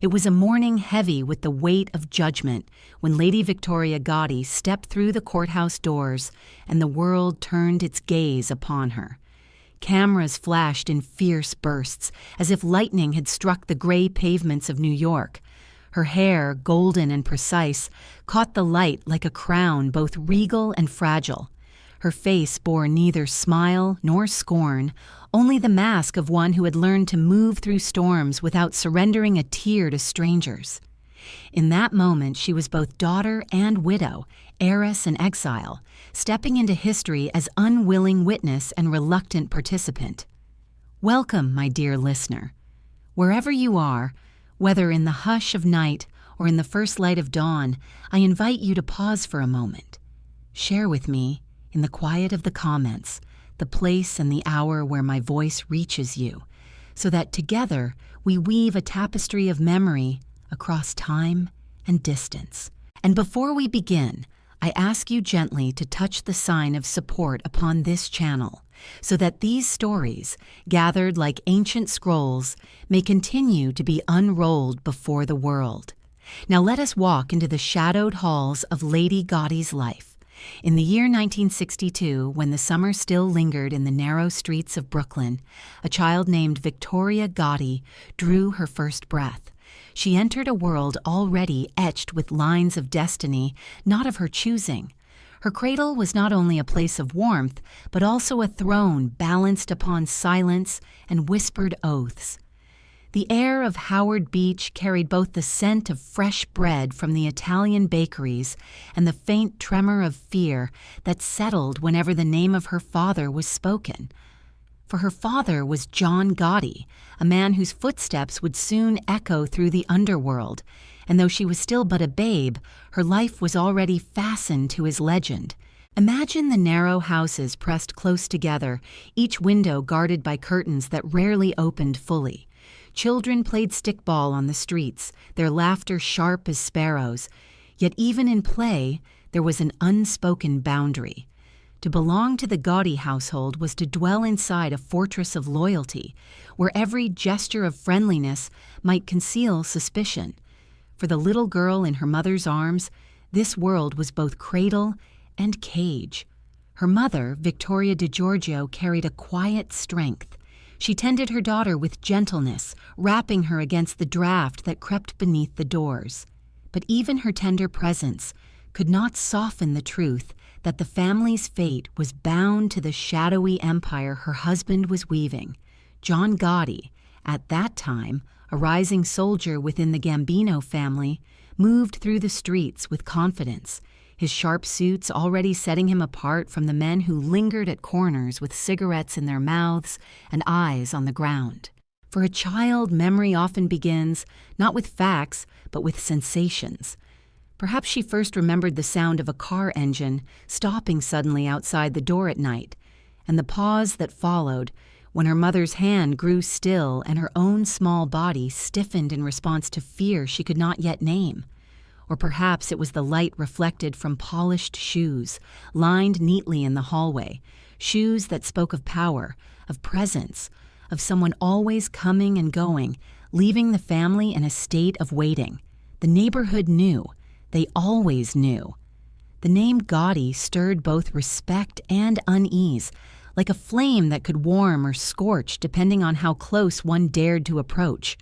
It was a morning heavy with the weight of judgment when Lady Victoria Gotti stepped through the courthouse doors and the world turned its gaze upon her. Cameras flashed in fierce bursts, as if lightning had struck the gray pavements of New York. Her hair, golden and precise, caught the light like a crown both regal and fragile. Her face bore neither smile nor scorn, only the mask of one who had learned to move through storms without surrendering a tear to strangers. In that moment, she was both daughter and widow, heiress and exile, stepping into history as unwilling witness and reluctant participant. Welcome, my dear listener. Wherever you are, whether in the hush of night or in the first light of dawn, I invite you to pause for a moment. Share with me, in the quiet of the comments, the place and the hour where my voice reaches you, so that together we weave a tapestry of memory across time and distance. And before we begin, I ask you gently to touch the sign of support upon this channel, so that these stories, gathered like ancient scrolls, may continue to be unrolled before the world. Now let us walk into the shadowed halls of Lady Gotti's life. In the year 1962, when the summer still lingered in the narrow streets of Brooklyn, a child named Victoria Gotti drew her first breath. She entered a world already etched with lines of destiny, not of her choosing. Her cradle was not only a place of warmth, but also a throne balanced upon silence and whispered oaths. The air of Howard Beach carried both the scent of fresh bread from the Italian bakeries and the faint tremor of fear that settled whenever the name of her father was spoken. For her father was John Gotti, a man whose footsteps would soon echo through the underworld, and though she was still but a babe, her life was already fastened to his legend. Imagine the narrow houses pressed close together, each window guarded by curtains that rarely opened fully. Children played stickball on the streets, their laughter sharp as sparrows. Yet even in play, there was an unspoken boundary. To belong to the Gotti household was to dwell inside a fortress of loyalty, where every gesture of friendliness might conceal suspicion. For the little girl in her mother's arms, this world was both cradle and cage. Her mother, Victoria DiGiorgio, carried a quiet strength. She tended her daughter with gentleness, wrapping her against the draft that crept beneath the doors. But even her tender presence could not soften the truth that the family's fate was bound to the shadowy empire her husband was weaving. John Gotti, at that time a rising soldier within the Gambino family, moved through the streets with confidence, his sharp suits already setting him apart from the men who lingered at corners with cigarettes in their mouths and eyes on the ground. For a child, memory often begins not with facts, but with sensations. Perhaps she first remembered the sound of a car engine stopping suddenly outside the door at night, and the pause that followed when her mother's hand grew still and her own small body stiffened in response to fear she could not yet name. Or perhaps it was the light reflected from polished shoes, lined neatly in the hallway, shoes that spoke of power, of presence, of someone always coming and going, leaving the family in a state of waiting. The neighborhood knew. They always knew. The name Gotti stirred both respect and unease, like a flame that could warm or scorch depending on how close one dared to approach.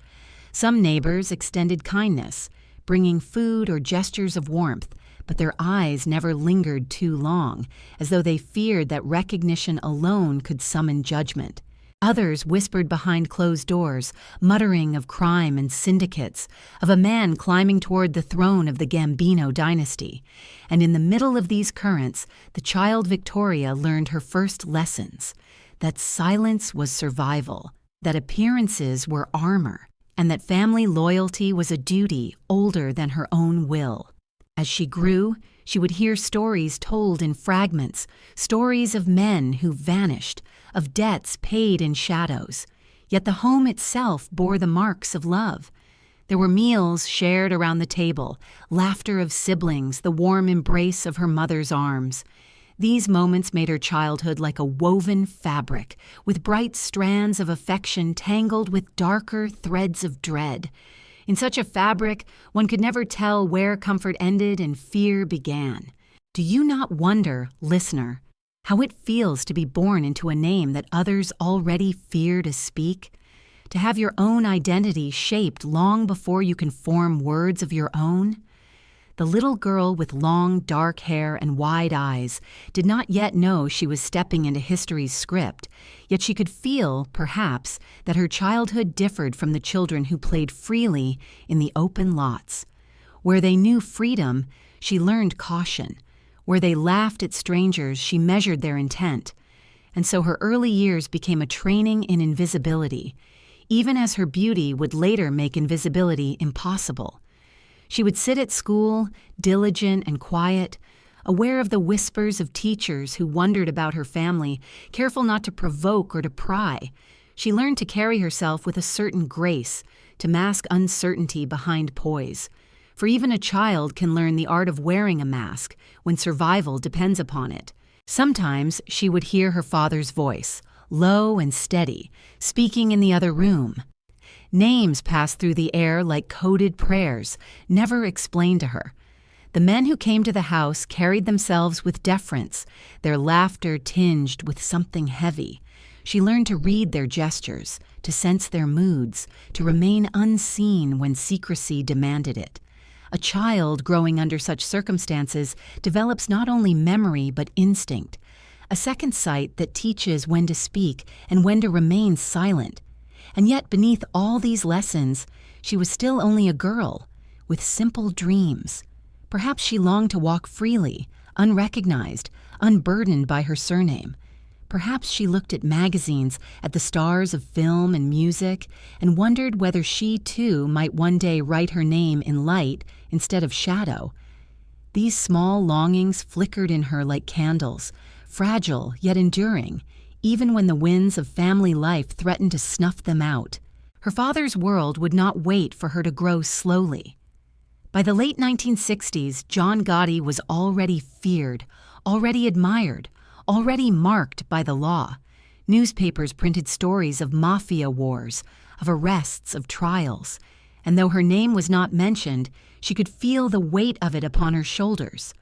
Some neighbors extended kindness, bringing food or gestures of warmth, but their eyes never lingered too long, as though they feared that recognition alone could summon judgment. Others whispered behind closed doors, muttering of crime and syndicates, of a man climbing toward the throne of the Gambino dynasty. And in the middle of these currents, the child Victoria learned her first lessons, that silence was survival, that appearances were armor, and that family loyalty was a duty older than her own will. As she grew, she would hear stories told in fragments, stories of men who vanished, of debts paid in shadows. Yet the home itself bore the marks of love. There were meals shared around the table, laughter of siblings, the warm embrace of her mother's arms. These moments made her childhood like a woven fabric, with bright strands of affection tangled with darker threads of dread. In such a fabric, one could never tell where comfort ended and fear began. Do you not wonder, listener, how it feels to be born into a name that others already fear to speak? To have your own identity shaped long before you can form words of your own? The little girl with long, dark hair and wide eyes did not yet know she was stepping into history's script, yet she could feel, perhaps, that her childhood differed from the children who played freely in the open lots. Where they knew freedom, she learned caution. Where they laughed at strangers, she measured their intent. And so her early years became a training in invisibility, even as her beauty would later make invisibility impossible. She would sit at school, diligent and quiet, aware of the whispers of teachers who wondered about her family, careful not to provoke or to pry. She learned to carry herself with a certain grace, to mask uncertainty behind poise. For even a child can learn the art of wearing a mask when survival depends upon it. Sometimes she would hear her father's voice, low and steady, speaking in the other room. Names passed through the air like coded prayers, never explained to her. The men who came to the house carried themselves with deference, their laughter tinged with something heavy. She learned to read their gestures, to sense their moods, to remain unseen when secrecy demanded it. A child growing under such circumstances develops not only memory but instinct, a second sight that teaches when to speak and when to remain silent. And yet beneath all these lessons, she was still only a girl, with simple dreams. Perhaps she longed to walk freely, unrecognized, unburdened by her surname. Perhaps she looked at magazines, at the stars of film and music, and wondered whether she too might one day write her name in light instead of shadow. These small longings flickered in her like candles, fragile yet enduring, even when the winds of family life threatened to snuff them out. Her father's world would not wait for her to grow slowly. By the late 1960s, John Gotti was already feared, already admired, already marked by the law. Newspapers printed stories of mafia wars, of arrests, of trials, and though her name was not mentioned, she could feel the weight of it upon her shoulders.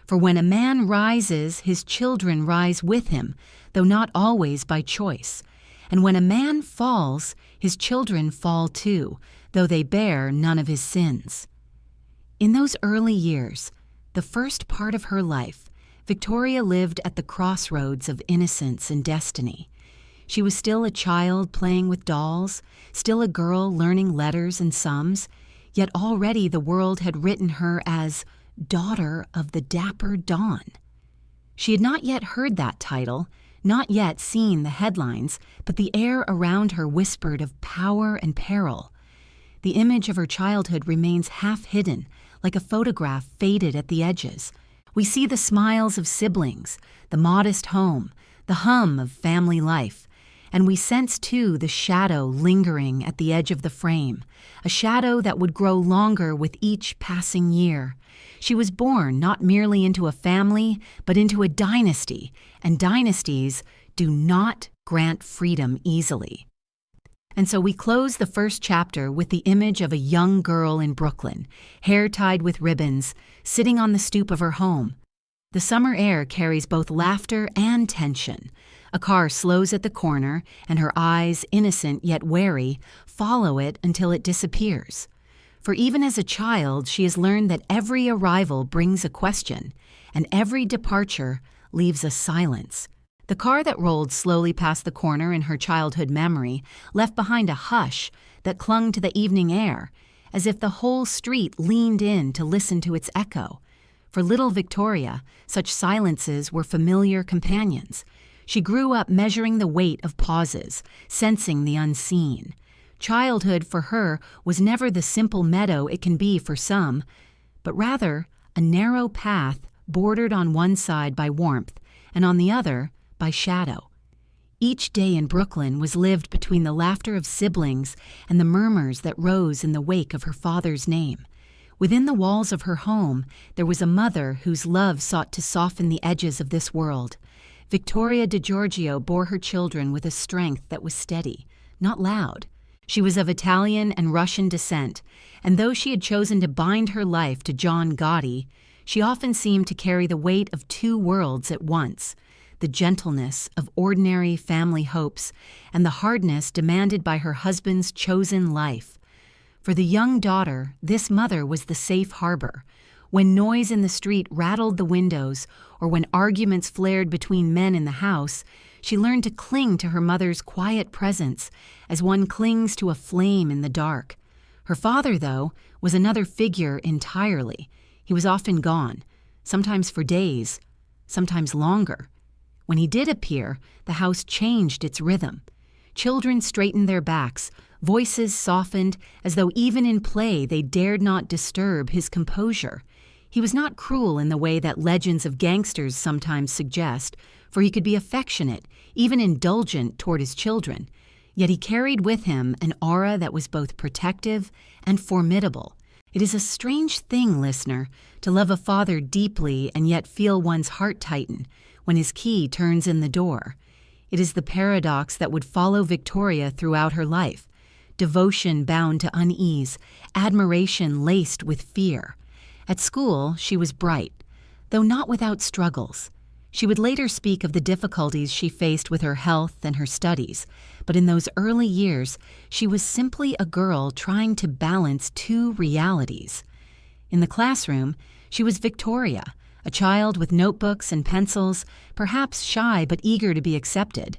For when a man rises, his children rise with him, though not always by choice. And when a man falls, his children fall too, though they bear none of his sins. In those early years, the first part of her life, Victoria lived at the crossroads of innocence and destiny. She was still a child playing with dolls, still a girl learning letters and sums, yet already the world had written her as daughter of the Dapper Don. She had not yet heard that title, not yet seen the headlines, but the air around her whispered of power and peril. The image of her childhood remains half hidden, like a photograph faded at the edges. We see the smiles of siblings, the modest home, the hum of family life, and we sense too the shadow lingering at the edge of the frame, a shadow that would grow longer with each passing year. She was born not merely into a family, but into a dynasty, and dynasties do not grant freedom easily. And so we close the first chapter with the image of a young girl in Brooklyn, hair tied with ribbons, sitting on the stoop of her home. The summer air carries both laughter and tension. A car slows at the corner, and her eyes, innocent yet wary, follow it until it disappears. For even as a child, she has learned that every arrival brings a question, and every departure leaves a silence. The car that rolled slowly past the corner in her childhood memory left behind a hush that clung to the evening air, as if the whole street leaned in to listen to its echo. For little Victoria, such silences were familiar companions. She grew up measuring the weight of pauses, sensing the unseen. Childhood for her was never the simple meadow it can be for some, but rather a narrow path bordered on one side by warmth and on the other by shadow. Each day in Brooklyn was lived between the laughter of siblings and the murmurs that rose in the wake of her father's name. Within the walls of her home, there was a mother whose love sought to soften the edges of this world. Victoria DiGiorgio bore her children with a strength that was steady, not loud. She was of Italian and Russian descent, and though she had chosen to bind her life to John Gotti, she often seemed to carry the weight of two worlds at once, the gentleness of ordinary family hopes and the hardness demanded by her husband's chosen life. For the young daughter, this mother was the safe harbor. When noise in the street rattled the windows, or when arguments flared between men in the house, she learned to cling to her mother's quiet presence as one clings to a flame in the dark. Her father, though, was another figure entirely. He was often gone, sometimes for days, sometimes longer. When he did appear, the house changed its rhythm. Children straightened their backs, voices softened, as though even in play they dared not disturb his composure. He was not cruel in the way that legends of gangsters sometimes suggest, for he could be affectionate, even indulgent toward his children. Yet he carried with him an aura that was both protective and formidable. It is a strange thing, listener, to love a father deeply and yet feel one's heart tighten when his key turns in the door. It is the paradox that would follow Victoria throughout her life. Devotion bound to unease, admiration laced with fear. At school, she was bright, though not without struggles. She would later speak of the difficulties she faced with her health and her studies, but in those early years, she was simply a girl trying to balance two realities. In the classroom, she was Victoria, a child with notebooks and pencils, perhaps shy but eager to be accepted.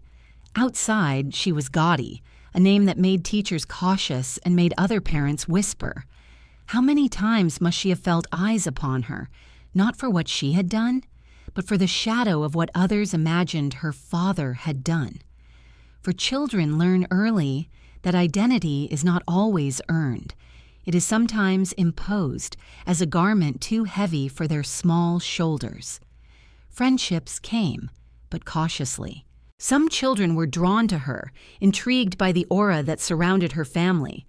Outside, she was Gotti, a name that made teachers cautious and made other parents whisper. How many times must she have felt eyes upon her, not for what she had done, but for the shadow of what others imagined her father had done? For children learn early that identity is not always earned. It is sometimes imposed as a garment too heavy for their small shoulders. Friendships came, but cautiously. Some children were drawn to her, intrigued by the aura that surrounded her family.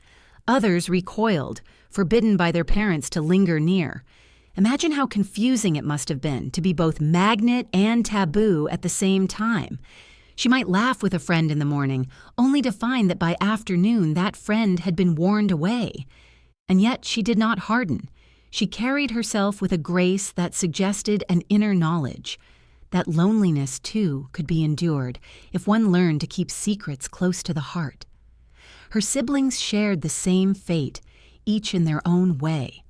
Others recoiled, forbidden by their parents to linger near. Imagine how confusing it must have been to be both magnet and taboo at the same time. She might laugh with a friend in the morning, only to find that by afternoon that friend had been warned away. And yet she did not harden. She carried herself with a grace that suggested an inner knowledge. That loneliness, too, could be endured if one learned to keep secrets close to the heart. Her siblings shared the same fate, each in their own way.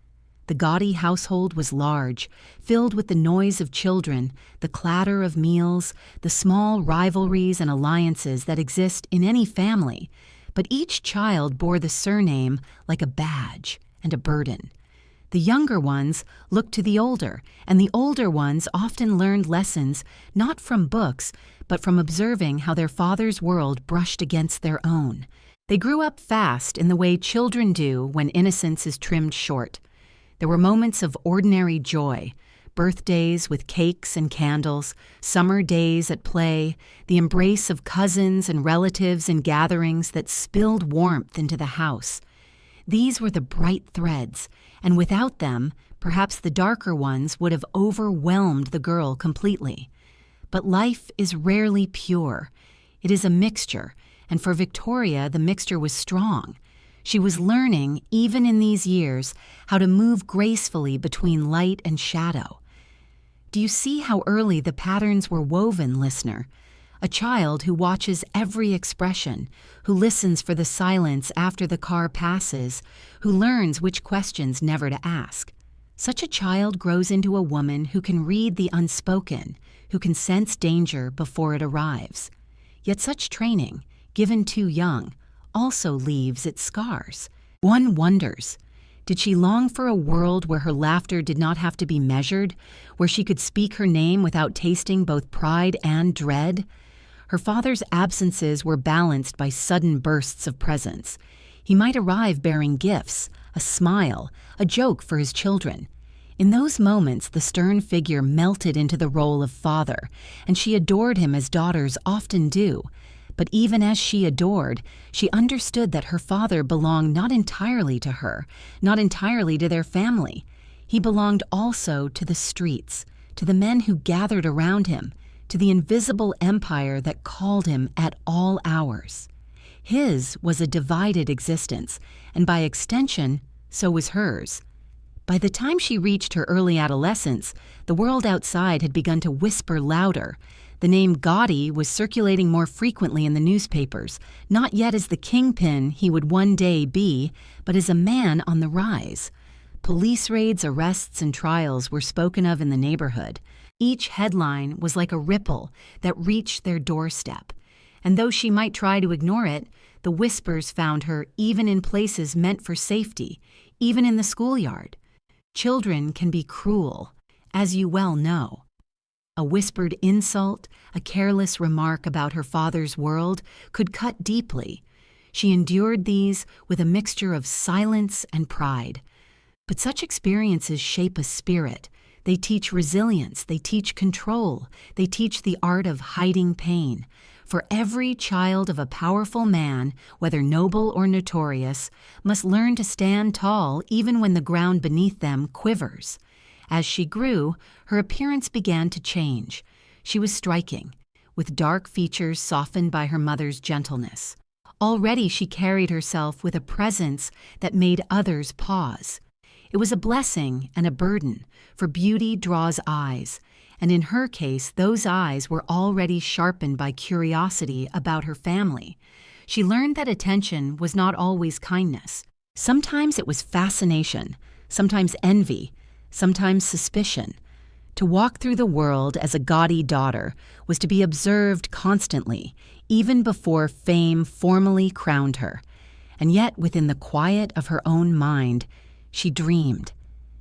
The Gotti household was large, filled with the noise of children, the clatter of meals, the small rivalries and alliances that exist in any family, but each child bore the surname like a badge and a burden. The younger ones looked to the older, and the older ones often learned lessons not from books, but from observing how their father's world brushed against their own. They grew up fast in the way children do when innocence is trimmed short. There were moments of ordinary joy, birthdays with cakes and candles, summer days at play, the embrace of cousins and relatives in gatherings that spilled warmth into the house. These were the bright threads, and without them, perhaps the darker ones would have overwhelmed the girl completely. But life is rarely pure. It is a mixture, and for Victoria, the mixture was strong. She was learning, even in these years, how to move gracefully between light and shadow. Do you see how early the patterns were woven, listener? A child who watches every expression, who listens for the silence after the car passes, who learns which questions never to ask. Such a child grows into a woman who can read the unspoken, who can sense danger before it arrives. Yet such training, given too young, also leaves its scars. One wonders, did she long for a world where her laughter did not have to be measured, where she could speak her name without tasting both pride and dread? Her father's absences were balanced by sudden bursts of presence. He might arrive bearing gifts, a smile, a joke for his children. In those moments, the stern figure melted into the role of father, and she adored him as daughters often do. But even as she adored, she understood that her father belonged not entirely to her, not entirely to their family. He belonged also to the streets, to the men who gathered around him, to the invisible empire that called him at all hours. His was a divided existence, and by extension, so was hers. By the time she reached her early adolescence, the world outside had begun to whisper louder. The name Gotti was circulating more frequently in the newspapers, not yet as the kingpin he would one day be, but as a man on the rise. Police raids, arrests, and trials were spoken of in the neighborhood. Each headline was like a ripple that reached their doorstep. And though she might try to ignore it, the whispers found her even in places meant for safety, even in the schoolyard. Children can be cruel, as you well know. A whispered insult, a careless remark about her father's world could cut deeply. She endured these with a mixture of silence and pride. But such experiences shape a spirit. They teach resilience, they teach control, they teach the art of hiding pain. For every child of a powerful man, whether noble or notorious, must learn to stand tall even when the ground beneath them quivers. As she grew, her appearance began to change. She was striking, with dark features softened by her mother's gentleness. Already she carried herself with a presence that made others pause. It was a blessing and a burden, for beauty draws eyes, and in her case those eyes were already sharpened by curiosity about her family. She learned that attention was not always kindness. Sometimes it was fascination, sometimes envy, sometimes suspicion. To walk through the world as a Gotti daughter was to be observed constantly, even before fame formally crowned her. And yet within the quiet of her own mind, she dreamed.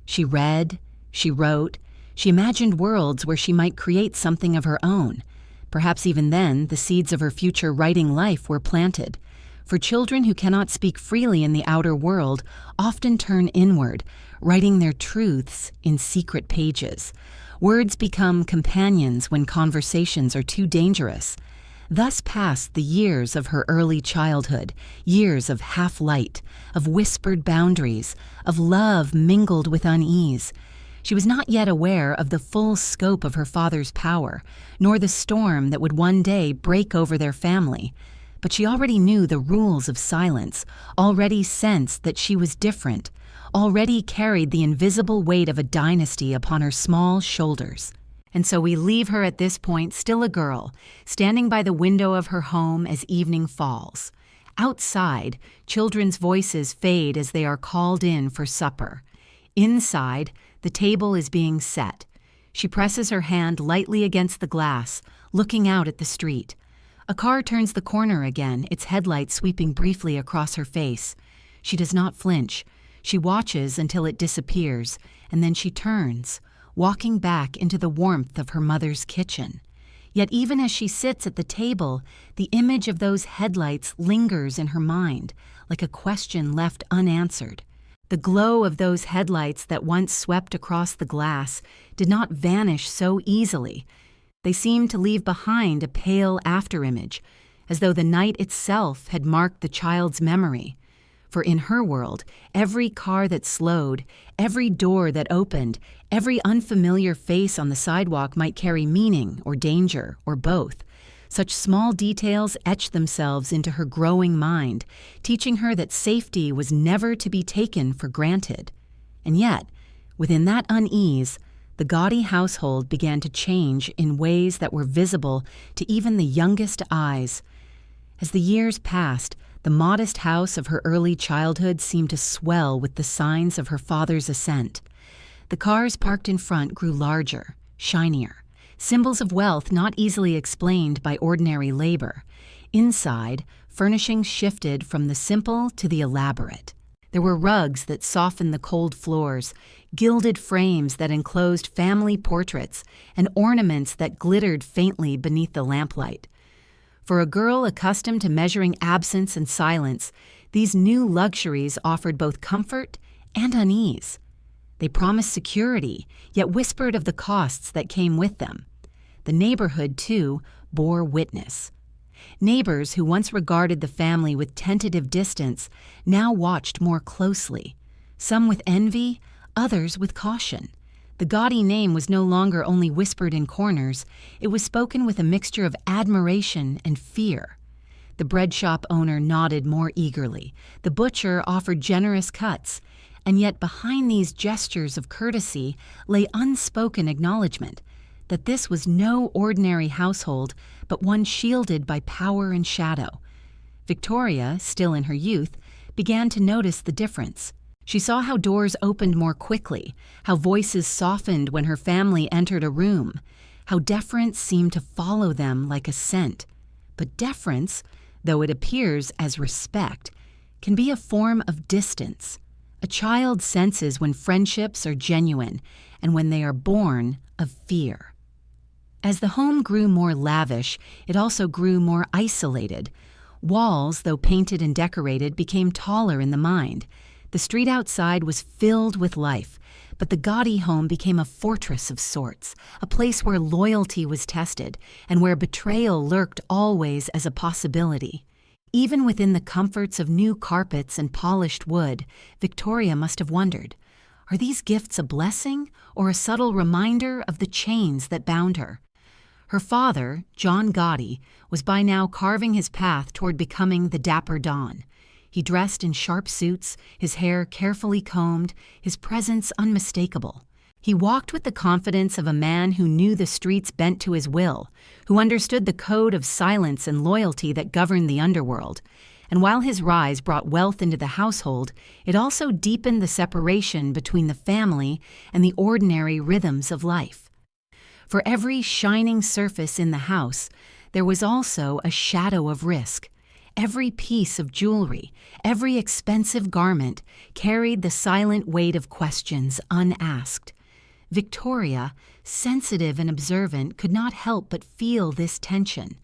She read, she wrote, she imagined worlds where she might create something of her own. Perhaps even then, the seeds of her future writing life were planted. For children who cannot speak freely in the outer world often turn inward, writing their truths in secret pages. Words become companions when conversations are too dangerous. Thus passed the years of her early childhood, years of half-light, of whispered boundaries, of love mingled with unease. She was not yet aware of the full scope of her father's power, nor the storm that would one day break over their family. But she already knew the rules of silence, already sensed that she was different, already carried the invisible weight of a dynasty upon her small shoulders. And so we leave her at this point still a girl, standing by the window of her home as evening falls. Outside, children's voices fade as they are called in for supper. Inside, the table is being set. She presses her hand lightly against the glass, looking out at the street. A car turns the corner again, its headlights sweeping briefly across her face. She does not flinch. She watches until it disappears, and then she turns, walking back into the warmth of her mother's kitchen. Yet even as she sits at the table, the image of those headlights lingers in her mind, like a question left unanswered. The glow of those headlights that once swept across the glass did not vanish so easily. They seemed to leave behind a pale afterimage, as though the night itself had marked the child's memory. For in her world, every car that slowed, every door that opened, every unfamiliar face on the sidewalk might carry meaning or danger or both. Such small details etched themselves into her growing mind, teaching her that safety was never to be taken for granted. And yet, within that unease, the Gotti household began to change in ways that were visible to even the youngest eyes. As the years passed, the modest house of her early childhood seemed to swell with the signs of her father's ascent. The cars parked in front grew larger, shinier, symbols of wealth not easily explained by ordinary labor. Inside, furnishings shifted from the simple to the elaborate. There were rugs that softened the cold floors, gilded frames that enclosed family portraits, and ornaments that glittered faintly beneath the lamplight. For a girl accustomed to measuring absence and silence, these new luxuries offered both comfort and unease. They promised security, yet whispered of the costs that came with them. The neighborhood, too, bore witness. Neighbors who once regarded the family with tentative distance now watched more closely, some with envy, others with caution. The Gotti name was no longer only whispered in corners, it was spoken with a mixture of admiration and fear. The bread shop owner nodded more eagerly. The butcher offered generous cuts. And yet behind these gestures of courtesy lay unspoken acknowledgement that this was no ordinary household, but one shielded by power and shadow. Victoria, still in her youth, began to notice the difference. She saw how doors opened more quickly, how voices softened when her family entered a room, how deference seemed to follow them like a scent. But deference, though it appears as respect, can be a form of distance. A child senses when friendships are genuine and when they are born of fear. As the home grew more lavish, it also grew more isolated. Walls, though painted and decorated, became taller in the mind. The street outside was filled with life, but the Gotti home became a fortress of sorts, a place where loyalty was tested and where betrayal lurked always as a possibility. Even within the comforts of new carpets and polished wood, Victoria must have wondered, are these gifts a blessing or a subtle reminder of the chains that bound her? Her father, John Gotti, was by now carving his path toward becoming the Dapper Don. He dressed in sharp suits, his hair carefully combed, his presence unmistakable. He walked with the confidence of a man who knew the streets bent to his will, who understood the code of silence and loyalty that governed the underworld. And while his rise brought wealth into the household, it also deepened the separation between the family and the ordinary rhythms of life. For every shining surface in the house, there was also a shadow of risk. Every piece of jewelry, every expensive garment carried the silent weight of questions unasked. Victoria, sensitive and observant, could not help but feel this tension.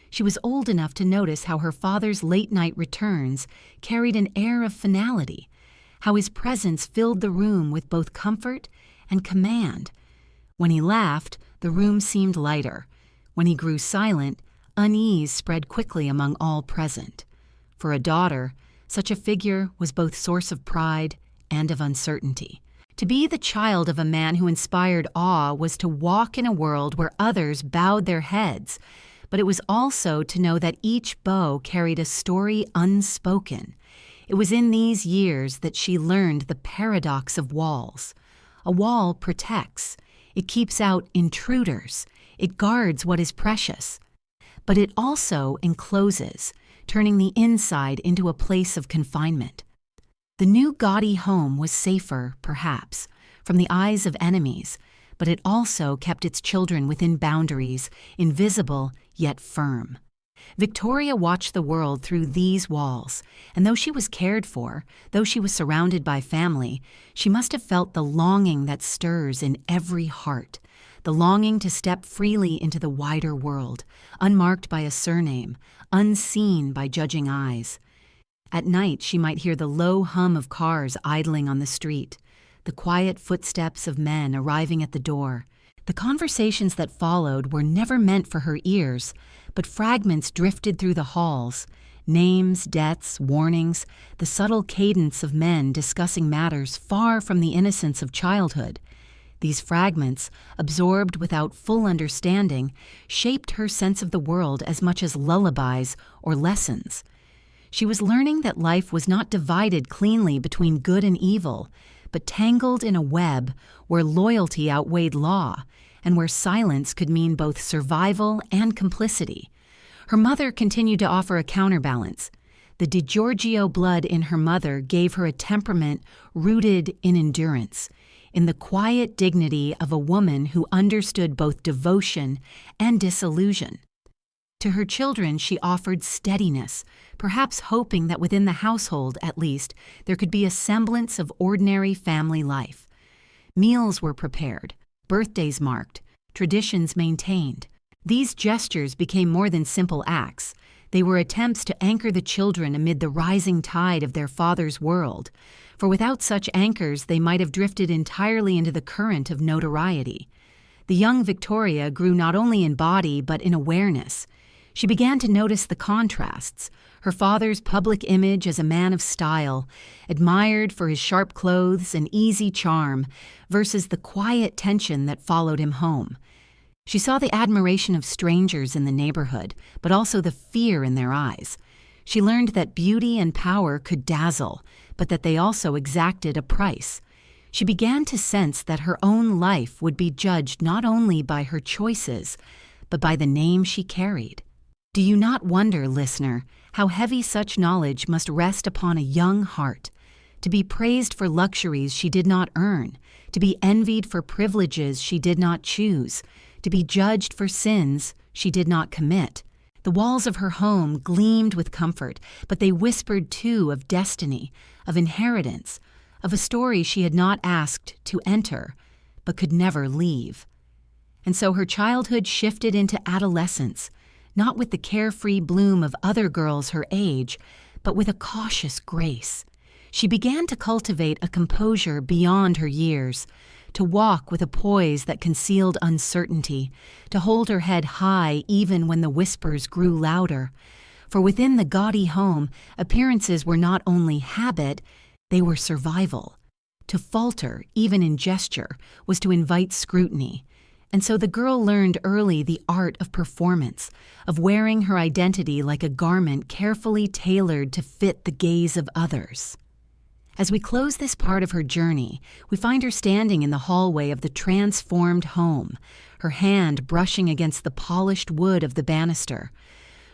She was old enough to notice how her father's late-night returns carried an air of finality, how his presence filled the room with both comfort and command. When he laughed, the room seemed lighter. When he grew silent, unease spread quickly among all present. For a daughter, such a figure was both source of pride and of uncertainty. To be the child of a man who inspired awe was to walk in a world where others bowed their heads, but it was also to know that each bow carried a story unspoken. It was in these years that she learned the paradox of walls. A wall protects. It keeps out intruders. It guards what is precious. But it also encloses, turning the inside into a place of confinement. The new Gotti home was safer, perhaps, from the eyes of enemies, but it also kept its children within boundaries, invisible yet firm. Victoria watched the world through these walls, and though she was cared for, though she was surrounded by family, she must have felt the longing that stirs in every heart, the longing to step freely into the wider world, unmarked by a surname, unseen by judging eyes. At night, she might hear the low hum of cars idling on the street, the quiet footsteps of men arriving at the door. The conversations that followed were never meant for her ears, but fragments drifted through the halls, names, debts, warnings, the subtle cadence of men discussing matters far from the innocence of childhood. These fragments, absorbed without full understanding, shaped her sense of the world as much as lullabies or lessons. She was learning that life was not divided cleanly between good and evil, but tangled in a web where loyalty outweighed law, and where silence could mean both survival and complicity. Her mother continued to offer a counterbalance. The DiGiorgio blood in her mother gave her a temperament rooted in endurance, in the quiet dignity of a woman who understood both devotion and disillusion. To her children, she offered steadiness, perhaps hoping that within the household, at least, there could be a semblance of ordinary family life. Meals were prepared, birthdays marked, traditions maintained. These gestures became more than simple acts. They were attempts to anchor the children amid the rising tide of their father's world, for without such anchors they might have drifted entirely into the current of notoriety. The young Victoria grew not only in body but in awareness. She began to notice the contrasts, her father's public image as a man of style, admired for his sharp clothes and easy charm, versus the quiet tension that followed him home. She saw the admiration of strangers in the neighborhood, but also the fear in their eyes. She learned that beauty and power could dazzle, but that they also exacted a price. She began to sense that her own life would be judged not only by her choices, but by the name she carried. Do you not wonder, listener, how heavy such knowledge must rest upon a young heart? To be praised for luxuries she did not earn, to be envied for privileges she did not choose, to be judged for sins she did not commit. The walls of her home gleamed with comfort, but they whispered too of destiny, of inheritance, of a story she had not asked to enter, but could never leave. And so her childhood shifted into adolescence, not with the carefree bloom of other girls her age, but with a cautious grace. She began to cultivate a composure beyond her years, to walk with a poise that concealed uncertainty, to hold her head high even when the whispers grew louder. For within the Gotti home, appearances were not only habit, they were survival. To falter, even in gesture, was to invite scrutiny. And so the girl learned early the art of performance, of wearing her identity like a garment carefully tailored to fit the gaze of others. As we close this part of her journey, we find her standing in the hallway of the transformed home, her hand brushing against the polished wood of the banister.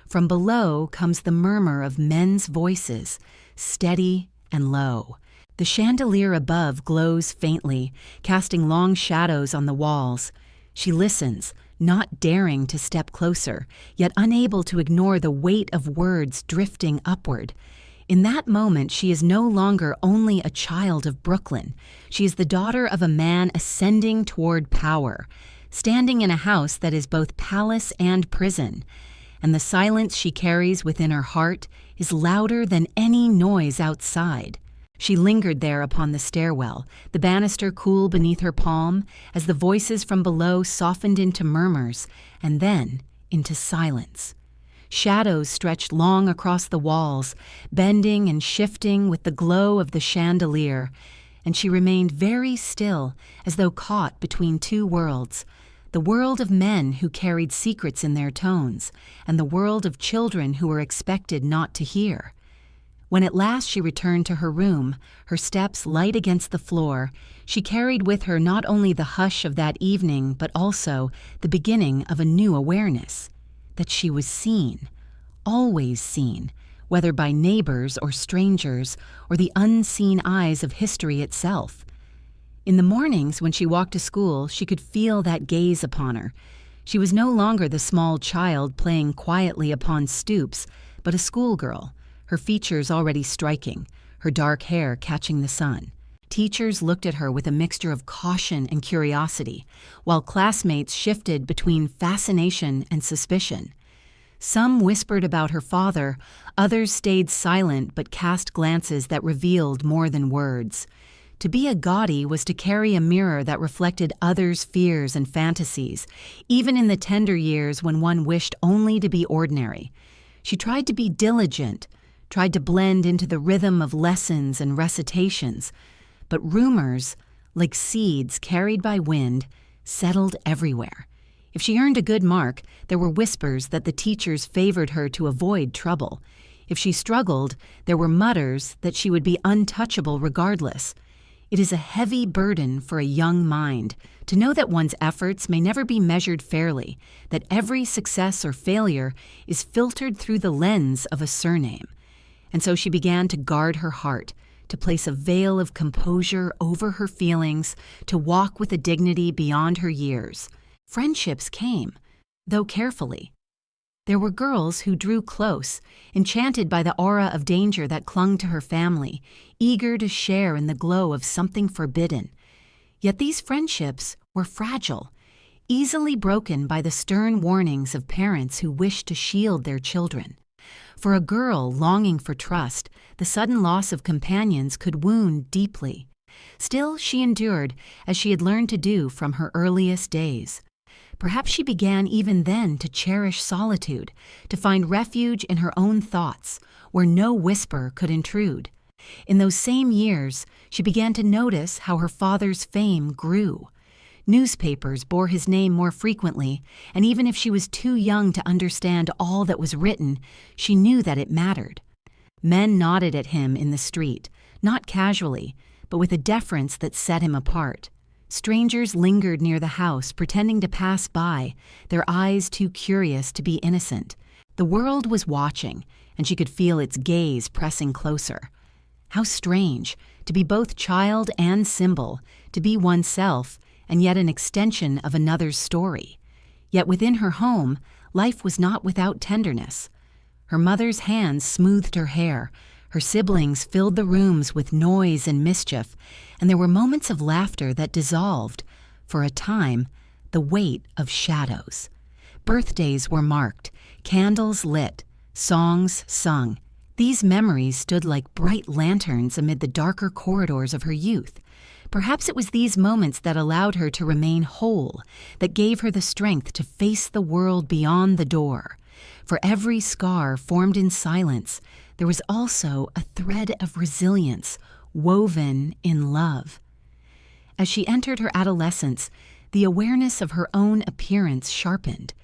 From below comes the murmur of men's voices, steady and low. The chandelier above glows faintly, casting long shadows on the walls. She listens, not daring to step closer, yet unable to ignore the weight of words drifting upward. In that moment, she is no longer only a child of Brooklyn. She is the daughter of a man ascending toward power, standing in a house that is both palace and prison. And the silence she carries within her heart is louder than any noise outside. She lingered there upon the stairwell, the banister cool beneath her palm, as the voices from below softened into murmurs, and then into silence. Shadows stretched long across the walls, bending and shifting with the glow of the chandelier, and she remained very still, as though caught between two worlds, the world of men who carried secrets in their tones, and the world of children who were expected not to hear. When at last she returned to her room, her steps light against the floor, she carried with her not only the hush of that evening, but also the beginning of a new awareness. That she was seen, always seen, whether by neighbors or strangers, or the unseen eyes of history itself. In the mornings when she walked to school, she could feel that gaze upon her. She was no longer the small child playing quietly upon stoops, but a schoolgirl, her features already striking, her dark hair catching the sun. Teachers looked at her with a mixture of caution and curiosity, while classmates shifted between fascination and suspicion. Some whispered about her father, others stayed silent but cast glances that revealed more than words. To be a Gotti was to carry a mirror that reflected others' fears and fantasies, even in the tender years when one wished only to be ordinary. She tried to be diligent, tried to blend into the rhythm of lessons and recitations, but rumors, like seeds carried by wind, settled everywhere. If she earned a good mark, there were whispers that the teachers favored her to avoid trouble. If she struggled, there were mutters that she would be untouchable regardless. It is a heavy burden for a young mind to know that one's efforts may never be measured fairly, that every success or failure is filtered through the lens of a surname. And so she began to guard her heart, to place a veil of composure over her feelings, to walk with a dignity beyond her years. Friendships came, though carefully. There were girls who drew close, enchanted by the aura of danger that clung to her family, eager to share in the glow of something forbidden. Yet these friendships were fragile, easily broken by the stern warnings of parents who wished to shield their children. For a girl longing for trust, the sudden loss of companions could wound deeply. Still, she endured, as she had learned to do from her earliest days. Perhaps she began even then to cherish solitude, to find refuge in her own thoughts, where no whisper could intrude. In those same years, she began to notice how her father's fame grew. Newspapers bore his name more frequently, and even if she was too young to understand all that was written, she knew that it mattered. Men nodded at him in the street, not casually, but with a deference that set him apart. Strangers lingered near the house, pretending to pass by, their eyes too curious to be innocent. The world was watching, and she could feel its gaze pressing closer. How strange, to be both child and symbol, to be oneself, and yet an extension of another's story. Yet within her home, life was not without tenderness. Her mother's hands smoothed her hair, her siblings filled the rooms with noise and mischief, and there were moments of laughter that dissolved, for a time, the weight of shadows. Birthdays were marked, candles lit, songs sung. These memories stood like bright lanterns amid the darker corridors of her youth. Perhaps it was these moments that allowed her to remain whole, that gave her the strength to face the world beyond the door. For every scar formed in silence, there was also a thread of resilience woven in love. As she entered her adolescence, the awareness of her own appearance sharpened.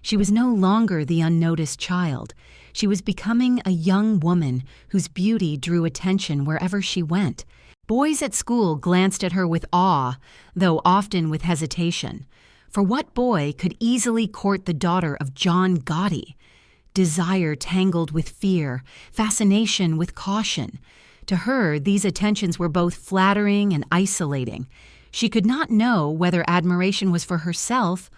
She was no longer the unnoticed child. She was becoming a young woman whose beauty drew attention wherever she went. Boys at school glanced at her with awe, though often with hesitation. For what boy could easily court the daughter of John Gotti? Desire tangled with fear, fascination with caution. To her, these attentions were both flattering and isolating. She could not know whether admiration was for herself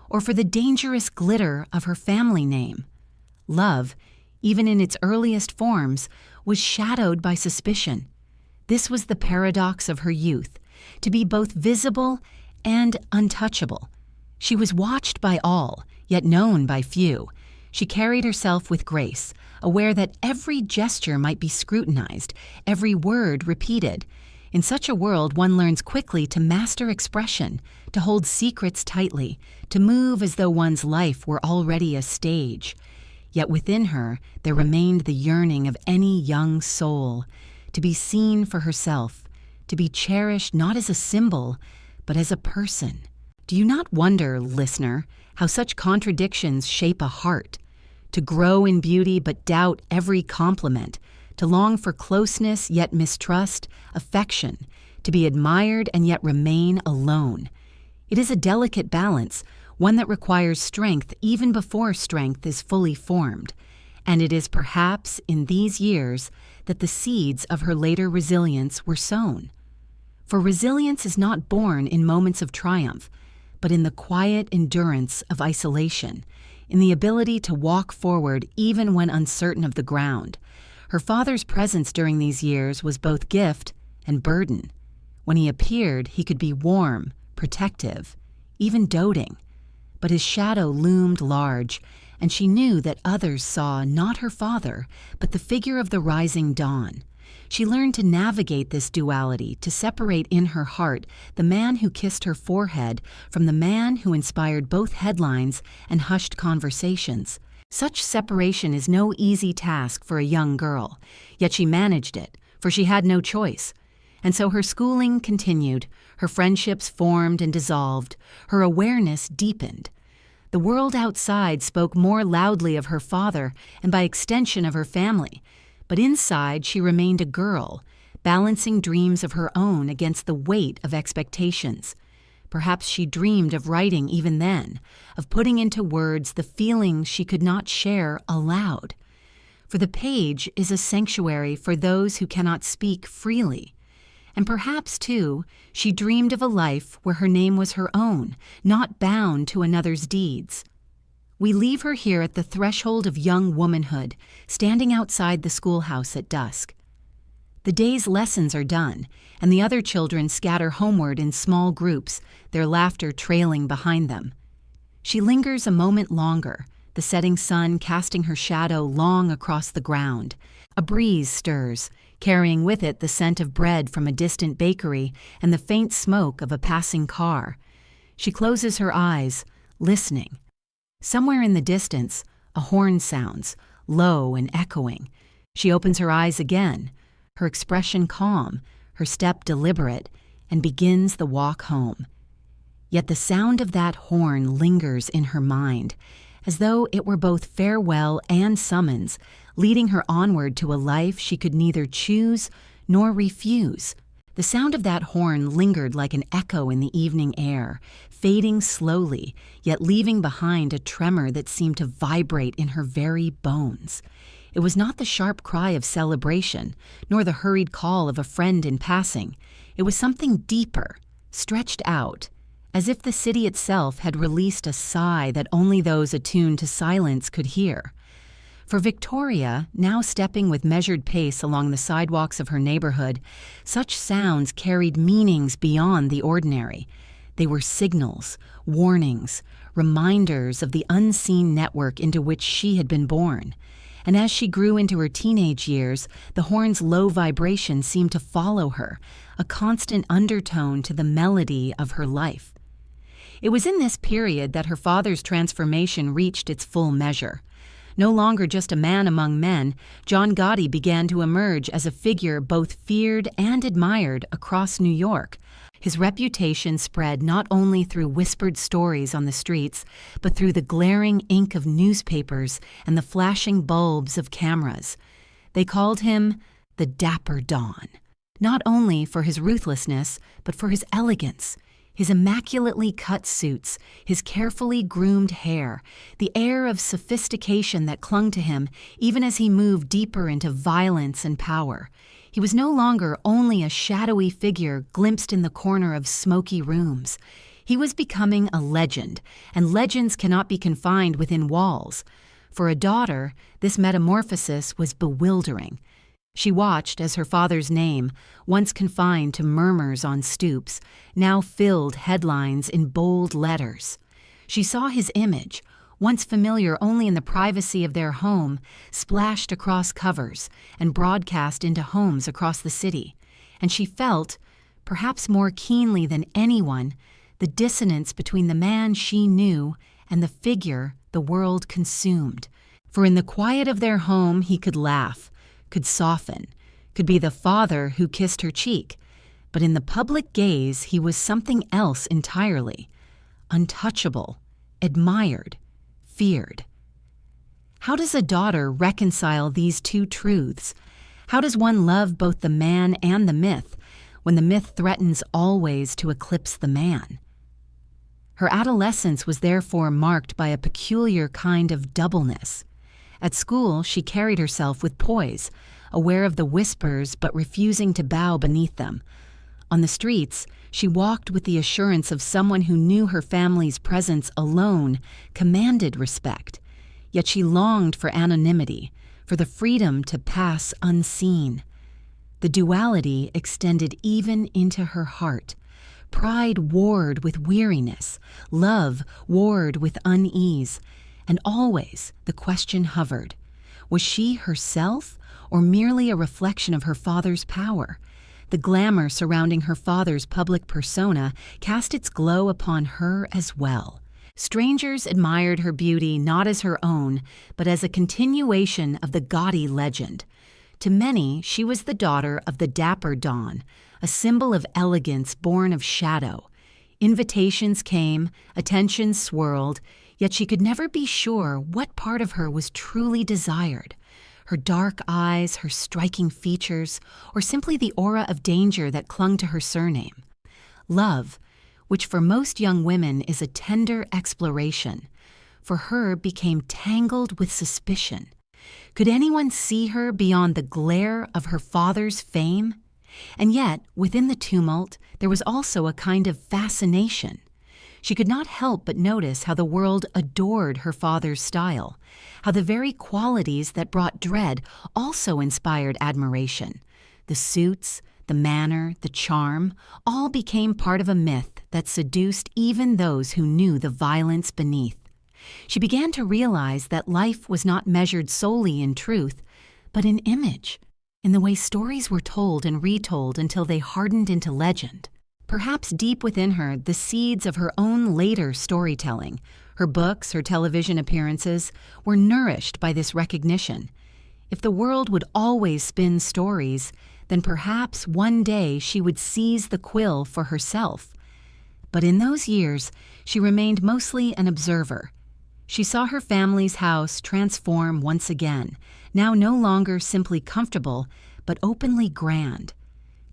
or for the dangerous glitter of her family name. Love, even in its earliest forms, was shadowed by suspicion. This was the paradox of her youth, to be both visible and untouchable. She was watched by all, yet known by few. She carried herself with grace, aware that every gesture might be scrutinized, every word repeated. In such a world, one learns quickly to master expression, to hold secrets tightly, to move as though one's life were already a stage. Yet within her, there remained the yearning of any young soul, to be seen for herself, to be cherished not as a symbol, but as a person. Do you not wonder, listener, how such contradictions shape a heart? To grow in beauty but doubt every compliment, to long for closeness yet mistrust, affection, to be admired and yet remain alone. It is a delicate balance, one that requires strength even before strength is fully formed. And it is perhaps in these years that the seeds of her later resilience were sown. For resilience is not born in moments of triumph, but in the quiet endurance of isolation, in the ability to walk forward even when uncertain of the ground. Her father's presence during these years was both gift and burden. When he appeared, he could be warm, protective, even doting. But his shadow loomed large, and she knew that others saw not her father, but the figure of the rising dawn. She learned to navigate this duality, to separate in her heart the man who kissed her forehead from the man who inspired both headlines and hushed conversations. Such separation is no easy task for a young girl, yet she managed it, for she had no choice. And so her schooling continued, her friendships formed and dissolved, her awareness deepened. The world outside spoke more loudly of her father and by extension of her family, but inside she remained a girl, balancing dreams of her own against the weight of expectations. Perhaps she dreamed of writing even then, of putting into words the feelings she could not share aloud. For the page is a sanctuary for those who cannot speak freely. And perhaps, too, she dreamed of a life where her name was her own, not bound to another's deeds. We leave her here at the threshold of young womanhood, standing outside the schoolhouse at dusk. The day's lessons are done, and the other children scatter homeward in small groups, their laughter trailing behind them. She lingers a moment longer, the setting sun casting her shadow long across the ground. A breeze stirs, carrying with it the scent of bread from a distant bakery and the faint smoke of a passing car. She closes her eyes, listening. Somewhere in the distance, a horn sounds, low and echoing. She opens her eyes again, her expression calm, her step deliberate, and begins the walk home. Yet the sound of that horn lingers in her mind, as though it were both farewell and summons, leading her onward to a life she could neither choose nor refuse. The sound of that horn lingered like an echo in the evening air, fading slowly, yet leaving behind a tremor that seemed to vibrate in her very bones. It was not the sharp cry of celebration, nor the hurried call of a friend in passing. It was something deeper, stretched out, as if the city itself had released a sigh that only those attuned to silence could hear. For Victoria, now stepping with measured pace along the sidewalks of her neighborhood, such sounds carried meanings beyond the ordinary. They were signals, warnings, reminders of the unseen network into which she had been born. And as she grew into her teenage years, the horn's low vibration seemed to follow her, a constant undertone to the melody of her life. It was in this period that her father's transformation reached its full measure. No longer just a man among men, John Gotti began to emerge as a figure both feared and admired across New York. His reputation spread not only through whispered stories on the streets, but through the glaring ink of newspapers and the flashing bulbs of cameras. They called him the Dapper Don, not only for his ruthlessness, but for his elegance. His immaculately cut suits, his carefully groomed hair, the air of sophistication that clung to him even as he moved deeper into violence and power. He was no longer only a shadowy figure glimpsed in the corner of smoky rooms. He was becoming a legend, and legends cannot be confined within walls. For a daughter, this metamorphosis was bewildering. She watched as her father's name, once confined to murmurs on stoops, now filled headlines in bold letters. She saw his image, once familiar only in the privacy of their home, splashed across covers and broadcast into homes across the city. And she felt, perhaps more keenly than anyone, the dissonance between the man she knew and the figure the world consumed. For in the quiet of their home he could laugh, could soften, could be the father who kissed her cheek. But in the public gaze, he was something else entirely. Untouchable, admired, feared. How does a daughter reconcile these two truths? How does one love both the man and the myth, when the myth threatens always to eclipse the man? Her adolescence was therefore marked by a peculiar kind of doubleness. At school, she carried herself with poise, aware of the whispers but refusing to bow beneath them. On the streets, she walked with the assurance of someone who knew her family's presence alone commanded respect. Yet she longed for anonymity, for the freedom to pass unseen. The duality extended even into her heart. Pride warred with weariness, love warred with unease. And always the question hovered, was she herself or merely a reflection of her father's power? The glamour surrounding her father's public persona cast its glow upon her as well. Strangers admired her beauty not as her own, but as a continuation of the Gotti legend. To many, she was the daughter of the Dapper Don, a symbol of elegance born of shadow. Invitations came, attention swirled, yet she could never be sure what part of her was truly desired. Her dark eyes, her striking features, or simply the aura of danger that clung to her surname. Love, which for most young women is a tender exploration, for her became tangled with suspicion. Could anyone see her beyond the glare of her father's fame? And yet, within the tumult, there was also a kind of fascination. She could not help but notice how the world adored her father's style, how the very qualities that brought dread also inspired admiration. The suits, the manner, the charm, all became part of a myth that seduced even those who knew the violence beneath. She began to realize that life was not measured solely in truth, but in image, in the way stories were told and retold until they hardened into legend. Perhaps deep within her, the seeds of her own later storytelling, her books, her television appearances, were nourished by this recognition. If the world would always spin stories, then perhaps one day she would seize the quill for herself. But in those years, she remained mostly an observer. She saw her family's house transform once again, now no longer simply comfortable, but openly grand.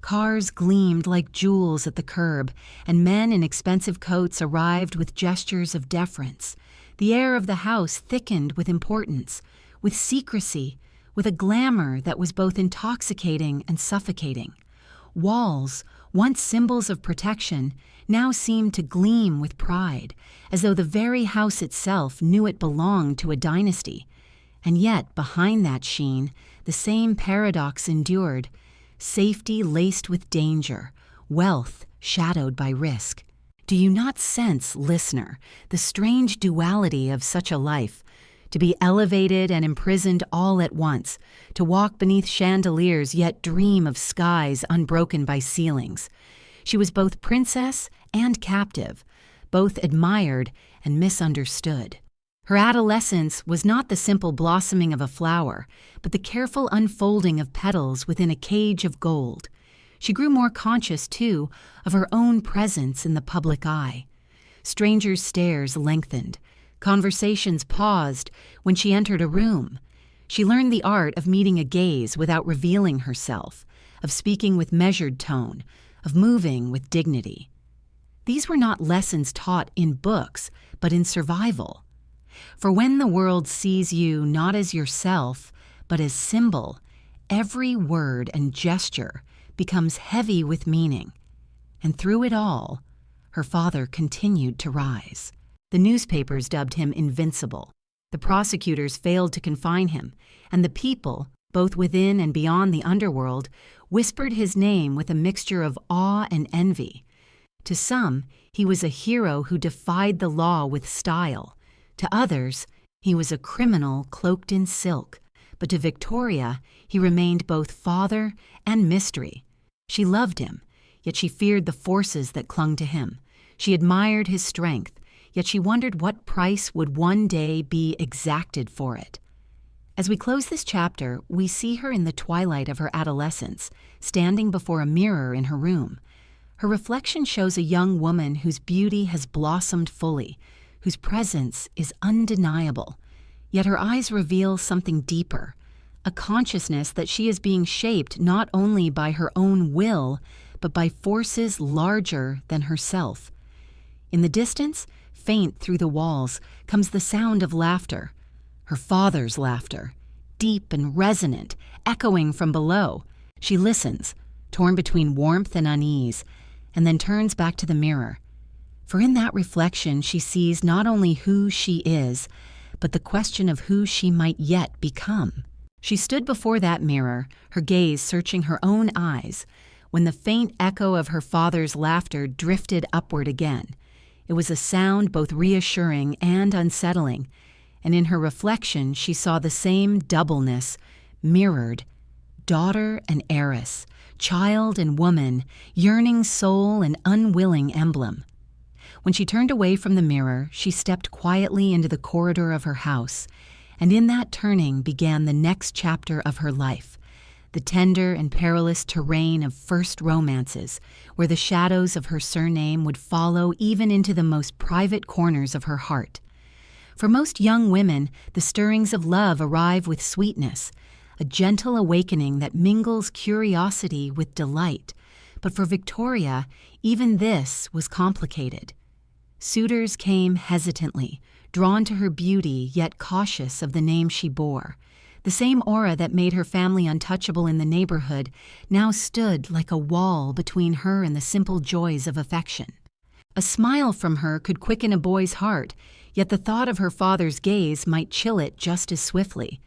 Cars gleamed like jewels at the curb, and men in expensive coats arrived with gestures of deference. The air of the house thickened with importance, with secrecy, with a glamour that was both intoxicating and suffocating. Walls, once symbols of protection, now seemed to gleam with pride, as though the very house itself knew it belonged to a dynasty. And yet, behind that sheen, the same paradox endured: safety laced with danger, wealth shadowed by risk. Do you not sense, listener, the strange duality of such a life? To be elevated and imprisoned all at once, to walk beneath chandeliers yet dream of skies unbroken by ceilings. She was both princess and captive, both admired and misunderstood. Her adolescence was not the simple blossoming of a flower, but the careful unfolding of petals within a cage of gold. She grew more conscious, too, of her own presence in the public eye. Strangers' stares lengthened. Conversations paused when she entered a room. She learned the art of meeting a gaze without revealing herself, of speaking with measured tone, of moving with dignity. These were not lessons taught in books, but in survival. For when the world sees you not as yourself, but as symbol, every word and gesture becomes heavy with meaning. And through it all, her father continued to rise. The newspapers dubbed him invincible. The prosecutors failed to confine him, and the people, both within and beyond the underworld, whispered his name with a mixture of awe and envy. To some, he was a hero who defied the law with style. To others, he was a criminal cloaked in silk. But to Victoria, he remained both father and mystery. She loved him, yet she feared the forces that clung to him. She admired his strength, yet she wondered what price would one day be exacted for it. As we close this chapter, we see her in the twilight of her adolescence, standing before a mirror in her room. Her reflection shows a young woman whose beauty has blossomed fully, whose presence is undeniable. Yet her eyes reveal something deeper, a consciousness that she is being shaped not only by her own will, but by forces larger than herself. In the distance, faint through the walls, comes the sound of laughter. Her father's laughter, deep and resonant, echoing from below. She listens, torn between warmth and unease, and then turns back to the mirror. For in that reflection she sees not only who she is, but the question of who she might yet become. She stood before that mirror, her gaze searching her own eyes, when the faint echo of her father's laughter drifted upward again. It was a sound both reassuring and unsettling, and in her reflection she saw the same doubleness, mirrored: daughter and heiress, child and woman, yearning soul and unwilling emblem. When she turned away from the mirror, she stepped quietly into the corridor of her house, and in that turning began the next chapter of her life, the tender and perilous terrain of first romances, where the shadows of her surname would follow even into the most private corners of her heart. For most young women, the stirrings of love arrive with sweetness, a gentle awakening that mingles curiosity with delight. But for Victoria, even this was complicated. Suitors came hesitantly, drawn to her beauty yet cautious of the name she bore. The same aura that made her family untouchable in the neighborhood now stood like a wall between her and the simple joys of affection. A smile from her could quicken a boy's heart, yet the thought of her father's gaze might chill it just as swiftly.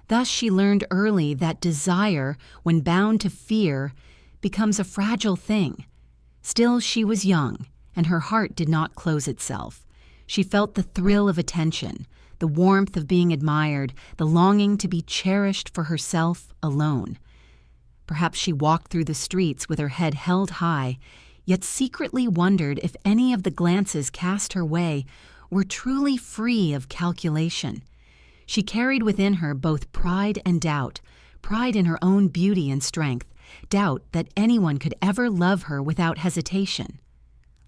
Thus she learned early that desire, when bound to fear, becomes a fragile thing. Still, she was young, and her heart did not close itself. She felt the thrill of attention, the warmth of being admired, the longing to be cherished for herself alone. Perhaps she walked through the streets with her head held high, yet secretly wondered if any of the glances cast her way were truly free of calculation. She carried within her both pride and doubt, pride in her own beauty and strength, doubt that anyone could ever love her without hesitation.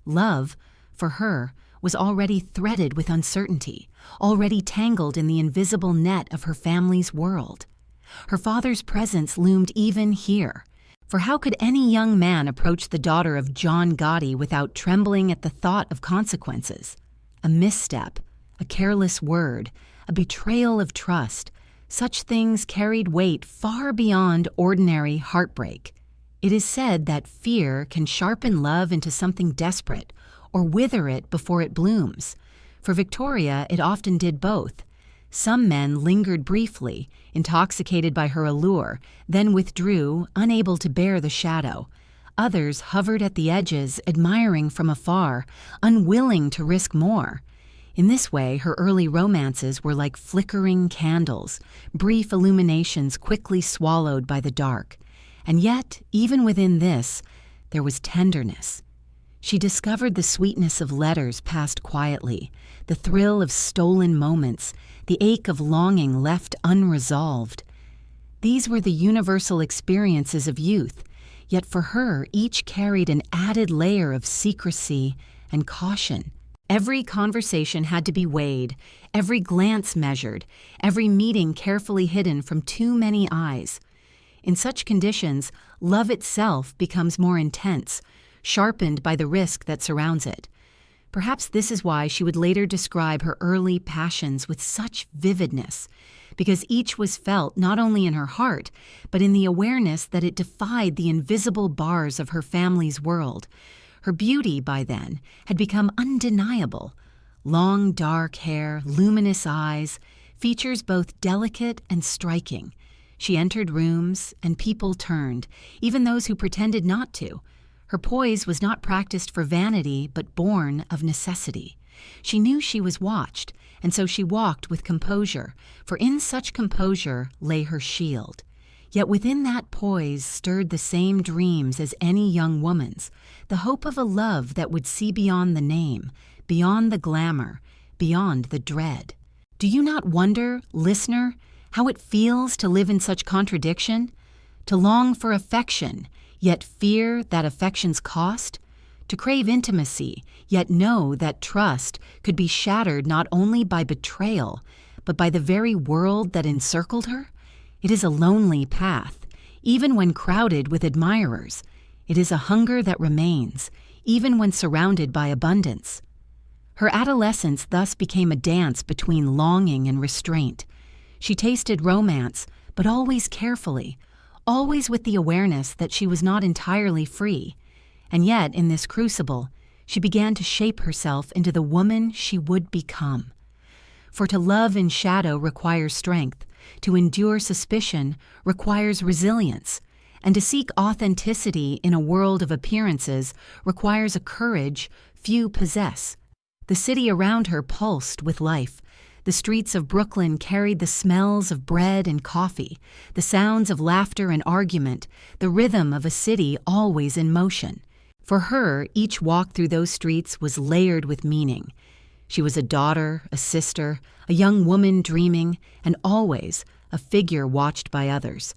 Love for her, was already threaded with uncertainty, already tangled in the invisible net of her family's world. Her father's presence loomed even here, for how could any young man approach the daughter of John Gotti without trembling at the thought of consequences? A misstep, a careless word, a betrayal of trust, such things carried weight far beyond ordinary heartbreak. It is said that fear can sharpen love into something desperate, or wither it before it blooms. For Victoria, it often did both. Some men lingered briefly, intoxicated by her allure, then withdrew, unable to bear the shadow. Others hovered at the edges, admiring from afar, unwilling to risk more. In this way, her early romances were like flickering candles, brief illuminations quickly swallowed by the dark. And yet, even within this, there was tenderness. She discovered the sweetness of letters passed quietly, the thrill of stolen moments, the ache of longing left unresolved. These were the universal experiences of youth, yet for her each carried an added layer of secrecy and caution. Every conversation had to be weighed, every glance measured, every meeting carefully hidden from too many eyes. In such conditions, love itself becomes more intense, sharpened by the risk that surrounds it. Perhaps this is why she would later describe her early passions with such vividness, because each was felt not only in her heart, but in the awareness that it defied the invisible bars of her family's world. Her beauty, by then, had become undeniable. Long, dark hair, luminous eyes, features both delicate and striking. She entered rooms, and people turned, even those who pretended not to. Her poise was not practiced for vanity, but born of necessity. She knew she was watched, and so she walked with composure, for in such composure lay her shield. Yet within that poise stirred the same dreams as any young woman's, the hope of a love that would see beyond the name, beyond the glamour, beyond the dread. Do you not wonder, listener, how it feels to live in such contradiction? To long for affection, yet fear that affection's cost? To crave intimacy, yet know that trust could be shattered not only by betrayal, but by the very world that encircled her? It is a lonely path, even when crowded with admirers. It is a hunger that remains, even when surrounded by abundance. Her adolescence thus became a dance between longing and restraint. She tasted romance, but always carefully, always with the awareness that she was not entirely free. And yet, in this crucible, she began to shape herself into the woman she would become. For to love in shadow requires strength, to endure suspicion requires resilience, and to seek authenticity in a world of appearances requires a courage few possess. The city around her pulsed with life. The streets of Brooklyn carried the smells of bread and coffee, the sounds of laughter and argument, the rhythm of a city always in motion. For her, each walk through those streets was layered with meaning. She was a daughter, a sister, a young woman dreaming, and always a figure watched by others.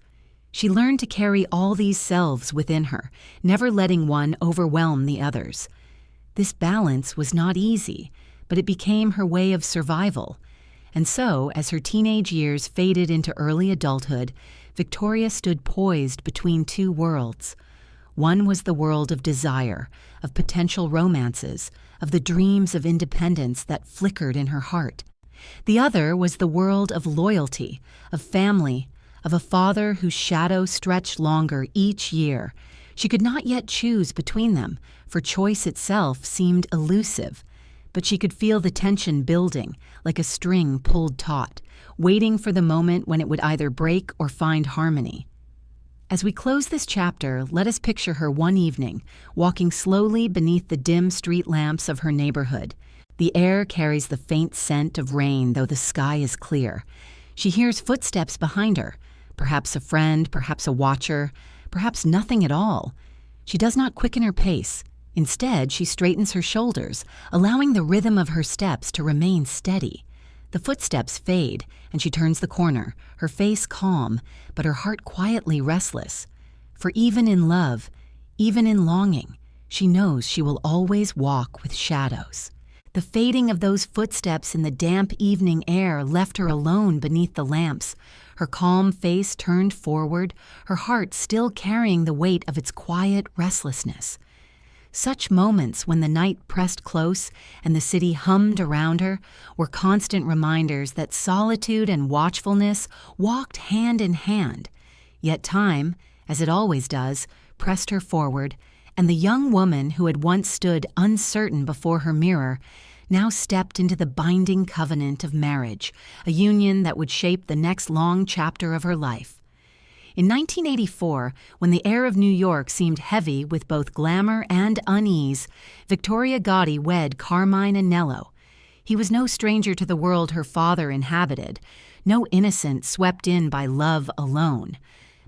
She learned to carry all these selves within her, never letting one overwhelm the others. This balance was not easy, but it became her way of survival. And so, as her teenage years faded into early adulthood, Victoria stood poised between two worlds. One was the world of desire, of potential romances, of the dreams of independence that flickered in her heart. The other was the world of loyalty, of family, of a father whose shadow stretched longer each year. She could not yet choose between them, for choice itself seemed elusive. But she could feel the tension building, like a string pulled taut, waiting for the moment when it would either break or find harmony. As we close this chapter, let us picture her one evening, walking slowly beneath the dim street lamps of her neighborhood. The air carries the faint scent of rain, though the sky is clear. She hears footsteps behind her, perhaps a friend, perhaps a watcher, perhaps nothing at all. She does not quicken her pace. Instead, she straightens her shoulders, allowing the rhythm of her steps to remain steady. The footsteps fade, and she turns the corner, her face calm, but her heart quietly restless. For even in love, even in longing, She knows she will always walk with shadows. The fading of those footsteps in the damp evening air left her alone beneath the lamps, her calm face turned forward, her heart still carrying the weight of its quiet restlessness. Such moments, when the night pressed close and the city hummed around her, were constant reminders that solitude and watchfulness walked hand in hand. Yet time, as it always does, pressed her forward, and the young woman who had once stood uncertain before her mirror now stepped into the binding covenant of marriage, a union that would shape the next long chapter of her life. In 1984, when the air of New York seemed heavy with both glamour and unease, Victoria Gotti wed Carmine Agnello. He was no stranger to the world her father inhabited, no innocent swept in by love alone,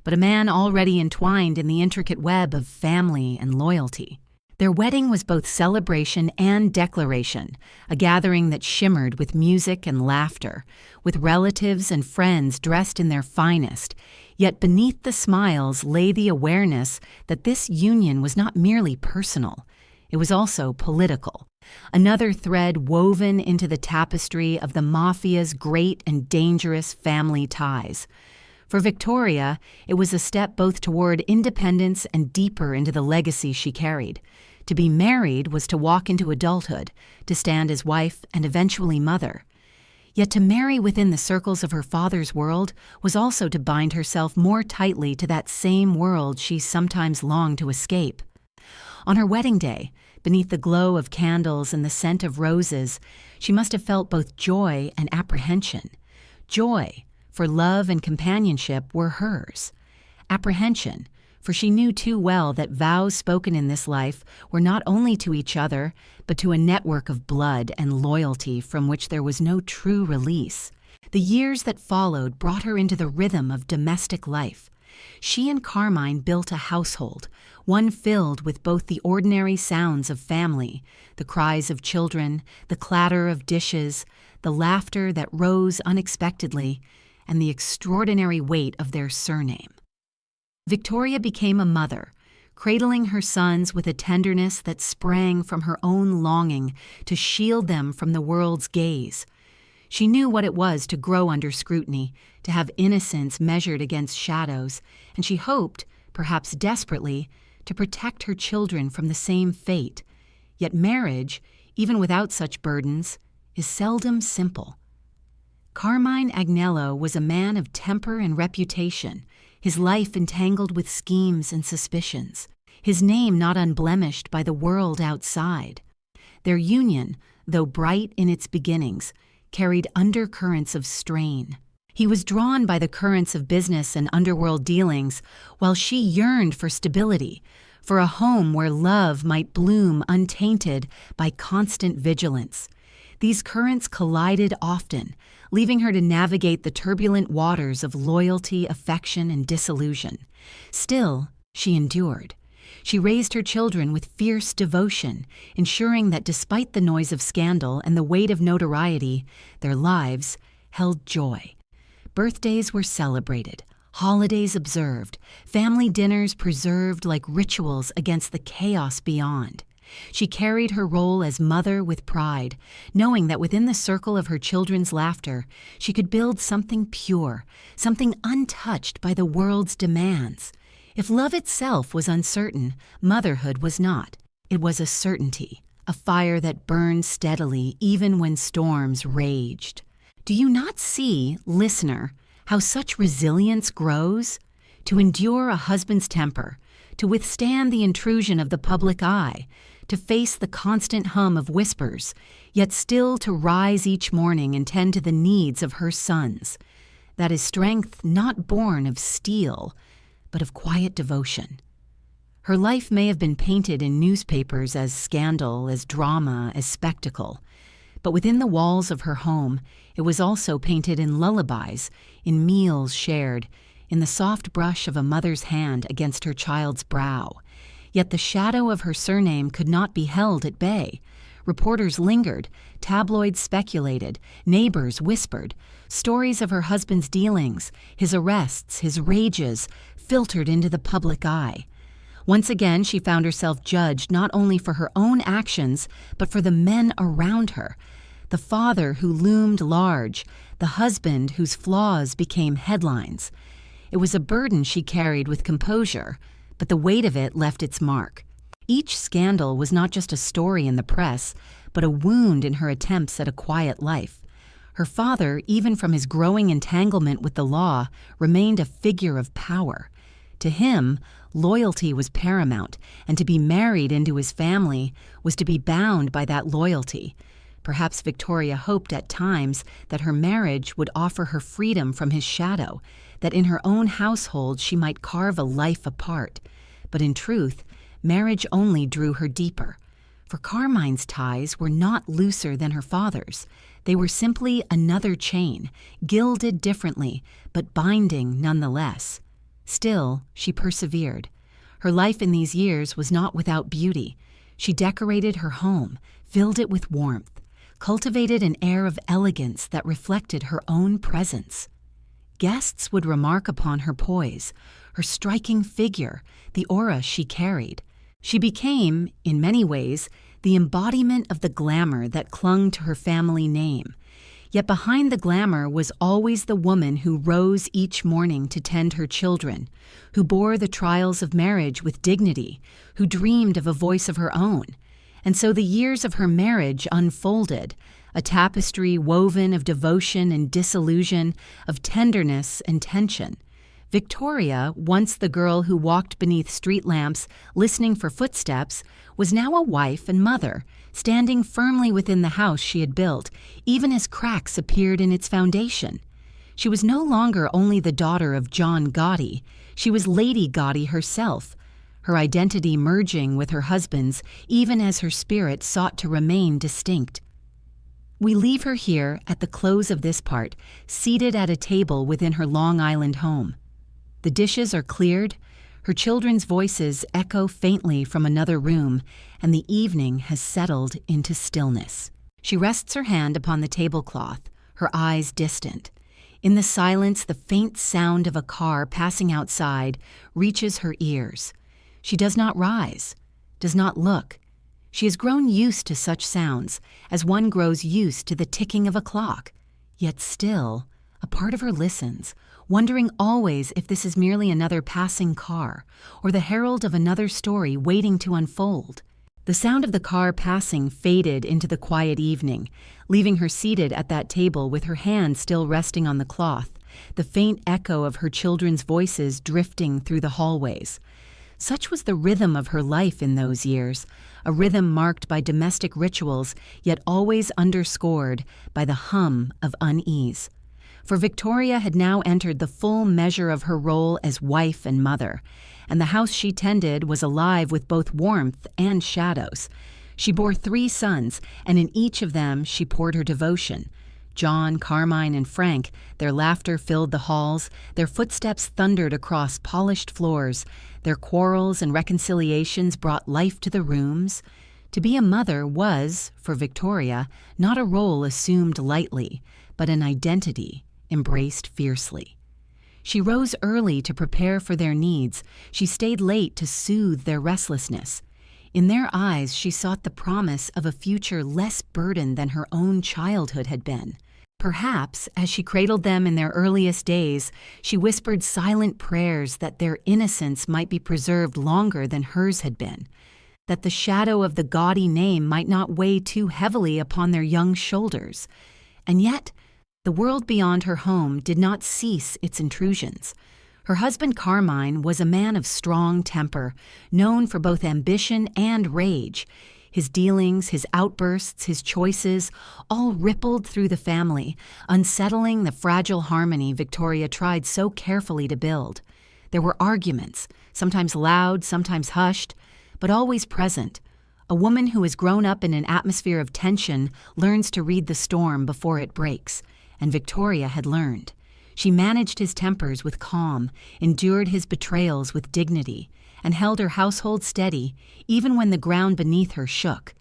but a man already entwined in the intricate web of family and loyalty. Their wedding was both celebration and declaration, a gathering that shimmered with music and laughter, with relatives and friends dressed in their finest. Yet beneath the smiles lay the awareness that this union was not merely personal, it was also political. Another thread woven into the tapestry of the Mafia's great and dangerous family ties. For Victoria, it was a step both toward independence and deeper into the legacy she carried. To be married was to walk into adulthood, to stand as wife and eventually mother. Yet to marry within the circles of her father's world was also to bind herself more tightly to that same world she sometimes longed to escape. On her wedding day, beneath the glow of candles and the scent of roses, she must have felt both joy and apprehension. Joy, for love and companionship were hers. Apprehension, for she knew too well that vows spoken in this life were not only to each other, but to a network of blood and loyalty from which there was no true release. The years that followed brought her into the rhythm of domestic life. She and Carmine built a household, one filled with both the ordinary sounds of family, the cries of children, the clatter of dishes, the laughter that rose unexpectedly, and the extraordinary weight of their surname. Victoria became a mother, cradling her sons with a tenderness that sprang from her own longing to shield them from the world's gaze. She knew what it was to grow under scrutiny, to have innocence measured against shadows, and she hoped, perhaps desperately, to protect her children from the same fate. Yet marriage, even without such burdens, is seldom simple. Carmine Agnello was a man of temper and reputation, his life entangled with schemes and suspicions, his name not unblemished by the world outside. Their union, though bright in its beginnings, carried undercurrents of strain. He was drawn by the currents of business and underworld dealings, while she yearned for stability, for a home where love might bloom untainted by constant vigilance. These currents collided often, leaving her to navigate the turbulent waters of loyalty, affection, and disillusion. Still, she endured. She raised her children with fierce devotion, ensuring that despite the noise of scandal and the weight of notoriety, their lives held joy. Birthdays were celebrated, holidays observed, family dinners preserved like rituals against the chaos beyond. She carried her role as mother with pride, knowing that within the circle of her children's laughter, she could build something pure, something untouched by the world's demands. If love itself was uncertain, motherhood was not. It was a certainty, a fire that burned steadily even when storms raged. Do you not see, listener, how such resilience grows? To endure a husband's temper, to withstand the intrusion of the public eye, to face the constant hum of whispers, yet still to rise each morning and tend to the needs of her sons. That is strength not born of steel, but of quiet devotion. Her life may have been painted in newspapers as scandal, as drama, as spectacle, but within the walls of her home, it was also painted in lullabies, in meals shared, in the soft brush of a mother's hand against her child's brow. Yet the shadow of her surname could not be held at bay. Reporters lingered, tabloids speculated, neighbors whispered. Stories of her husband's dealings, his arrests, his rages, filtered into the public eye. Once again, she found herself judged not only for her own actions, but for the men around her. The father who loomed large, the husband whose flaws became headlines. It was a burden she carried with composure, but the weight of it left its mark. Each scandal was not just a story in the press, but a wound in her attempts at a quiet life. Her father, even from his growing entanglement with the law, remained a figure of power. To him, loyalty was paramount, and to be married into his family was to be bound by that loyalty. Perhaps Victoria hoped at times that her marriage would offer her freedom from his shadow, that in her own household she might carve a life apart. But in truth, marriage only drew her deeper. For Carmine's ties were not looser than her father's. They were simply another chain, gilded differently, but binding nonetheless. Still, she persevered. Her life in these years was not without beauty. She decorated her home, filled it with warmth, cultivated an air of elegance that reflected her own presence. Guests would remark upon her poise, her striking figure, the aura she carried. She became, in many ways, the embodiment of the glamour that clung to her family name. Yet behind the glamour was always the woman who rose each morning to tend her children, who bore the trials of marriage with dignity, who dreamed of a voice of her own. And so the years of her marriage unfolded, a tapestry woven of devotion and disillusion, of tenderness and tension. Victoria, once the girl who walked beneath street lamps, listening for footsteps, was now a wife and mother, standing firmly within the house she had built, even as cracks appeared in its foundation. She was no longer only the daughter of John Gotti, she was Lady Gotti herself, her identity merging with her husband's, even as her spirit sought to remain distinct. We leave her here at the close of this part, seated at a table within her Long Island home. The dishes are cleared, her children's voices echo faintly from another room, and the evening has settled into stillness. She rests her hand upon the tablecloth, her eyes distant. In the silence, the faint sound of a car passing outside reaches her ears. She does not rise, does not look. She has grown used to such sounds, as one grows used to the ticking of a clock. Yet still, a part of her listens, wondering always if this is merely another passing car, or the herald of another story waiting to unfold. The sound of the car passing faded into the quiet evening, leaving her seated at that table with her hand still resting on the cloth, the faint echo of her children's voices drifting through the hallways. Such was the rhythm of her life in those years, a rhythm marked by domestic rituals, yet always underscored by the hum of unease. For Victoria had now entered the full measure of her role as wife and mother, and the house she tended was alive with both warmth and shadows. She bore 3 sons, and in each of them she poured her devotion. John, Carmine, and Frank, their laughter filled the halls, their footsteps thundered across polished floors, their quarrels and reconciliations brought life to the rooms. To be a mother was, for Victoria, not a role assumed lightly, but an identity embraced fiercely. She rose early to prepare for their needs. She stayed late to soothe their restlessness. In their eyes, she sought the promise of a future less burdened than her own childhood had been. Perhaps, as she cradled them in their earliest days, she whispered silent prayers that their innocence might be preserved longer than hers had been, that the shadow of the gaudy name might not weigh too heavily upon their young shoulders. And yet, the world beyond her home did not cease its intrusions. Her husband Carmine was a man of strong temper, known for both ambition and rage. His dealings, his outbursts, his choices, all rippled through the family, unsettling the fragile harmony Victoria tried so carefully to build. There were arguments, sometimes loud, sometimes hushed, but always present. A woman who has grown up in an atmosphere of tension learns to read the storm before it breaks, and Victoria had learned. She managed his tempers with calm, endured his betrayals with dignity, and held her household steady even when the ground beneath her shook.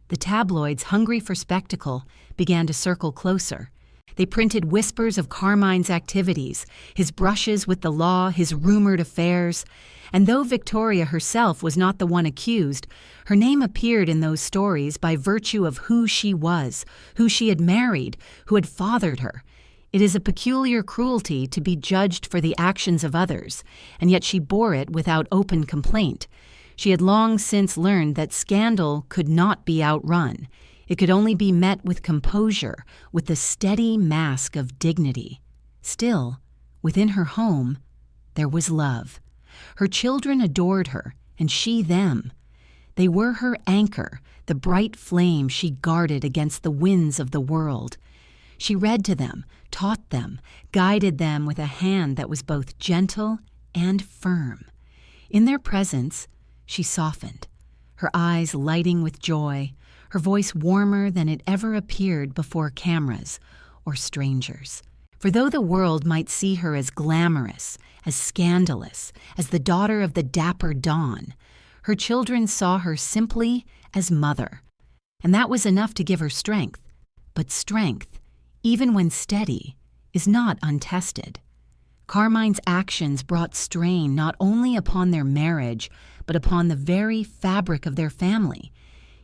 The tabloids, hungry for spectacle, began to circle closer. They printed whispers of Carmine's activities, his brushes with the law, his rumored affairs. And though Victoria herself was not the one accused, her name appeared in those stories by virtue of who she was, who she had married, who had fathered her. It is a peculiar cruelty to be judged for the actions of others, and yet she bore it without open complaint. She had long since learned that scandal could not be outrun. It could only be met with composure, with the steady mask of dignity. Still, within her home, there was love. Her children adored her, and she them. They were her anchor, the bright flame she guarded against the winds of the world. She read to them, taught them, guided them with a hand that was both gentle and firm. In their presence, she softened, her eyes lighting with joy, her voice warmer than it ever appeared before cameras or strangers. For though the world might see her as glamorous, as scandalous, as the daughter of the Dapper Don, her children saw her simply as mother. And that was enough to give her strength. But strength, even when steady, is not untested. Carmine's actions brought strain not only upon their marriage, but upon the very fabric of their family.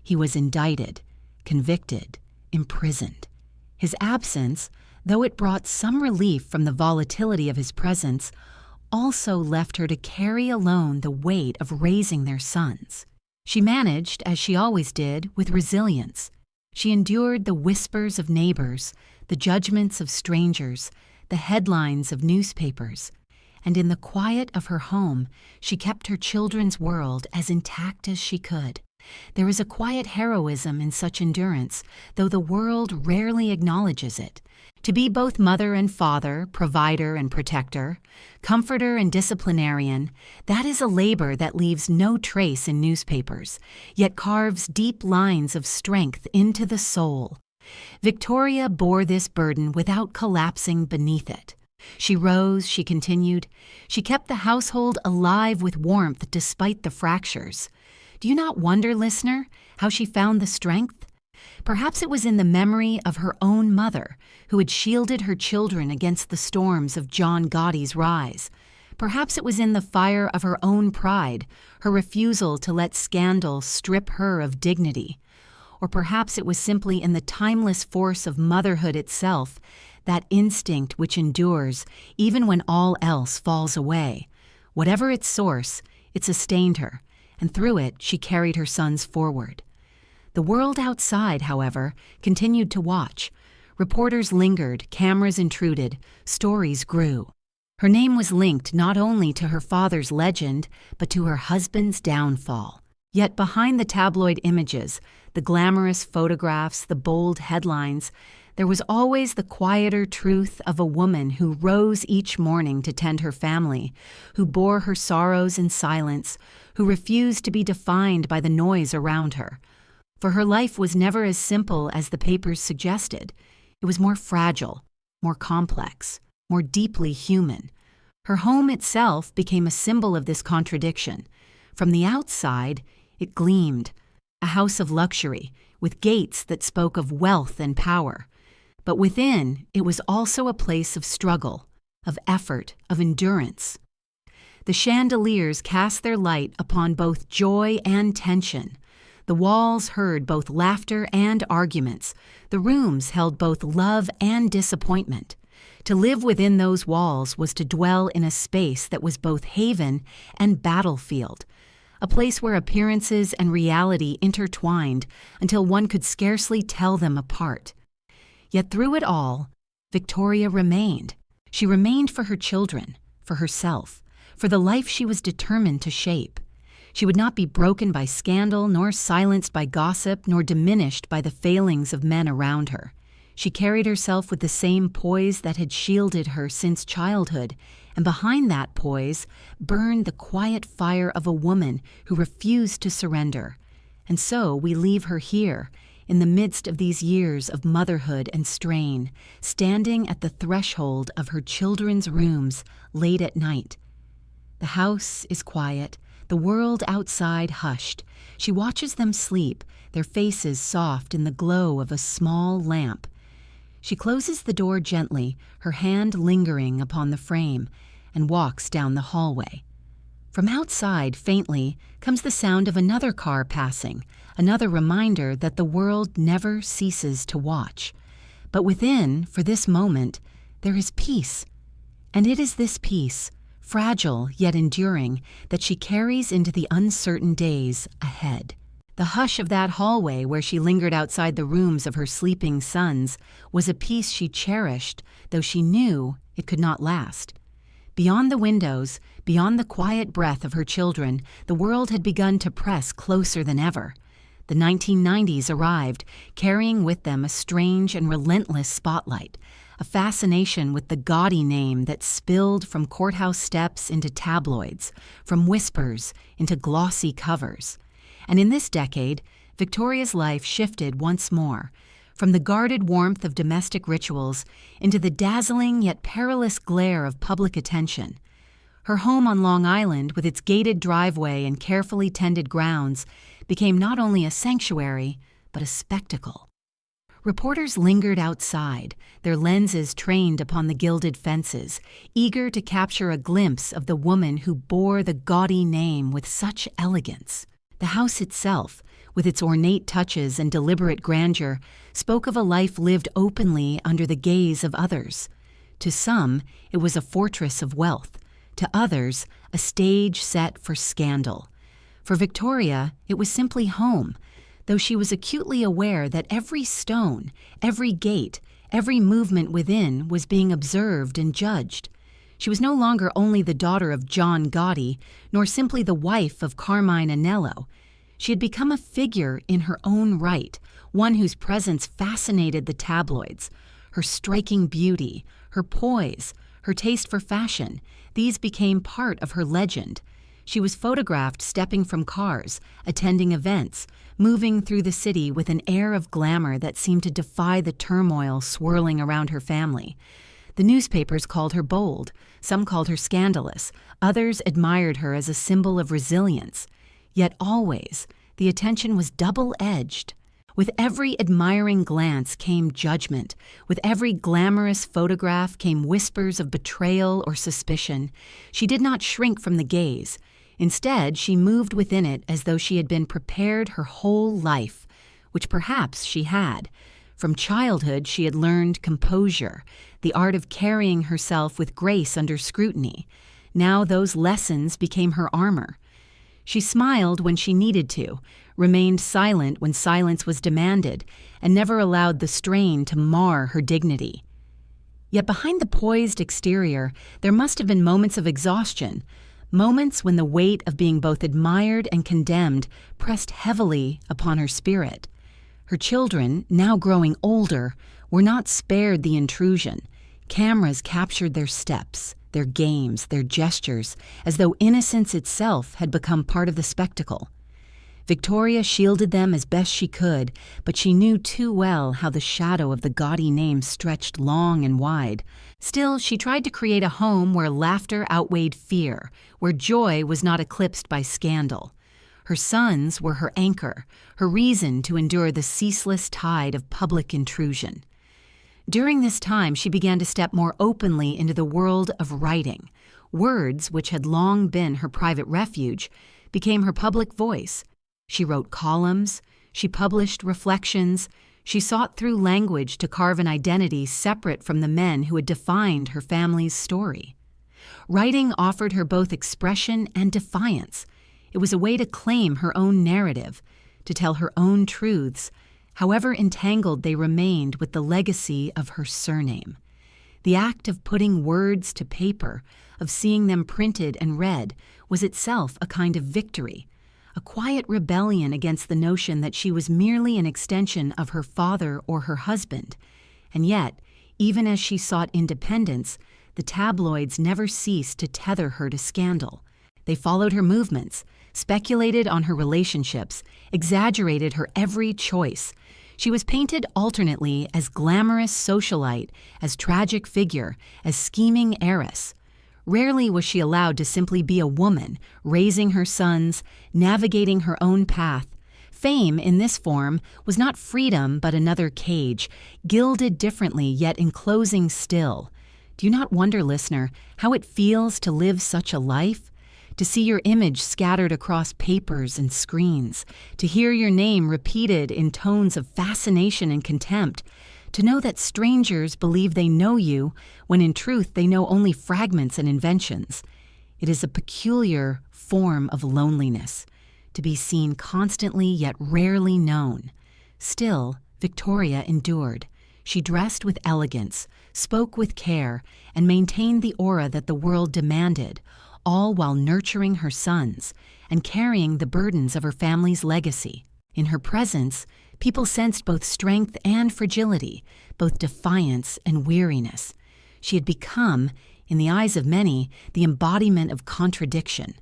He was indicted, convicted, imprisoned. His absence, though it brought some relief from the volatility of his presence, also left her to carry alone the weight of raising their sons. She managed, as she always did, with resilience. She endured the whispers of neighbors, the judgments of strangers, the headlines of newspapers, and in the quiet of her home, she kept her children's world as intact as she could. There is a quiet heroism in such endurance, though the world rarely acknowledges it. To be both mother and father, provider and protector, comforter and disciplinarian, that is a labor that leaves no trace in newspapers, yet carves deep lines of strength into the soul. Victoria bore this burden without collapsing beneath it. She rose, she continued. She kept the household alive with warmth despite the fractures. Do you not wonder, listener, how she found the strength? Perhaps it was in the memory of her own mother, who had shielded her children against the storms of John Gotti's rise. Perhaps it was in the fire of her own pride, her refusal to let scandal strip her of dignity. Or perhaps it was simply in the timeless force of motherhood itself, that instinct which endures even when all else falls away. Whatever its source, it sustained her, and through it she carried her sons forward. The world outside, however, continued to watch. Reporters lingered, cameras intruded, stories grew. Her name was linked not only to her father's legend, but to her husband's downfall. Yet behind the tabloid images, the glamorous photographs, the bold headlines, there was always the quieter truth of a woman who rose each morning to tend her family, who bore her sorrows in silence, who refused to be defined by the noise around her. For her life was never as simple as the papers suggested. It was more fragile, more complex, more deeply human. Her home itself became a symbol of this contradiction. From the outside, it gleamed, a house of luxury, with gates that spoke of wealth and power. But within, it was also a place of struggle, of effort, of endurance. The chandeliers cast their light upon both joy and tension. The walls heard both laughter and arguments. The rooms held both love and disappointment. To live within those walls was to dwell in a space that was both haven and battlefield, a place where appearances and reality intertwined until one could scarcely tell them apart. Yet through it all, Victoria remained. She remained for her children, for herself, for the life she was determined to shape. She would not be broken by scandal, nor silenced by gossip, nor diminished by the failings of men around her. She carried herself with the same poise that had shielded her since childhood, and behind that poise burned the quiet fire of a woman who refused to surrender. And so we leave her here, in the midst of these years of motherhood and strain, standing at the threshold of her children's rooms late at night. The house is quiet, the world outside hushed. She watches them sleep, their faces soft in the glow of a small lamp. She closes the door gently, her hand lingering upon the frame, and walks down the hallway. From outside, faintly, comes the sound of another car passing, another reminder that the world never ceases to watch. But within, for this moment, there is peace. And it is this peace, fragile yet enduring, that she carries into the uncertain days ahead. The hush of that hallway where she lingered outside the rooms of her sleeping sons was a peace she cherished, though she knew it could not last. Beyond the windows, beyond the quiet breath of her children, the world had begun to press closer than ever. The 1990s arrived, carrying with them a strange and relentless spotlight, a fascination with the Gotti name that spilled from courthouse steps into tabloids, from whispers into glossy covers. And in this decade, Victoria's life shifted once more, from the guarded warmth of domestic rituals into the dazzling yet perilous glare of public attention. Her home on Long Island, with its gated driveway and carefully tended grounds, became not only a sanctuary, but a spectacle. Reporters lingered outside, their lenses trained upon the gilded fences, eager to capture a glimpse of the woman who bore the Gotti name with such elegance. The house itself, with its ornate touches and deliberate grandeur, spoke of a life lived openly under the gaze of others. To some, it was a fortress of wealth. To others, a stage set for scandal. For Victoria, it was simply home, though she was acutely aware that every stone, every gate, every movement within was being observed and judged. She was no longer only the daughter of John Gotti, nor simply the wife of Carmine Anello. She had become a figure in her own right, one whose presence fascinated the tabloids. Her striking beauty, her poise, her taste for fashion, these became part of her legend. She was photographed stepping from cars, attending events, moving through the city with an air of glamour that seemed to defy the turmoil swirling around her family. The newspapers called her bold, some called her scandalous, others admired her as a symbol of resilience. Yet always, the attention was double-edged. With every admiring glance came judgment. With every glamorous photograph came whispers of betrayal or suspicion. She did not shrink from the gaze. Instead, she moved within it as though she had been prepared her whole life, which perhaps she had. From childhood, she had learned composure, the art of carrying herself with grace under scrutiny. Now those lessons became her armor. She smiled when she needed to, remained silent when silence was demanded, and never allowed the strain to mar her dignity. Yet behind the poised exterior, there must have been moments of exhaustion, moments when the weight of being both admired and condemned pressed heavily upon her spirit. Her children, now growing older, were not spared the intrusion. Cameras captured their steps, their games, their gestures, as though innocence itself had become part of the spectacle. Victoria shielded them as best she could, but she knew too well how the shadow of the Gotti name stretched long and wide. Still, she tried to create a home where laughter outweighed fear, where joy was not eclipsed by scandal. Her sons were her anchor, her reason to endure the ceaseless tide of public intrusion. During this time, she began to step more openly into the world of writing. Words, which had long been her private refuge, became her public voice. She wrote columns, she published reflections, she sought through language to carve an identity separate from the men who had defined her family's story. Writing offered her both expression and defiance. It was a way to claim her own narrative, to tell her own truths, however entangled they remained with the legacy of her surname. The act of putting words to paper, of seeing them printed and read, was itself a kind of victory, a quiet rebellion against the notion that she was merely an extension of her father or her husband. And yet, even as she sought independence, the tabloids never ceased to tether her to scandal. They followed her movements, speculated on her relationships, exaggerated her every choice. She was painted alternately as glamorous socialite, as tragic figure, as scheming heiress. Rarely was she allowed to simply be a woman, raising her sons, navigating her own path, Fame, in this form, was not freedom but another cage, gilded differently yet enclosing still. Do you not wonder, listener, how it feels to live such a life? To see your image scattered across papers and screens, to hear your name repeated in tones of fascination and contempt, to know that strangers believe they know you when in truth they know only fragments and inventions. It is a peculiar form of loneliness, to be seen constantly yet rarely known. Still, Victoria endured. She dressed with elegance, spoke with care, and maintained the aura that the world demanded, all while nurturing her sons and carrying the burdens of her family's legacy. In her presence, people sensed both strength and fragility, both defiance and weariness. She had become, in the eyes of many, the embodiment of contradiction,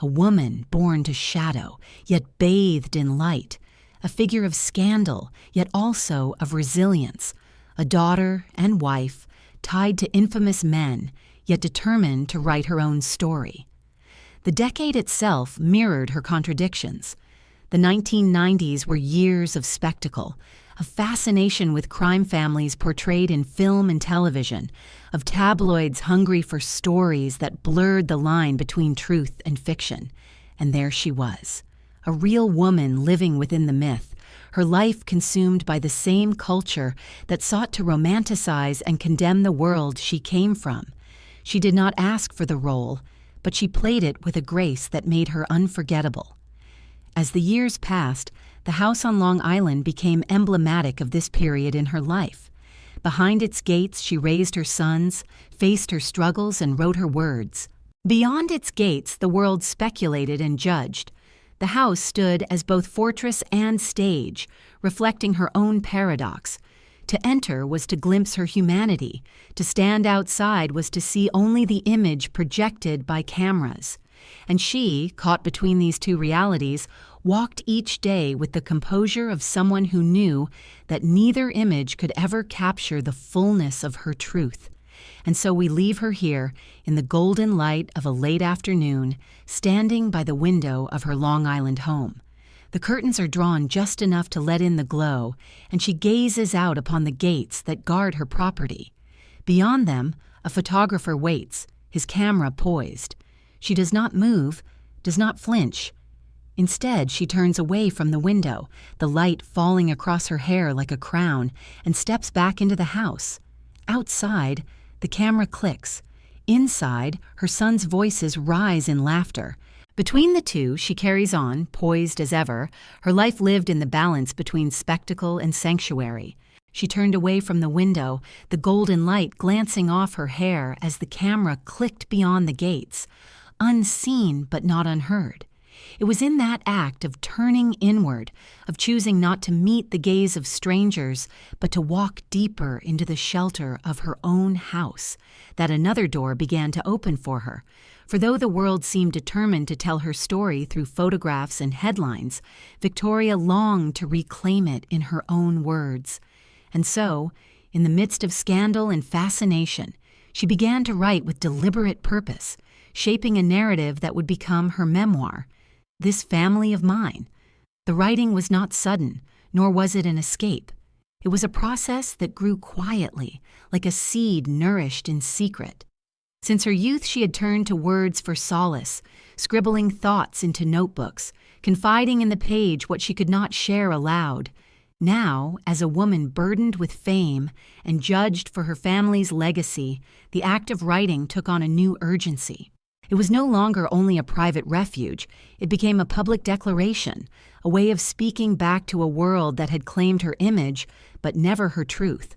a woman born to shadow, yet bathed in light, a figure of scandal, yet also of resilience, a daughter and wife tied to infamous men, yet determined to write her own story. The decade itself mirrored her contradictions. The 1990s were years of spectacle, of fascination with crime families portrayed in film and television, of tabloids hungry for stories that blurred the line between truth and fiction. And there she was, a real woman living within the myth, her life consumed by the same culture that sought to romanticize and condemn the world she came from. She did not ask for the role, but she played it with a grace that made her unforgettable. As the years passed, the house on Long Island became emblematic of this period in her life. Behind its gates, she raised her sons, faced her struggles, and wrote her words. Beyond its gates, the world speculated and judged. The house stood as both fortress and stage, reflecting her own paradox. To enter was to glimpse her humanity. To stand outside was to see only the image projected by cameras. And she, caught between these two realities, walked each day with the composure of someone who knew that neither image could ever capture the fullness of her truth. And so we leave her here in the golden light of a late afternoon, standing by the window of her Long Island home. The curtains are drawn just enough to let in the glow, and she gazes out upon the gates that guard her property. Beyond them, a photographer waits, his camera poised. She does not move, does not flinch. Instead, she turns away from the window, the light falling across her hair like a crown, and steps back into the house. Outside, the camera clicks. Inside, her sons' voices rise in laughter. Between the two, she carries on, poised as ever, her life lived in the balance between spectacle and sanctuary. She turned away from the window, the golden light glancing off her hair as the camera clicked beyond the gates, unseen but not unheard. It was in that act of turning inward, of choosing not to meet the gaze of strangers, but to walk deeper into the shelter of her own house, that another door began to open for her. For though the world seemed determined to tell her story through photographs and headlines, Victoria longed to reclaim it in her own words. And so, in the midst of scandal and fascination, she began to write with deliberate purpose, shaping a narrative that would become her memoir, This Family of Mine. The writing was not sudden, nor was it an escape. It was a process that grew quietly, like a seed nourished in secret. Since her youth, she had turned to words for solace, scribbling thoughts into notebooks, confiding in the page what she could not share aloud. Now, as a woman burdened with fame and judged for her family's legacy, the act of writing took on a new urgency. It was no longer only a private refuge, it became a public declaration, a way of speaking back to a world that had claimed her image, but never her truth.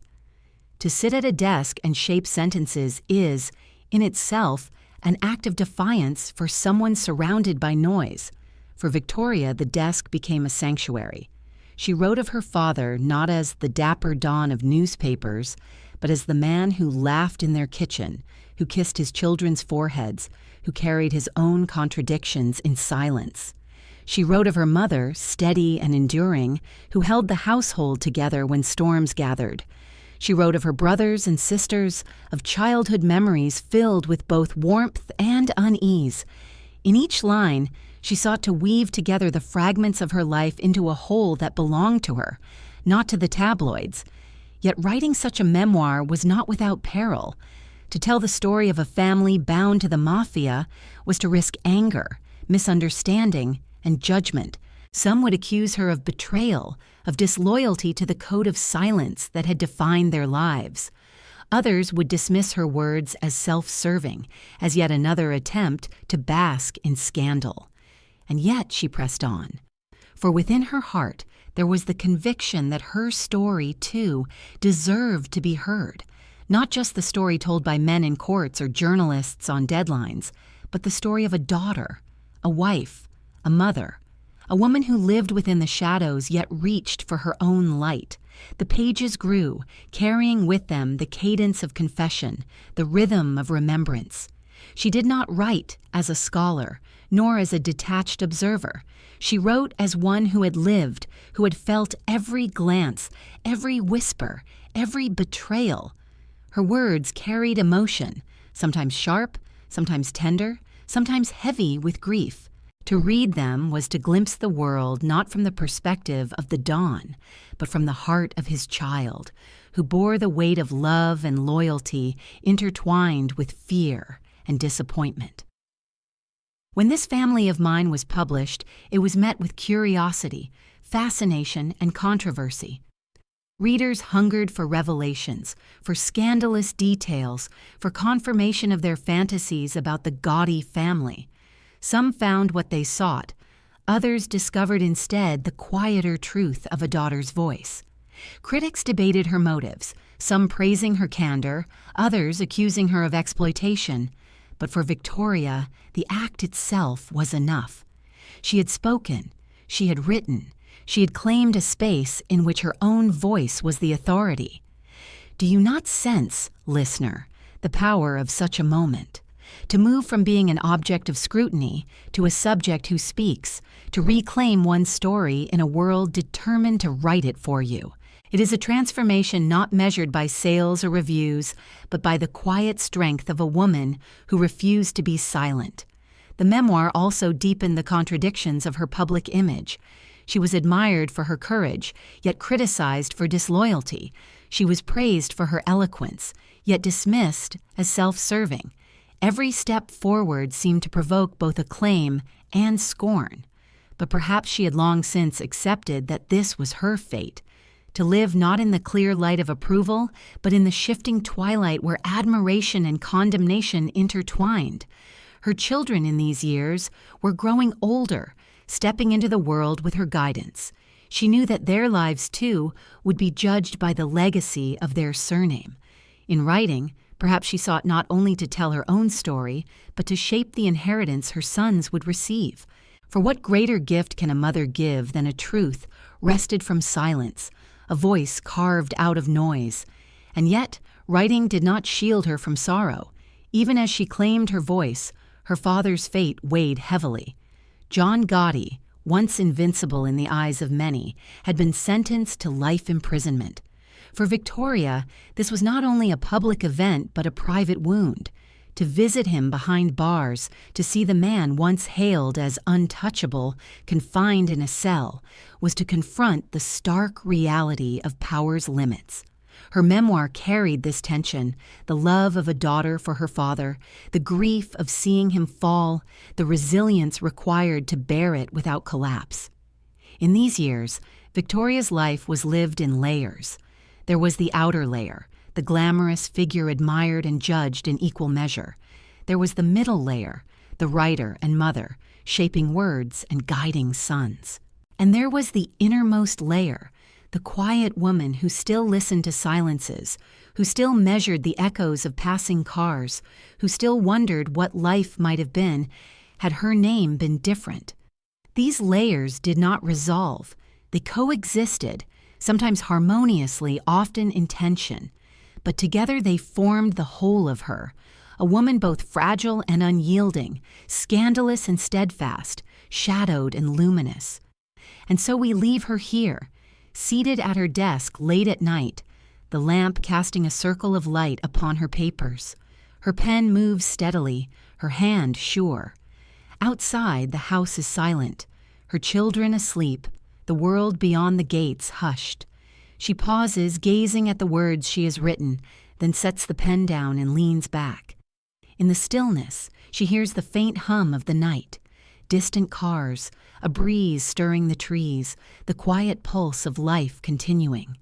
To sit at a desk and shape sentences is, in itself, an act of defiance for someone surrounded by noise. For Victoria, the desk became a sanctuary. She wrote of her father not as the Dapper Don of newspapers, but as the man who laughed in their kitchen, who kissed his children's foreheads, who carried his own contradictions in silence. She wrote of her mother, steady and enduring, who held the household together when storms gathered. She wrote of her brothers and sisters, of childhood memories filled with both warmth and unease. In each line, She sought to weave together the fragments of her life into a whole that belonged to her, not to the tabloids. Yet writing such a memoir was not without peril. To tell the story of a family bound to the mafia was to risk anger, misunderstanding, and judgment. Some would accuse her of betrayal, of disloyalty to the code of silence that had defined their lives. Others would dismiss her words as self-serving, as yet another attempt to bask in scandal. And yet she pressed on. For within her heart there was the conviction that her story, too, deserved to be heard. Not just the story told by men in courts or journalists on deadlines, but the story of a daughter, a wife, a mother, a woman who lived within the shadows yet reached for her own light. The pages grew, carrying with them the cadence of confession, the rhythm of remembrance. She did not write as a scholar, nor as a detached observer. She wrote as one who had lived, who had felt every glance, every whisper, every betrayal. Her words carried emotion, sometimes sharp, sometimes tender, sometimes heavy with grief. To read them was to glimpse the world not from the perspective of the Don, but from the heart of his child, who bore the weight of love and loyalty intertwined with fear and disappointment. When This Family of Mine was published, it was met with curiosity, fascination, and controversy. Readers hungered for revelations, for scandalous details, for confirmation of their fantasies about the Gotti family. Some found what they sought. Others discovered instead the quieter truth of a daughter's voice. Critics debated her motives, some praising her candor, others accusing her of exploitation. But for Victoria, the act itself was enough. She had spoken, she had written, she had claimed a space in which her own voice was the authority. Do you not sense, listener, the power of such a moment? To move from being an object of scrutiny to a subject who speaks, to reclaim one's story in a world determined to write it for you. It is a transformation not measured by sales or reviews, but by the quiet strength of a woman who refused to be silent. The memoir also deepened the contradictions of her public image. She was admired for her courage, yet criticized for disloyalty. She was praised for her eloquence, yet dismissed as self-serving. Every step forward seemed to provoke both acclaim and scorn. But perhaps she had long since accepted that this was her fate, to live not in the clear light of approval, but in the shifting twilight where admiration and condemnation intertwined. Her children in these years were growing older, stepping into the world with her guidance. She knew that their lives, too, would be judged by the legacy of their surname. In writing, perhaps she sought not only to tell her own story, but to shape the inheritance her sons would receive. For what greater gift can a mother give than a truth wrested from silence, a voice carved out of noise? And yet, writing did not shield her from sorrow. Even as she claimed her voice, her father's fate weighed heavily. John Gotti, once invincible in the eyes of many, had been sentenced to life imprisonment. For Victoria, this was not only a public event but a private wound. To visit him behind bars, to see the man once hailed as untouchable, confined in a cell, was to confront the stark reality of power's limits. Her memoir carried this tension, the love of a daughter for her father, the grief of seeing him fall, the resilience required to bear it without collapse. In these years, Victoria's life was lived in layers. There was the outer layer, the glamorous figure admired and judged in equal measure. There was the middle layer, the writer and mother, shaping words and guiding sons. And there was the innermost layer, the quiet woman who still listened to silences, who still measured the echoes of passing cars, who still wondered what life might have been had her name been different. These layers did not resolve. They coexisted, sometimes harmoniously, often in tension. But together they formed the whole of her, a woman both fragile and unyielding, scandalous and steadfast, shadowed and luminous. And so we leave her here, seated at her desk late at night, the lamp casting a circle of light upon her papers. Her pen moves steadily, her hand sure. Outside, the house is silent, her children asleep, the world beyond the gates hushed. She pauses, gazing at the words she has written, then sets the pen down and leans back. In the stillness, she hears the faint hum of the night, distant cars, a breeze stirring the trees, the quiet pulse of life continuing.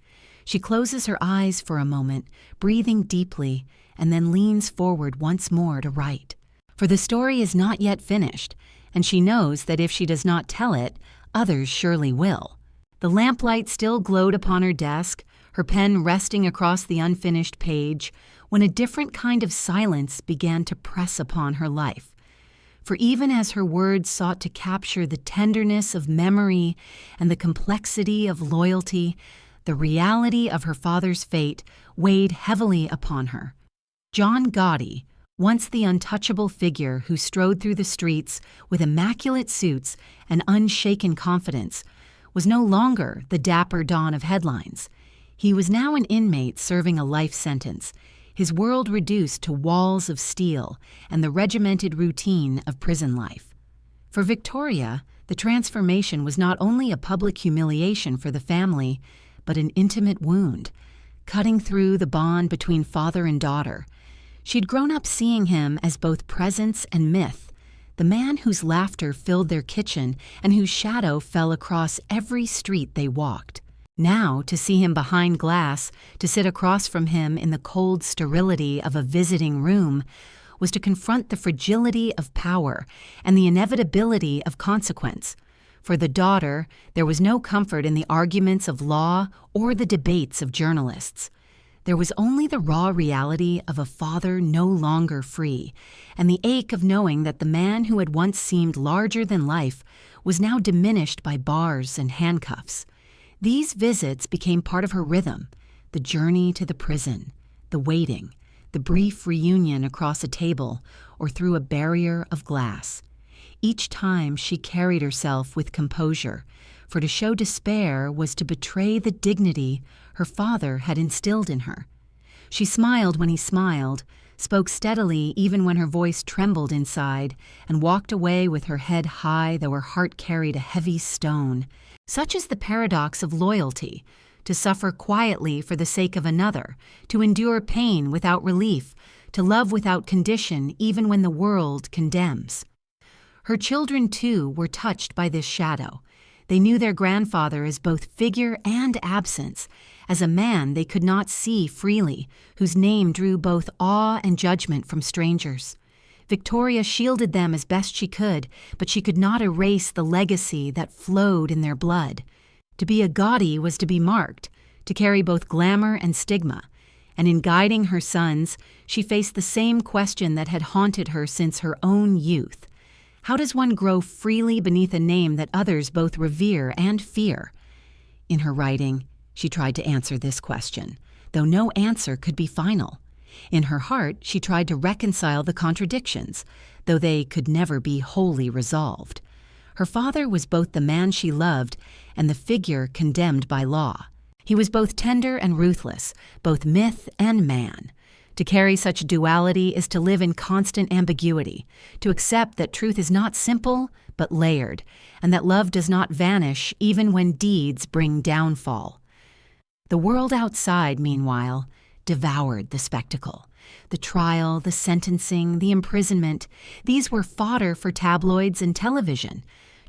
She closes her eyes for a moment, breathing deeply, and then leans forward once more to write. For the story is not yet finished, and she knows that if she does not tell it, others surely will. The lamplight still glowed upon her desk, her pen resting across the unfinished page, when a different kind of silence began to press upon her life. For even as her words sought to capture the tenderness of memory and the complexity of loyalty, the reality of her father's fate weighed heavily upon her. John Gotti, once the untouchable figure who strode through the streets with immaculate suits and unshaken confidence, was no longer the Dapper Don of headlines. He was now an inmate serving a life sentence, his world reduced to walls of steel and the regimented routine of prison life. For Victoria, the transformation was not only a public humiliation for the family, but an intimate wound, cutting through the bond between father and daughter. She'd grown up seeing him as both presence and myth, the man whose laughter filled their kitchen and whose shadow fell across every street they walked. Now, to see him behind glass, to sit across from him in the cold sterility of a visiting room, was to confront the fragility of power and the inevitability of consequence. For the daughter, there was no comfort in the arguments of law or the debates of journalists. There was only the raw reality of a father no longer free, and the ache of knowing that the man who had once seemed larger than life was now diminished by bars and handcuffs. These visits became part of her rhythm, the journey to the prison, the waiting, the brief reunion across a table or through a barrier of glass. Each time she carried herself with composure, for to show despair was to betray the dignity her father had instilled in her. She smiled when he smiled, spoke steadily even when her voice trembled inside, and walked away with her head high though her heart carried a heavy stone. Such is the paradox of loyalty, to suffer quietly for the sake of another, to endure pain without relief, to love without condition even when the world condemns. Her children, too, were touched by this shadow. They knew their grandfather as both figure and absence, as a man they could not see freely, whose name drew both awe and judgment from strangers. Victoria shielded them as best she could, but she could not erase the legacy that flowed in their blood. To be a Gotti was to be marked, to carry both glamour and stigma, and in guiding her sons, she faced the same question that had haunted her since her own youth. How does one grow freely beneath a name that others both revere and fear? In her writing, she tried to answer this question, though no answer could be final. In her heart, she tried to reconcile the contradictions, though they could never be wholly resolved. Her father was both the man she loved and the figure condemned by law. He was both tender and ruthless, both myth and man. To carry such duality is to live in constant ambiguity, to accept that truth is not simple but layered, and that love does not vanish even when deeds bring downfall. The world outside, meanwhile, devoured the spectacle. The trial, the sentencing, the imprisonment, these were fodder for tabloids and television.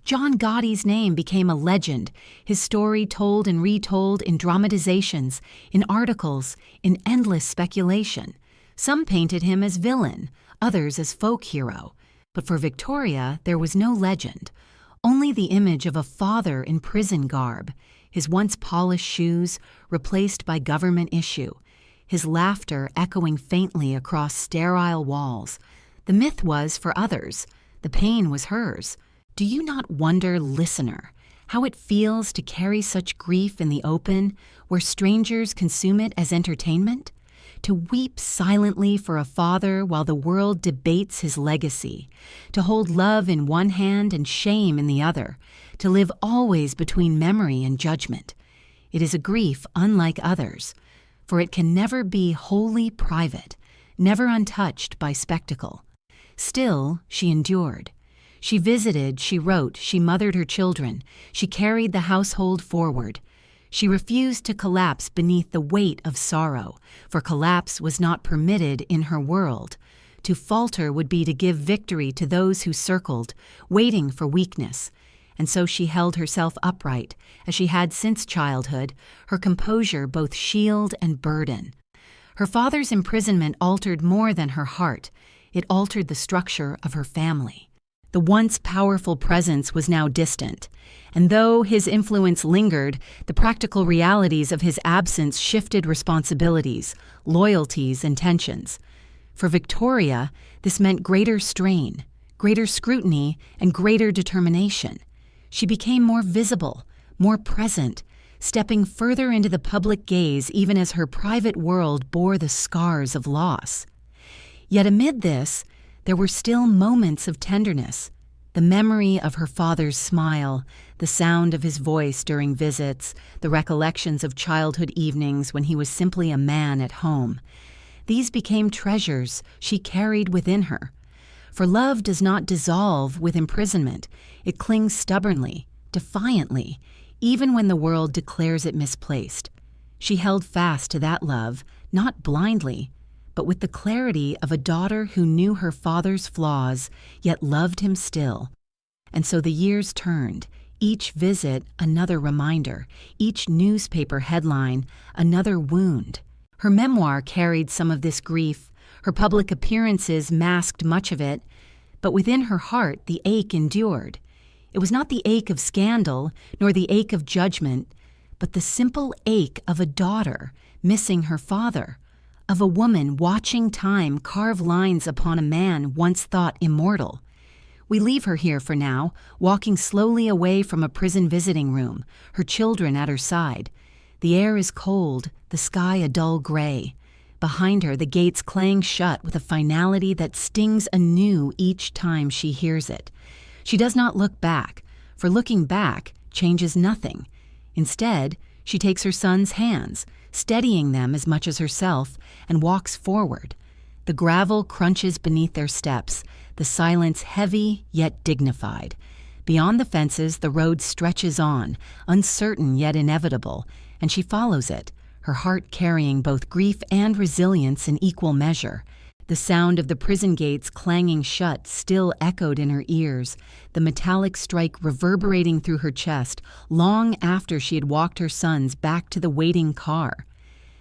John Gotti's name became a legend, his story told and retold in dramatizations, in articles, in endless speculation. Some painted him as villain, others as folk hero. But for Victoria, there was no legend, only the image of a father in prison garb, his once polished shoes replaced by government issue, his laughter echoing faintly across sterile walls. The myth was for others, the pain was hers. Do you not wonder, listener, how it feels to carry such grief in the open, where strangers consume it as entertainment? To weep silently for a father while the world debates his legacy, to hold love in one hand and shame in the other, to live always between memory and judgment. It is a grief unlike others, for it can never be wholly private, never untouched by spectacle. Still, she endured. She visited, she wrote, she mothered her children, she carried the household forward. She refused to collapse beneath the weight of sorrow, for collapse was not permitted in her world. To falter would be to give victory to those who circled, waiting for weakness. And so she held herself upright, as she had since childhood, her composure both shield and burden. Her father's imprisonment altered more than her heart. It altered the structure of her family. The once powerful presence was now distant, and though his influence lingered, the practical realities of his absence shifted responsibilities, loyalties, and tensions. For Victoria, this meant greater strain, greater scrutiny, and greater determination. She became more visible, more present, stepping further into the public gaze even as her private world bore the scars of loss. Yet amid this, there were still moments of tenderness, the memory of her father's smile, the sound of his voice during visits, the recollections of childhood evenings when he was simply a man at home. These became treasures she carried within her. For love does not dissolve with imprisonment. It clings stubbornly, defiantly, even when the world declares it misplaced. She held fast to that love, not blindly, but with the clarity of a daughter who knew her father's flaws, yet loved him still. And so the years turned, each visit another reminder, each newspaper headline another wound. Her memoir carried some of this grief. Her public appearances masked much of it, but within her heart the ache endured. It was not the ache of scandal, nor the ache of judgment, but the simple ache of a daughter missing her father, of a woman watching time carve lines upon a man once thought immortal. We leave her here for now, walking slowly away from a prison visiting room, her children at her side. The air is cold, the sky a dull gray. Behind her, the gates clang shut with a finality that stings anew each time she hears it. She does not look back, for looking back changes nothing. Instead, she takes her son's hands, steadying them as much as herself, and walks forward. The gravel crunches beneath their steps, the silence heavy yet dignified. Beyond the fences, the road stretches on, uncertain yet inevitable, and she follows it, her heart carrying both grief and resilience in equal measure. The sound of the prison gates clanging shut still echoed in her ears, the metallic strike reverberating through her chest long after she had walked her sons back to the waiting car.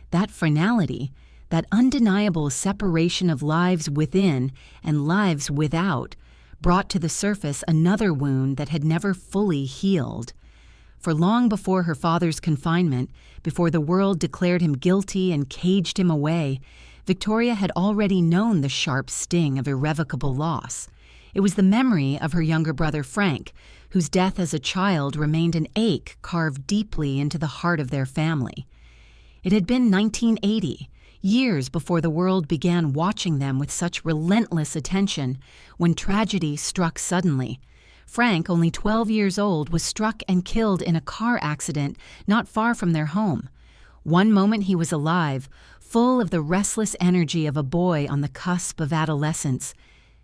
That finality, that undeniable separation of lives within and lives without, brought to the surface another wound that had never fully healed. For long before her father's confinement, before the world declared him guilty and caged him away, Victoria had already known the sharp sting of irrevocable loss. It was the memory of her younger brother Frank, whose death as a child remained an ache carved deeply into the heart of their family. It had been 1980, years before the world began watching them with such relentless attention, when tragedy struck suddenly. Frank, only 12 years old, was struck and killed in a car accident not far from their home. One moment he was alive, full of the restless energy of a boy on the cusp of adolescence,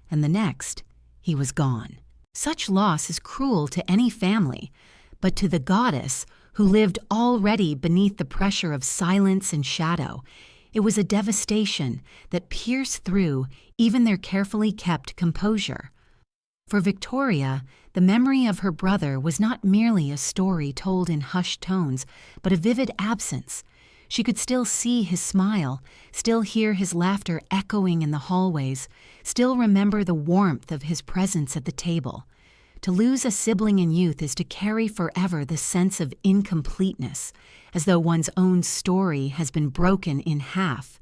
and the next, he was gone. Such loss is cruel to any family, but to the goddess, who lived already beneath the pressure of silence and shadow, it was a devastation that pierced through even their carefully kept composure. For Victoria, the memory of her brother was not merely a story told in hushed tones, but a vivid absence. She could still see his smile, still hear his laughter echoing in the hallways, still remember the warmth of his presence at the table. To lose a sibling in youth is to carry forever the sense of incompleteness, as though one's own story has been broken in half.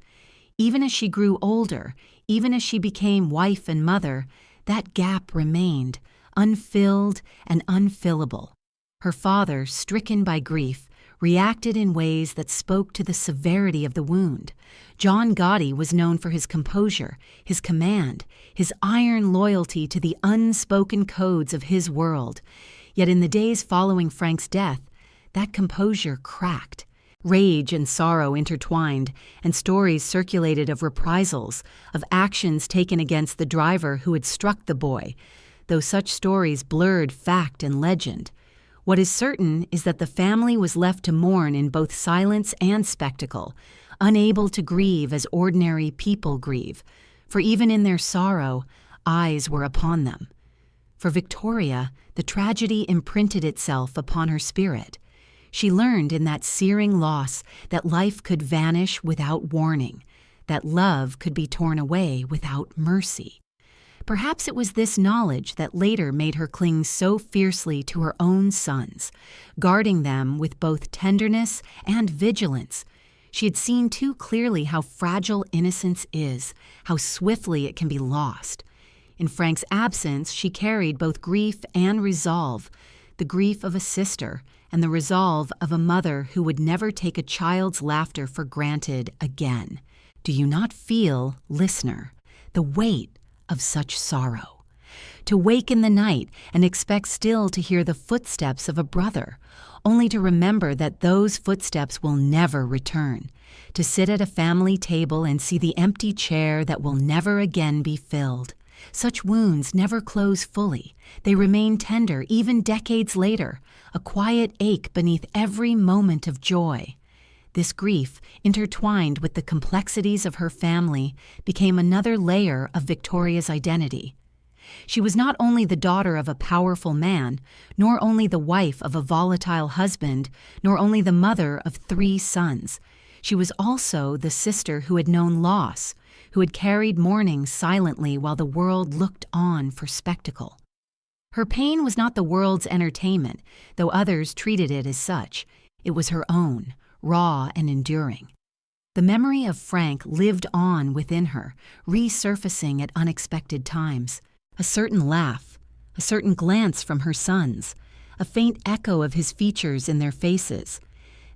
Even as she grew older, even as she became wife and mother, that gap remained, unfilled and unfillable. Her father, stricken by grief, reacted in ways that spoke to the severity of the wound. John Gotti was known for his composure, his command, his iron loyalty to the unspoken codes of his world. Yet in the days following Frank's death, that composure cracked. Rage and sorrow intertwined, and stories circulated of reprisals, of actions taken against the driver who had struck the boy. though such stories blurred fact and legend. What is certain is that the family was left to mourn in both silence and spectacle, unable to grieve as ordinary people grieve, for even in their sorrow, eyes were upon them. For Victoria, the tragedy imprinted itself upon her spirit. She learned in that searing loss that life could vanish without warning, that love could be torn away without mercy. Perhaps it was this knowledge that later made her cling so fiercely to her own sons, guarding them with both tenderness and vigilance. She had seen too clearly how fragile innocence is, how swiftly it can be lost. In Frank's absence, she carried both grief and resolve, the grief of a sister and the resolve of a mother who would never take a child's laughter for granted again. Do you not feel, listener, the weight of such sorrow? To wake in the night and expect still to hear the footsteps of a brother, only to remember that those footsteps will never return. To sit at a family table and see the empty chair that will never again be filled. Such wounds never close fully. They remain tender even decades later, a quiet ache beneath every moment of joy. This grief, intertwined with the complexities of her family, became another layer of Victoria's identity. She was not only the daughter of a powerful man, nor only the wife of a volatile husband, nor only the mother of 3 sons. She was also the sister who had known loss, who had carried mourning silently while the world looked on for spectacle. Her pain was not the world's entertainment, though others treated it as such. It was her own, raw and enduring. The memory of Frank lived on within her, resurfacing at unexpected times. A certain laugh, a certain glance from her sons, a faint echo of his features in their faces.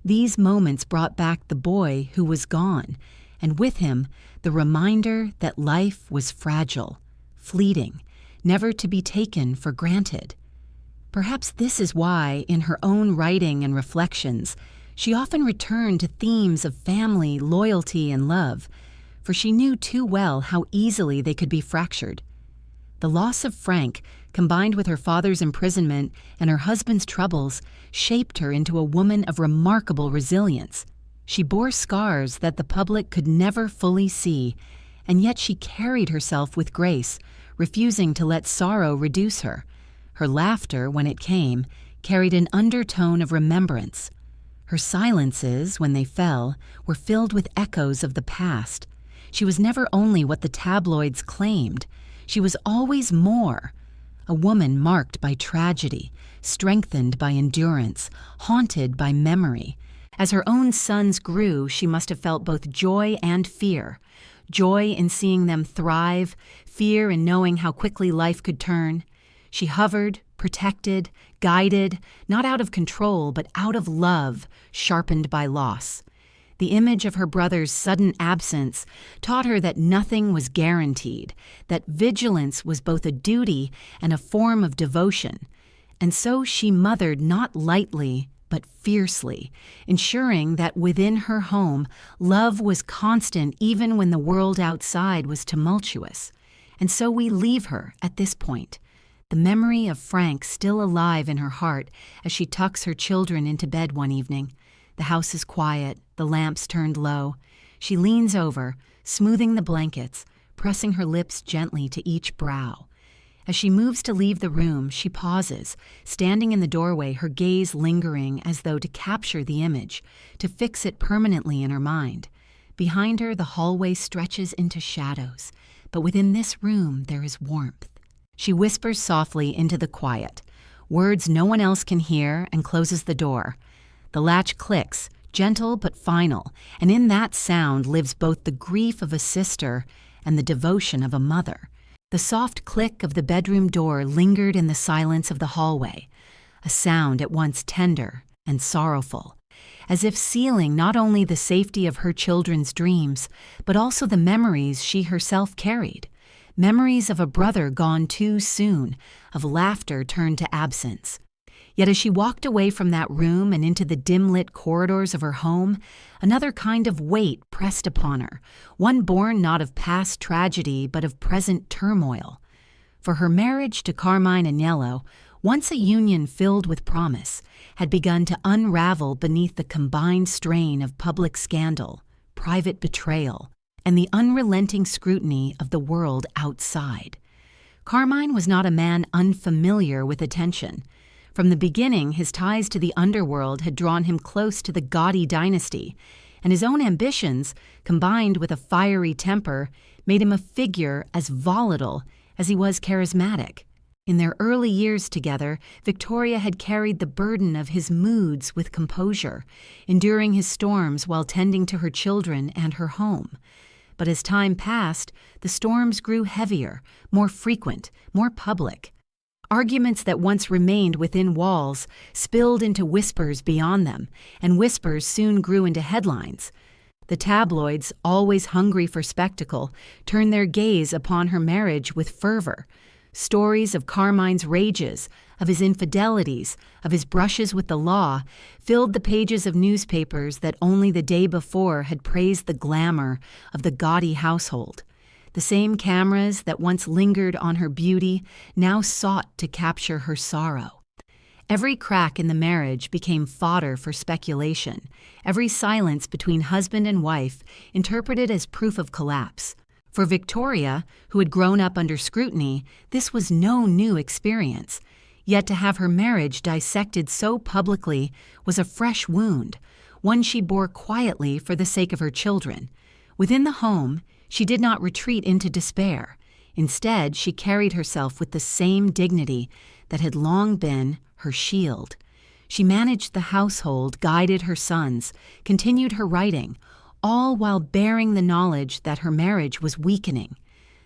These moments brought back the boy who was gone, and with him, the reminder that life was fragile, fleeting, never to be taken for granted. Perhaps this is why, in her own writing and reflections, she often returned to themes of family, loyalty, and love, for she knew too well how easily they could be fractured. The loss of Frank, combined with her father's imprisonment and her husband's troubles, shaped her into a woman of remarkable resilience. She bore scars that the public could never fully see, and yet she carried herself with grace, refusing to let sorrow reduce her. Her laughter, when it came, carried an undertone of remembrance. Her silences, when they fell, were filled with echoes of the past. She was never only what the tabloids claimed. She was always more. A woman marked by tragedy, strengthened by endurance, haunted by memory. As her own sons grew, she must have felt both joy and fear. Joy in seeing them thrive, fear in knowing how quickly life could turn. She hovered, protected, guided, not out of control, but out of love, sharpened by loss. The image of her brother's sudden absence taught her that nothing was guaranteed, that vigilance was both a duty and a form of devotion. And so she mothered not lightly, but fiercely, ensuring that within her home, love was constant even when the world outside was tumultuous. And so we leave her at this point, the memory of Frank still alive in her heart as she tucks her children into bed one evening. The house is quiet, the lamps turned low. She leans over, smoothing the blankets, pressing her lips gently to each brow. As she moves to leave the room, she pauses, standing in the doorway, her gaze lingering as though to capture the image, to fix it permanently in her mind. Behind her, the hallway stretches into shadows, but within this room there is warmth. She whispers softly into the quiet, words no one else can hear, and closes the door. The latch clicks, gentle but final, and in that sound lives both the grief of a sister and the devotion of a mother. The soft click of the bedroom door lingered in the silence of the hallway, a sound at once tender and sorrowful, as if sealing not only the safety of her children's dreams, but also the memories she herself carried. Memories of a brother gone too soon, of laughter turned to absence. Yet as she walked away from that room and into the dim-lit corridors of her home, another kind of weight pressed upon her, one born not of past tragedy but of present turmoil. For her marriage to Carmine Agnello, once a union filled with promise, had begun to unravel beneath the combined strain of public scandal, private betrayal, and the unrelenting scrutiny of the world outside. Carmine was not a man unfamiliar with attention. From the beginning, his ties to the underworld had drawn him close to the Gotti dynasty, and his own ambitions, combined with a fiery temper, made him a figure as volatile as he was charismatic. In their early years together, Victoria had carried the burden of his moods with composure, enduring his storms while tending to her children and her home. But as time passed, the storms grew heavier, more frequent, more public. Arguments that once remained within walls spilled into whispers beyond them, and whispers soon grew into headlines. The tabloids, always hungry for spectacle, turned their gaze upon her marriage with fervor. Stories of Carmine's rages, of his infidelities, of his brushes with the law, filled the pages of newspapers that only the day before had praised the glamour of the Gotti household. The same cameras that once lingered on her beauty now sought to capture her sorrow. Every crack in the marriage became fodder for speculation, every silence between husband and wife interpreted as proof of collapse. For Victoria, who had grown up under scrutiny, this was no new experience. Yet to have her marriage dissected so publicly was a fresh wound, one she bore quietly for the sake of her children. Within the home, she did not retreat into despair. Instead, she carried herself with the same dignity that had long been her shield. She managed the household, guided her sons, continued her writing, all while bearing the knowledge that her marriage was weakening.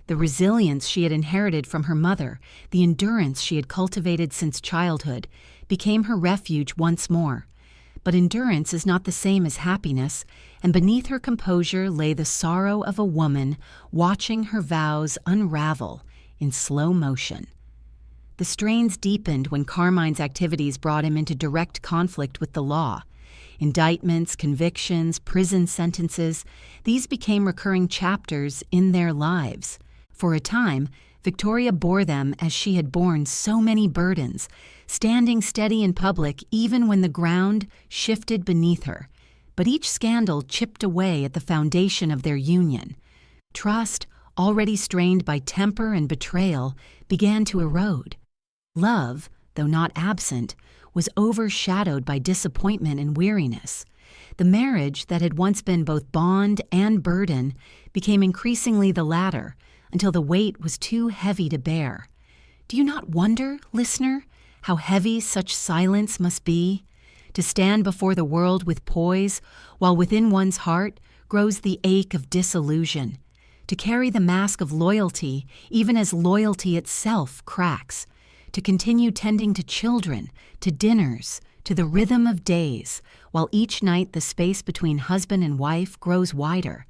The resilience she had inherited from her mother, the endurance she had cultivated since childhood, became her refuge once more. But endurance is not the same as happiness, and beneath her composure lay the sorrow of a woman watching her vows unravel in slow motion. The strains deepened when Carmine's activities brought him into direct conflict with the law. Indictments, convictions, prison sentences, these became recurring chapters in their lives. For a time, Victoria bore them as she had borne so many burdens, standing steady in public even when the ground shifted beneath her. But each scandal chipped away at the foundation of their union. Trust, already strained by temper and betrayal, began to erode. Love, though not absent, was overshadowed by disappointment and weariness. The marriage that had once been both bond and burden became increasingly the latter, until the weight was too heavy to bear. Do you not wonder, listener, how heavy such silence must be? To stand before the world with poise, while within one's heart grows the ache of disillusion. To carry the mask of loyalty, even as loyalty itself cracks. To continue tending to children, to dinners, to the rhythm of days, while each night the space between husband and wife grows wider.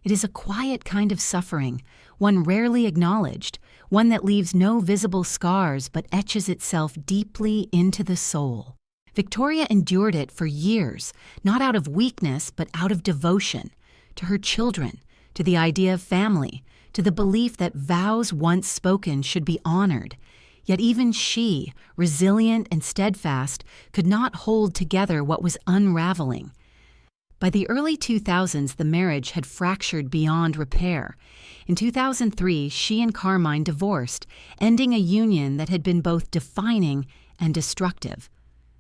It is a quiet kind of suffering, one rarely acknowledged, one that leaves no visible scars but etches itself deeply into the soul. Victoria endured it for years, not out of weakness but out of devotion, to her children, to the idea of family, to the belief that vows once spoken should be honored. Yet even she, resilient and steadfast, could not hold together what was unraveling. By the early 2000s, the marriage had fractured beyond repair. In 2003, she and Carmine divorced, ending a union that had been both defining and destructive.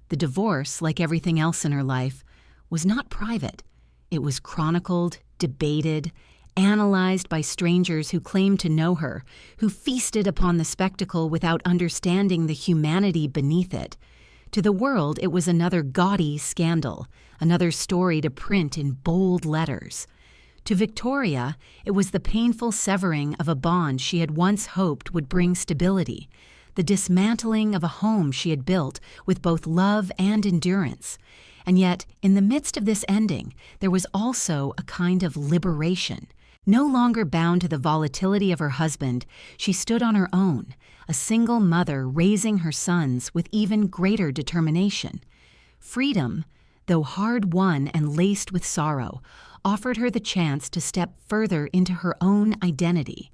The divorce, like everything else in her life, was not private. It was chronicled, debated, analyzed by strangers who claimed to know her, who feasted upon the spectacle without understanding the humanity beneath it. To the world, it was another gaudy scandal, another story to print in bold letters. To Victoria, it was the painful severing of a bond she had once hoped would bring stability, the dismantling of a home she had built with both love and endurance. And yet, in the midst of this ending, there was also a kind of liberation. No longer bound to the volatility of her husband, she stood on her own, a single mother raising her sons with even greater determination. Freedom, though hard-won and laced with sorrow, offered her the chance to step further into her own identity.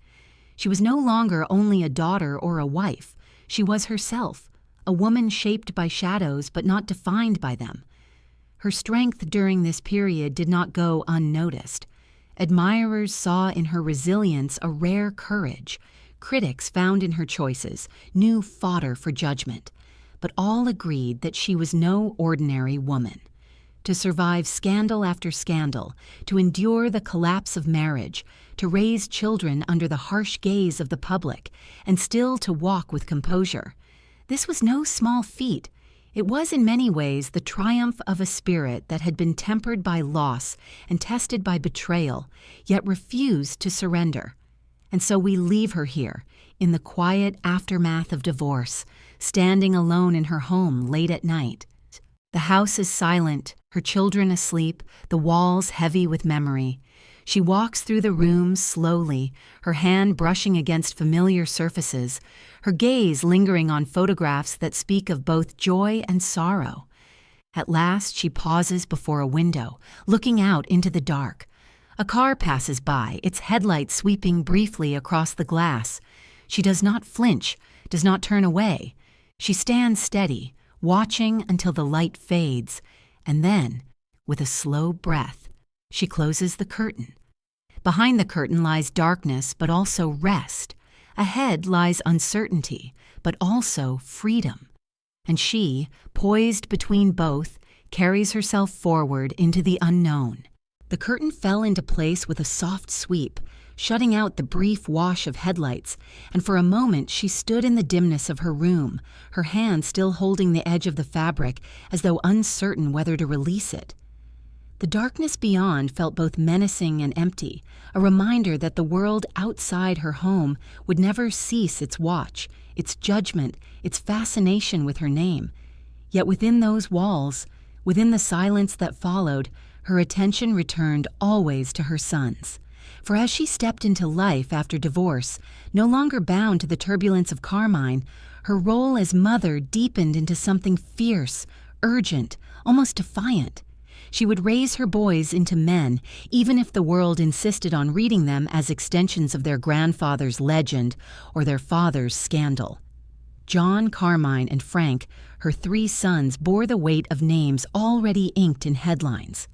She was no longer only a daughter or a wife. She was herself, a woman shaped by shadows but not defined by them. Her strength during this period did not go unnoticed. Admirers saw in her resilience a rare courage. Critics found in her choices new fodder for judgment, but all agreed that she was no ordinary woman. To survive scandal after scandal, to endure the collapse of marriage, to raise children under the harsh gaze of the public, and still to walk with composure. This was no small feat. It was in many ways the triumph of a spirit that had been tempered by loss and tested by betrayal, yet refused to surrender. And so we leave her here, in the quiet aftermath of divorce, standing alone in her home late at night. The house is silent, her children asleep, the walls heavy with memory. She walks through the rooms slowly, her hand brushing against familiar surfaces, her gaze lingering on photographs that speak of both joy and sorrow. At last she pauses before a window, looking out into the dark. A car passes by, its headlights sweeping briefly across the glass. She does not flinch, does not turn away. She stands steady, watching until the light fades, and then, with a slow breath, she closes the curtain. Behind the curtain lies darkness, but also rest. Ahead lies uncertainty, but also freedom. And she, poised between both, carries herself forward into the unknown. The curtain fell into place with a soft sweep, shutting out the brief wash of headlights, and for a moment she stood in the dimness of her room, her hand still holding the edge of the fabric as though uncertain whether to release it. The darkness beyond felt both menacing and empty, a reminder that the world outside her home would never cease its watch, its judgment, its fascination with her name. Yet within those walls, within the silence that followed, her attention returned always to her sons. For as she stepped into life after divorce, no longer bound to the turbulence of Carmine, her role as mother deepened into something fierce, urgent, almost defiant. She would raise her boys into men, even if the world insisted on reading them as extensions of their grandfather's legend or their father's scandal. John, Carmine, and Frank, her 3 sons, bore the weight of names already inked in headlines.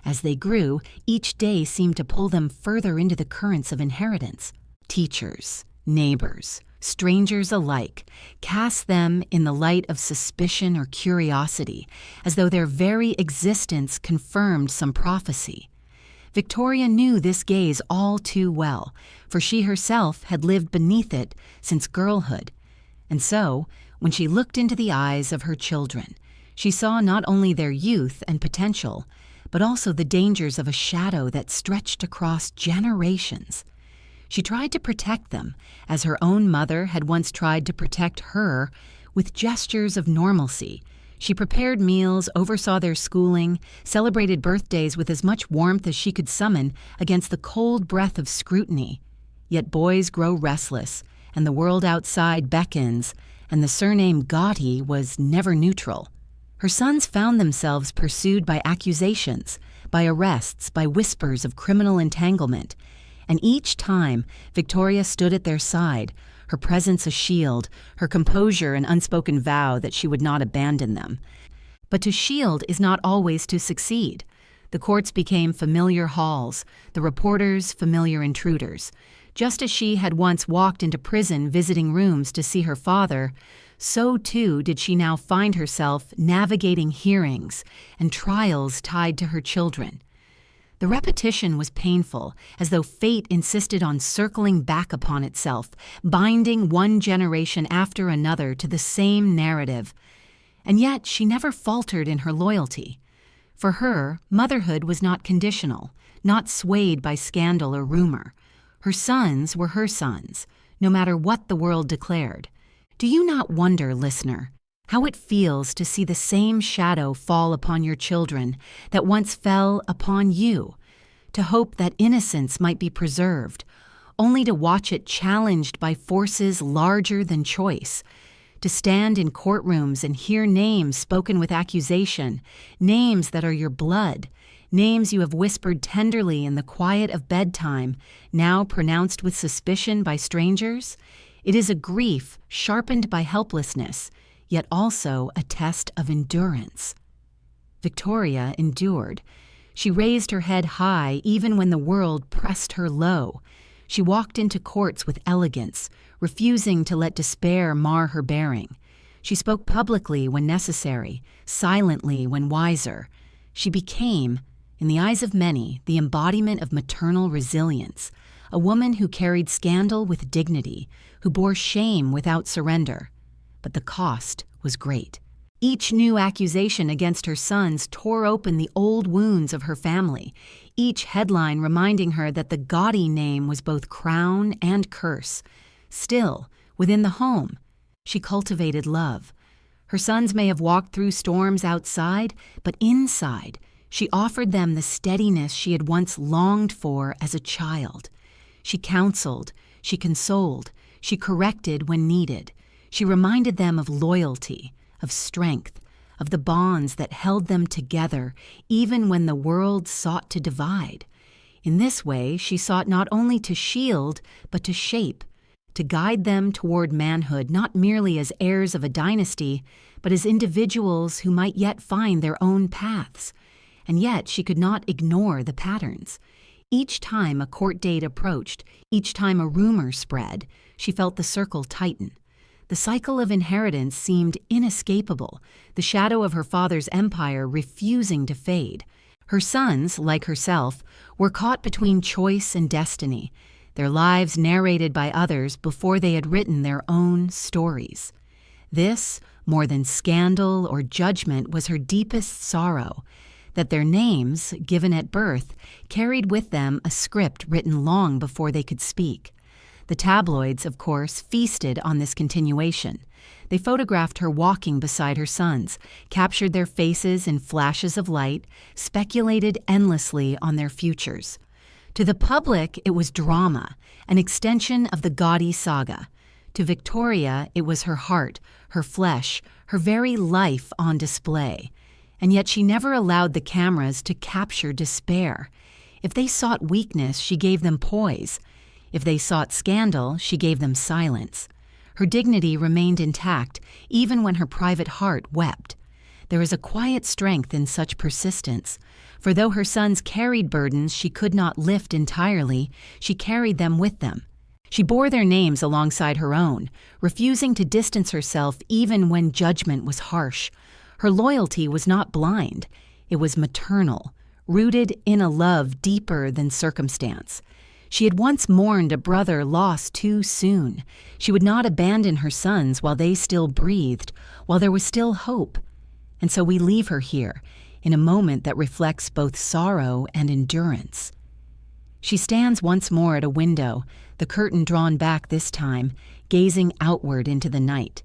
As they grew, each day seemed to pull them further into the currents of inheritance. Teachers, neighbors, strangers alike, cast them in the light of suspicion or curiosity, as though their very existence confirmed some prophecy. Victoria knew this gaze all too well, for she herself had lived beneath it since girlhood. And so, when she looked into the eyes of her children, she saw not only their youth and potential, but also the dangers of a shadow that stretched across generations. She tried to protect them, as her own mother had once tried to protect her, with gestures of normalcy. She prepared meals, oversaw their schooling, celebrated birthdays with as much warmth as she could summon against the cold breath of scrutiny. Yet boys grow restless, and the world outside beckons, and the surname Gotti was never neutral. Her sons found themselves pursued by accusations, by arrests, by whispers of criminal entanglement. And each time, Victoria stood at their side, her presence a shield, her composure an unspoken vow that she would not abandon them. But to shield is not always to succeed. The courts became familiar halls, the reporters familiar intruders. Just as she had once walked into prison visiting rooms to see her father, so too did she now find herself navigating hearings and trials tied to her children. The repetition was painful, as though fate insisted on circling back upon itself, binding one generation after another to the same narrative. And yet she never faltered in her loyalty. For her, motherhood was not conditional, not swayed by scandal or rumor. Her sons were her sons, no matter what the world declared. Do you not wonder, listener, how it feels to see the same shadow fall upon your children that once fell upon you, to hope that innocence might be preserved, only to watch it challenged by forces larger than choice, to stand in courtrooms and hear names spoken with accusation, names that are your blood, names you have whispered tenderly in the quiet of bedtime, now pronounced with suspicion by strangers? It is a grief sharpened by helplessness, yet also a test of endurance. Victoria endured. She raised her head high even when the world pressed her low. She walked into courts with elegance, refusing to let despair mar her bearing. She spoke publicly when necessary, silently when wiser. She became, in the eyes of many, the embodiment of maternal resilience, a woman who carried scandal with dignity, who bore shame without surrender. But the cost was great. Each new accusation against her sons tore open the old wounds of her family, each headline reminding her that the Gotti name was both crown and curse. Still, within the home, she cultivated love. Her sons may have walked through storms outside, but inside, she offered them the steadiness she had once longed for as a child. She counseled, she consoled, she corrected when needed. She reminded them of loyalty, of strength, of the bonds that held them together even when the world sought to divide. In this way, she sought not only to shield, but to shape, to guide them toward manhood not merely as heirs of a dynasty, but as individuals who might yet find their own paths. And yet she could not ignore the patterns. Each time a court date approached, each time a rumor spread, she felt the circle tighten. The cycle of inheritance seemed inescapable, the shadow of her father's empire refusing to fade. Her sons, like herself, were caught between choice and destiny, their lives narrated by others before they had written their own stories. This, more than scandal or judgment, was her deepest sorrow, that their names, given at birth, carried with them a script written long before they could speak. The tabloids, of course, feasted on this continuation. They photographed her walking beside her sons, captured their faces in flashes of light, speculated endlessly on their futures. To the public, it was drama, an extension of the Gotti saga. To Victoria, it was her heart, her flesh, her very life on display. And yet she never allowed the cameras to capture despair. If they sought weakness, she gave them poise. If they sought scandal, she gave them silence. Her dignity remained intact, even when her private heart wept. There is a quiet strength in such persistence, for though her sons carried burdens she could not lift entirely, she carried them with them. She bore their names alongside her own, refusing to distance herself even when judgment was harsh. Her loyalty was not blind, it was maternal, rooted in a love deeper than circumstance. She had once mourned a brother lost too soon. She would not abandon her sons while they still breathed, while there was still hope. And so we leave her here, in a moment that reflects both sorrow and endurance. She stands once more at a window, the curtain drawn back this time, gazing outward into the night.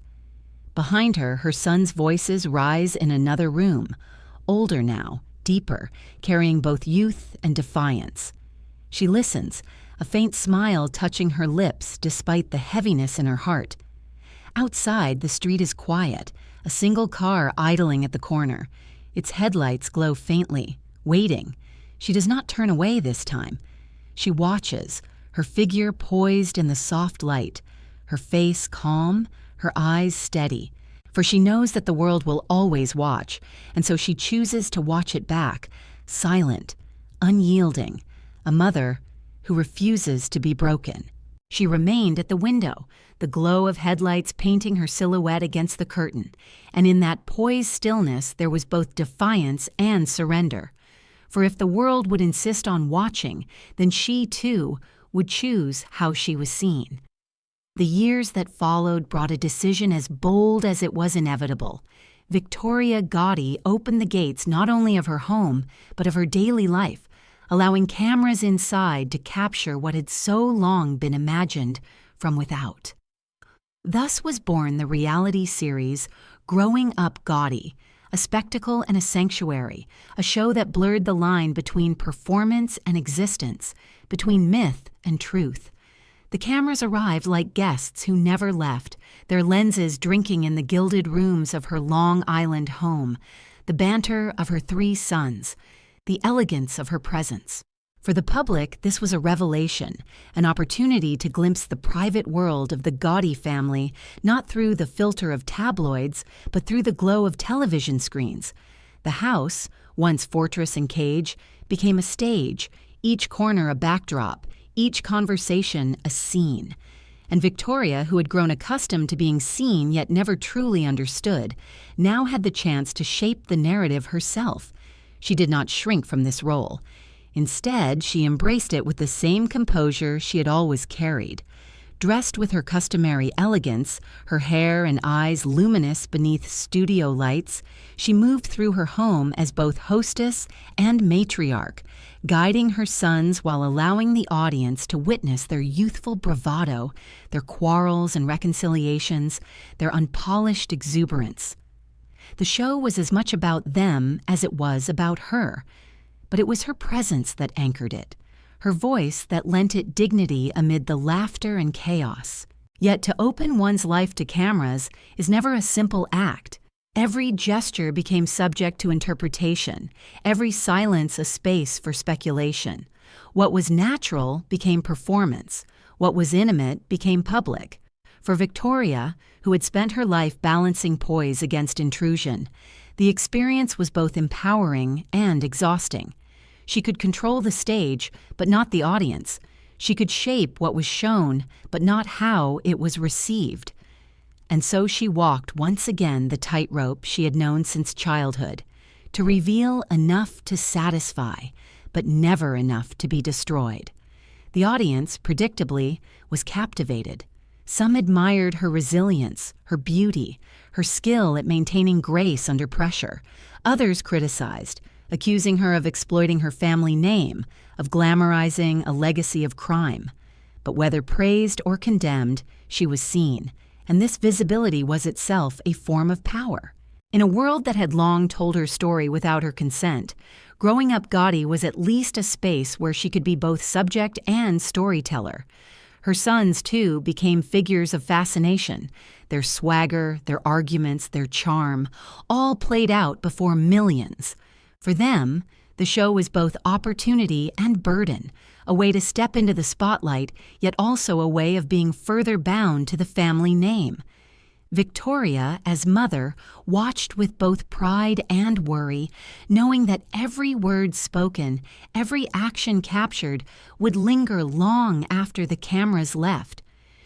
Behind her, her sons' voices rise in another room, older now, deeper, carrying both youth and defiance. She listens, a faint smile touching her lips despite the heaviness in her heart. Outside, the street is quiet, a single car idling at the corner. Its headlights glow faintly, waiting. She does not turn away this time. She watches, her figure poised in the soft light, her face calm, her eyes steady, for she knows that the world will always watch, and so she chooses to watch it back, silent, unyielding, a mother who refuses to be broken. She remained at the window, the glow of headlights painting her silhouette against the curtain, and in that poised stillness there was both defiance and surrender. For if the world would insist on watching, then she, too, would choose how she was seen. The years that followed brought a decision as bold as it was inevitable. Victoria Gotti opened the gates not only of her home, but of her daily life, allowing cameras inside to capture what had so long been imagined from without. Thus was born the reality series Growing Up Gotti, a spectacle and a sanctuary, a show that blurred the line between performance and existence, between myth and truth. The cameras arrived like guests who never left, their lenses drinking in the gilded rooms of her Long Island home, the banter of her 3 sons. the elegance of her presence. For the public, this was a revelation, an opportunity to glimpse the private world of the Gotti family, not through the filter of tabloids, but through the glow of television screens. The house, once fortress and cage, became a stage, each corner a backdrop, each conversation a scene. And Victoria, who had grown accustomed to being seen yet never truly understood, now had the chance to shape the narrative herself. She did not shrink from this role. Instead, she embraced it with the same composure she had always carried. Dressed with her customary elegance, her hair and eyes luminous beneath studio lights, she moved through her home as both hostess and matriarch, guiding her sons while allowing the audience to witness their youthful bravado, their quarrels and reconciliations, their unpolished exuberance. The show was as much about them as it was about her. But it was her presence that anchored it, her voice that lent it dignity amid the laughter and chaos. Yet to open one's life to cameras is never a simple act. Every gesture became subject to interpretation, every silence a space for speculation. What was natural became performance, what was intimate became public. For Victoria, who had spent her life balancing poise against intrusion, the experience was both empowering and exhausting. She could control the stage, but not the audience. She could shape what was shown, but not how it was received. And so she walked once again the tightrope she had known since childhood, to reveal enough to satisfy, but never enough to be destroyed. The audience, predictably, was captivated. Some admired her resilience, her beauty, her skill at maintaining grace under pressure. Others criticized, accusing her of exploiting her family name, of glamorizing a legacy of crime. But whether praised or condemned, she was seen, and this visibility was itself a form of power. In a world that had long told her story without her consent, growing up Gotti was at least a space where she could be both subject and storyteller. Her sons, too, became figures of fascination. Their swagger, their arguments, their charm, all played out before millions. For them, the show was both opportunity and burden, a way to step into the spotlight, yet also a way of being further bound to the family name. Victoria, as mother, watched with both pride and worry, knowing that every word spoken, every action captured, would linger long after the cameras left.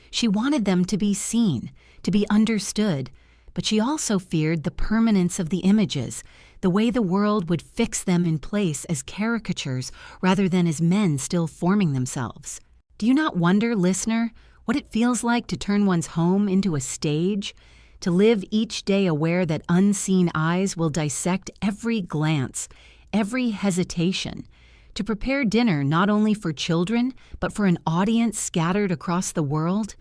She wanted them to be seen, to be understood, but she also feared the permanence of the images, the way the world would fix them in place as caricatures rather than as men still forming themselves. Do you not wonder, listener, what it feels like to turn one's home into a stage, to live each day aware that unseen eyes will dissect every glance, every hesitation, to prepare dinner not only for children, but for an audience scattered across the world?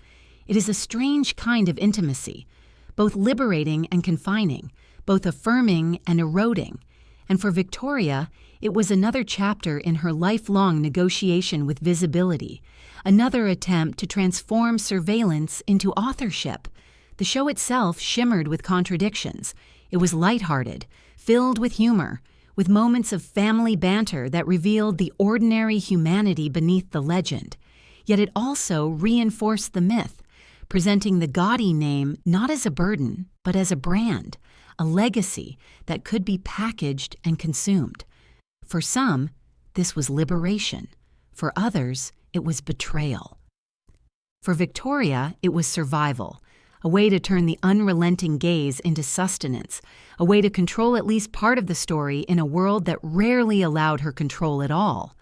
It is a strange kind of intimacy, both liberating and confining, both affirming and eroding. And for Victoria, it was another chapter in her lifelong negotiation with visibility, another attempt to transform surveillance into authorship. The show itself shimmered with contradictions. It was lighthearted, filled with humor, with moments of family banter that revealed the ordinary humanity beneath the legend. Yet it also reinforced the myth, presenting the Gotti name not as a burden, but as a brand, a legacy that could be packaged and consumed. For some, this was liberation. For others, it was betrayal. For Victoria, it was survival, a way to turn the unrelenting gaze into sustenance, a way to control at least part of the story in a world that rarely allowed her control at all.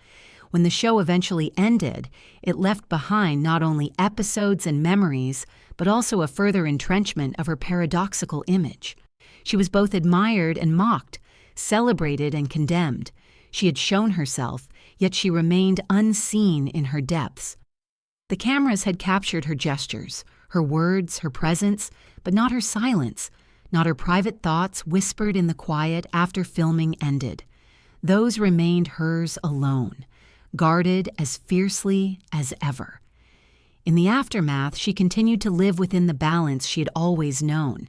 When the show eventually ended, it left behind not only episodes and memories, but also a further entrenchment of her paradoxical image. She was both admired and mocked, celebrated and condemned. She had shown herself, yet she remained unseen in her depths. The cameras had captured her gestures, her words, her presence, but not her silence, not her private thoughts whispered in the quiet after filming ended. Those remained hers alone, guarded as fiercely as ever. In the aftermath, she continued to live within the balance she had always known.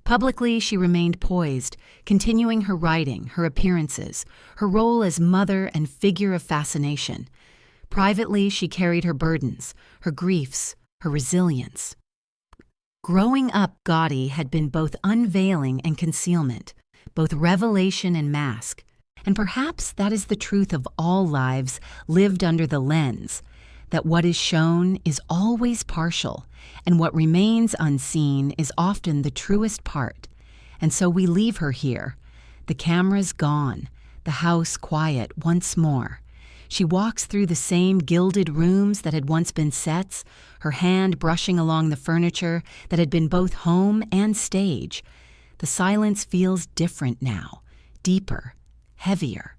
Publicly, she remained poised, continuing her writing, her appearances, her role as mother and figure of fascination. Privately, she carried her burdens, her griefs, her resilience. Growing up, Gotti had been both unveiling and concealment, both revelation and mask. And perhaps that is the truth of all lives lived under the lens, that what is shown is always partial, and what remains unseen is often the truest part. And so we leave her here, the cameras gone, the house quiet once more. She walks through the same gilded rooms that had once been sets, her hand brushing along the furniture that had been both home and stage. The silence feels different now, deeper, heavier.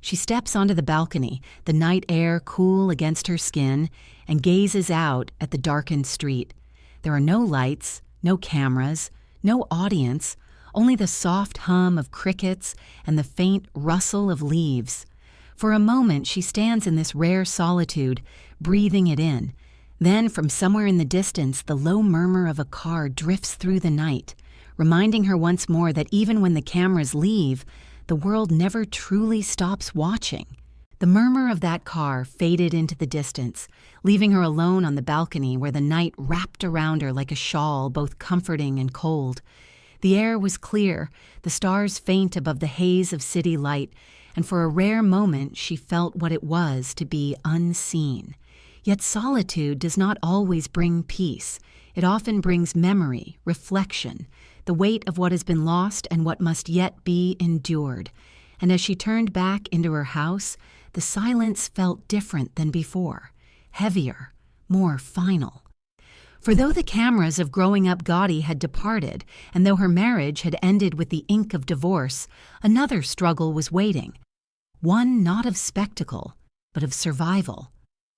She steps onto the balcony, the night air cool against her skin, and gazes out at the darkened street. There are no lights, no cameras, no audience, only the soft hum of crickets and the faint rustle of leaves. For a moment, she stands in this rare solitude, breathing it in. Then, from somewhere in the distance, the low murmur of a car drifts through the night, reminding her once more that even when the cameras leave, the world never truly stops watching. The murmur of that car faded into the distance, leaving her alone on the balcony where the night wrapped around her like a shawl, both comforting and cold. The air was clear, the stars faint above the haze of city light, and for a rare moment she felt what it was to be unseen. Yet solitude does not always bring peace. It often brings memory, reflection, the weight of what has been lost and what must yet be endured. And as she turned back into her house, the silence felt different than before, heavier, more final. For though the cameras of growing up Gotti had departed, and though her marriage had ended with the ink of divorce, another struggle was waiting. One not of spectacle, but of survival.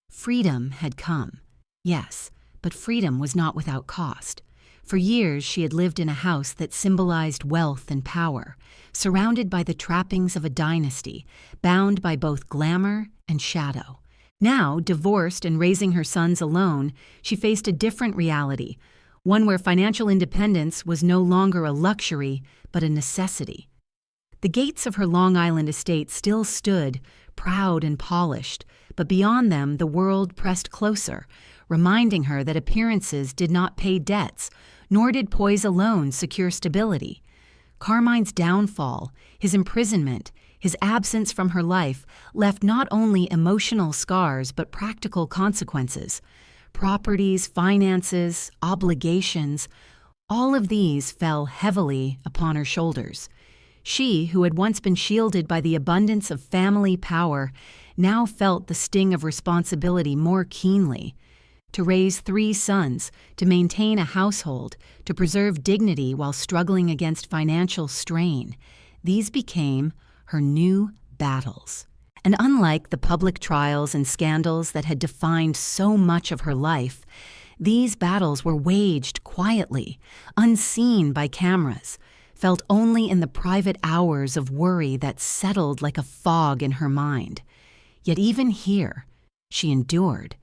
Freedom had come, yes, but freedom was not without cost. For years she had lived in a house that symbolized wealth and power, surrounded by the trappings of a dynasty, bound by both glamour and shadow. Now, divorced and raising her sons alone, she faced a different reality, one where financial independence was no longer a luxury, but a necessity. The gates of her Long Island estate still stood, proud and polished, but beyond them the world pressed closer, reminding her that appearances did not pay debts, nor did poise alone secure stability. Carmine's downfall, his imprisonment, his absence from her life left not only emotional scars but practical consequences. Properties, finances, obligations, all of these fell heavily upon her shoulders. She, who had once been shielded by the abundance of family power, now felt the sting of responsibility more keenly. To raise 3 sons, to maintain a household, to preserve dignity while struggling against financial strain, these became her new battles. And unlike the public trials and scandals that had defined so much of her life, these battles were waged quietly, unseen by cameras, felt only in the private hours of worry that settled like a fog in her mind. Yet even here, she endured.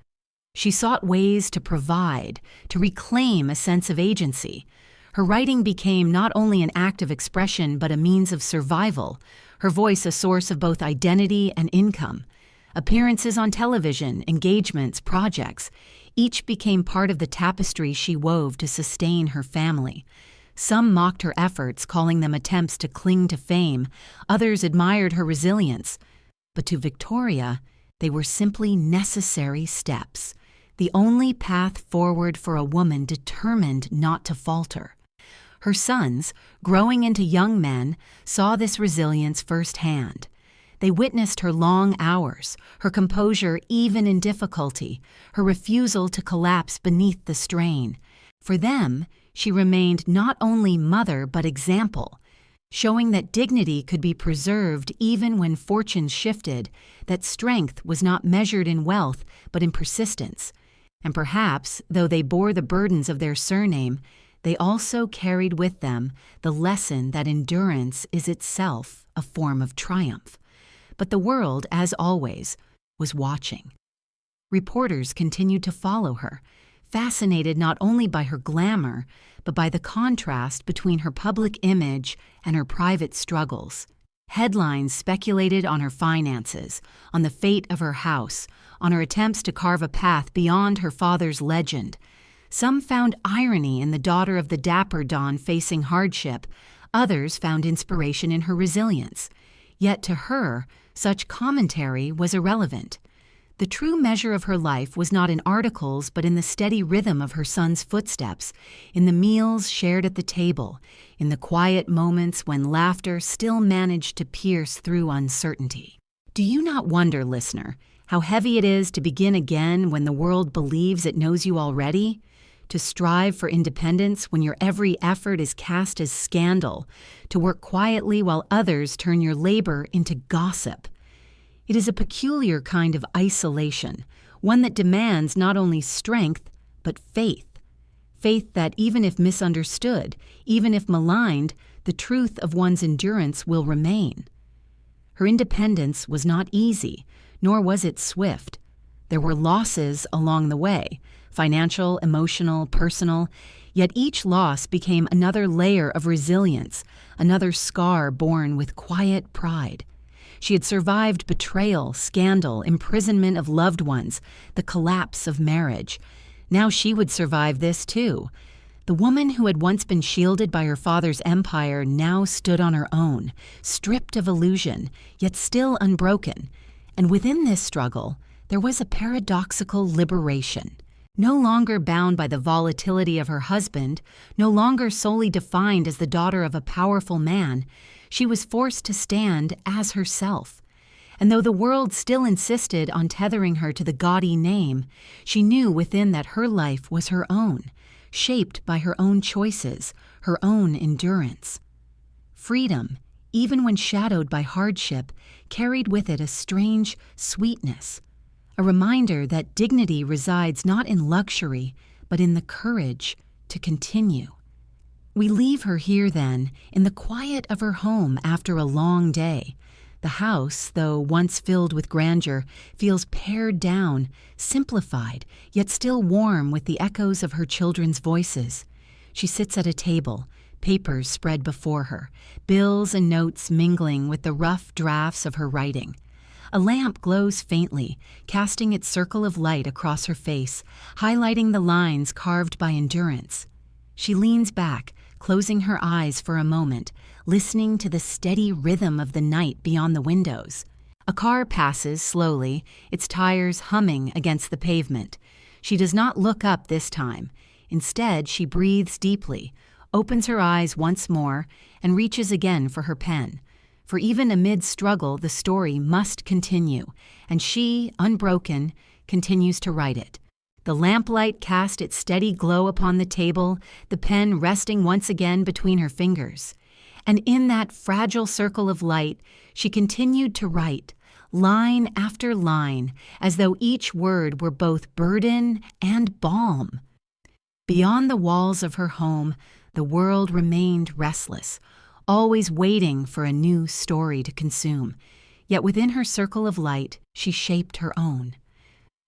She sought ways to provide, to reclaim a sense of agency. Her writing became not only an act of expression but a means of survival, her voice a source of both identity and income. Appearances on television, engagements, projects, each became part of the tapestry she wove to sustain her family. Some mocked her efforts, calling them attempts to cling to fame. Others admired her resilience. But to Victoria, they were simply necessary steps, the only path forward for a woman determined not to falter. Her sons, growing into young men, saw this resilience firsthand. They witnessed her long hours, her composure even in difficulty, her refusal to collapse beneath the strain. For them, she remained not only mother but example, showing that dignity could be preserved even when fortunes shifted, that strength was not measured in wealth but in persistence. And perhaps, though they bore the burdens of their surname, they also carried with them the lesson that endurance is itself a form of triumph. But the world, as always, was watching. Reporters continued to follow her. fascinated not only by her glamour, but by the contrast between her public image and her private struggles. Headlines speculated on her finances, on the fate of her house, on her attempts to carve a path beyond her father's legend. Some found irony in the daughter of the Dapper Don facing hardship. Others found inspiration in her resilience. Yet to her, such commentary was irrelevant. The true measure of her life was not in articles, but in the steady rhythm of her son's footsteps, in the meals shared at the table, in the quiet moments when laughter still managed to pierce through uncertainty. Do you not wonder, listener, how heavy it is to begin again when the world believes it knows you already? To strive for independence when your every effort is cast as scandal, to work quietly while others turn your labor into gossip. It is a peculiar kind of isolation, one that demands not only strength, but faith. Faith that even if misunderstood, even if maligned, the truth of one's endurance will remain. Her independence was not easy, nor was it swift. There were losses along the way, financial, emotional, personal, yet each loss became another layer of resilience, another scar borne with quiet pride. She had survived betrayal, scandal, imprisonment of loved ones, the collapse of marriage. Now she would survive this too. The woman who had once been shielded by her father's empire now stood on her own, stripped of illusion, yet still unbroken. And within this struggle, there was a paradoxical liberation. No longer bound by the volatility of her husband, no longer solely defined as the daughter of a powerful man, she was forced to stand as herself. And though the world still insisted on tethering her to the Gotti name, she knew within that her life was her own, shaped by her own choices, her own endurance. Freedom, even when shadowed by hardship, carried with it a strange sweetness, a reminder that dignity resides not in luxury, but in the courage to continue. We leave her here, then, in the quiet of her home after a long day. The house, though once filled with grandeur, feels pared down, simplified, yet still warm with the echoes of her children's voices. She sits at a table, papers spread before her, bills and notes mingling with the rough drafts of her writing. A lamp glows faintly, casting its circle of light across her face, highlighting the lines carved by endurance. She leans back, closing her eyes for a moment, listening to the steady rhythm of the night beyond the windows. A car passes slowly, its tires humming against the pavement. She does not look up this time. Instead, she breathes deeply, opens her eyes once more, and reaches again for her pen. For even amid struggle, the story must continue, and she, unbroken, continues to write it. The lamplight cast its steady glow upon the table, the pen resting once again between her fingers. And in that fragile circle of light, she continued to write, line after line, as though each word were both burden and balm. Beyond the walls of her home, the world remained restless, always waiting for a new story to consume. Yet within her circle of light, she shaped her own.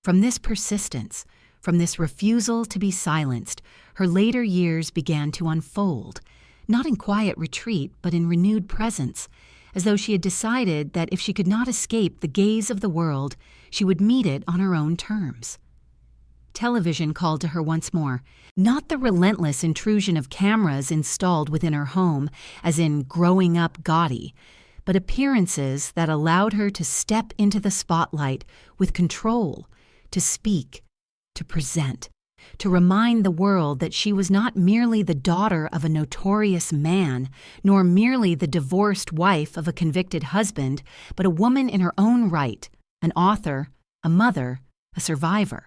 From this persistence, from this refusal to be silenced, her later years began to unfold, not in quiet retreat, but in renewed presence, as though she had decided that if she could not escape the gaze of the world, she would meet it on her own terms. Television called to her once more, not the relentless intrusion of cameras installed within her home, as in Growing Up Gotti, but appearances that allowed her to step into the spotlight with control, to speak, to present, to remind the world that she was not merely the daughter of a notorious man, nor merely the divorced wife of a convicted husband, but a woman in her own right, an author, a mother, a survivor.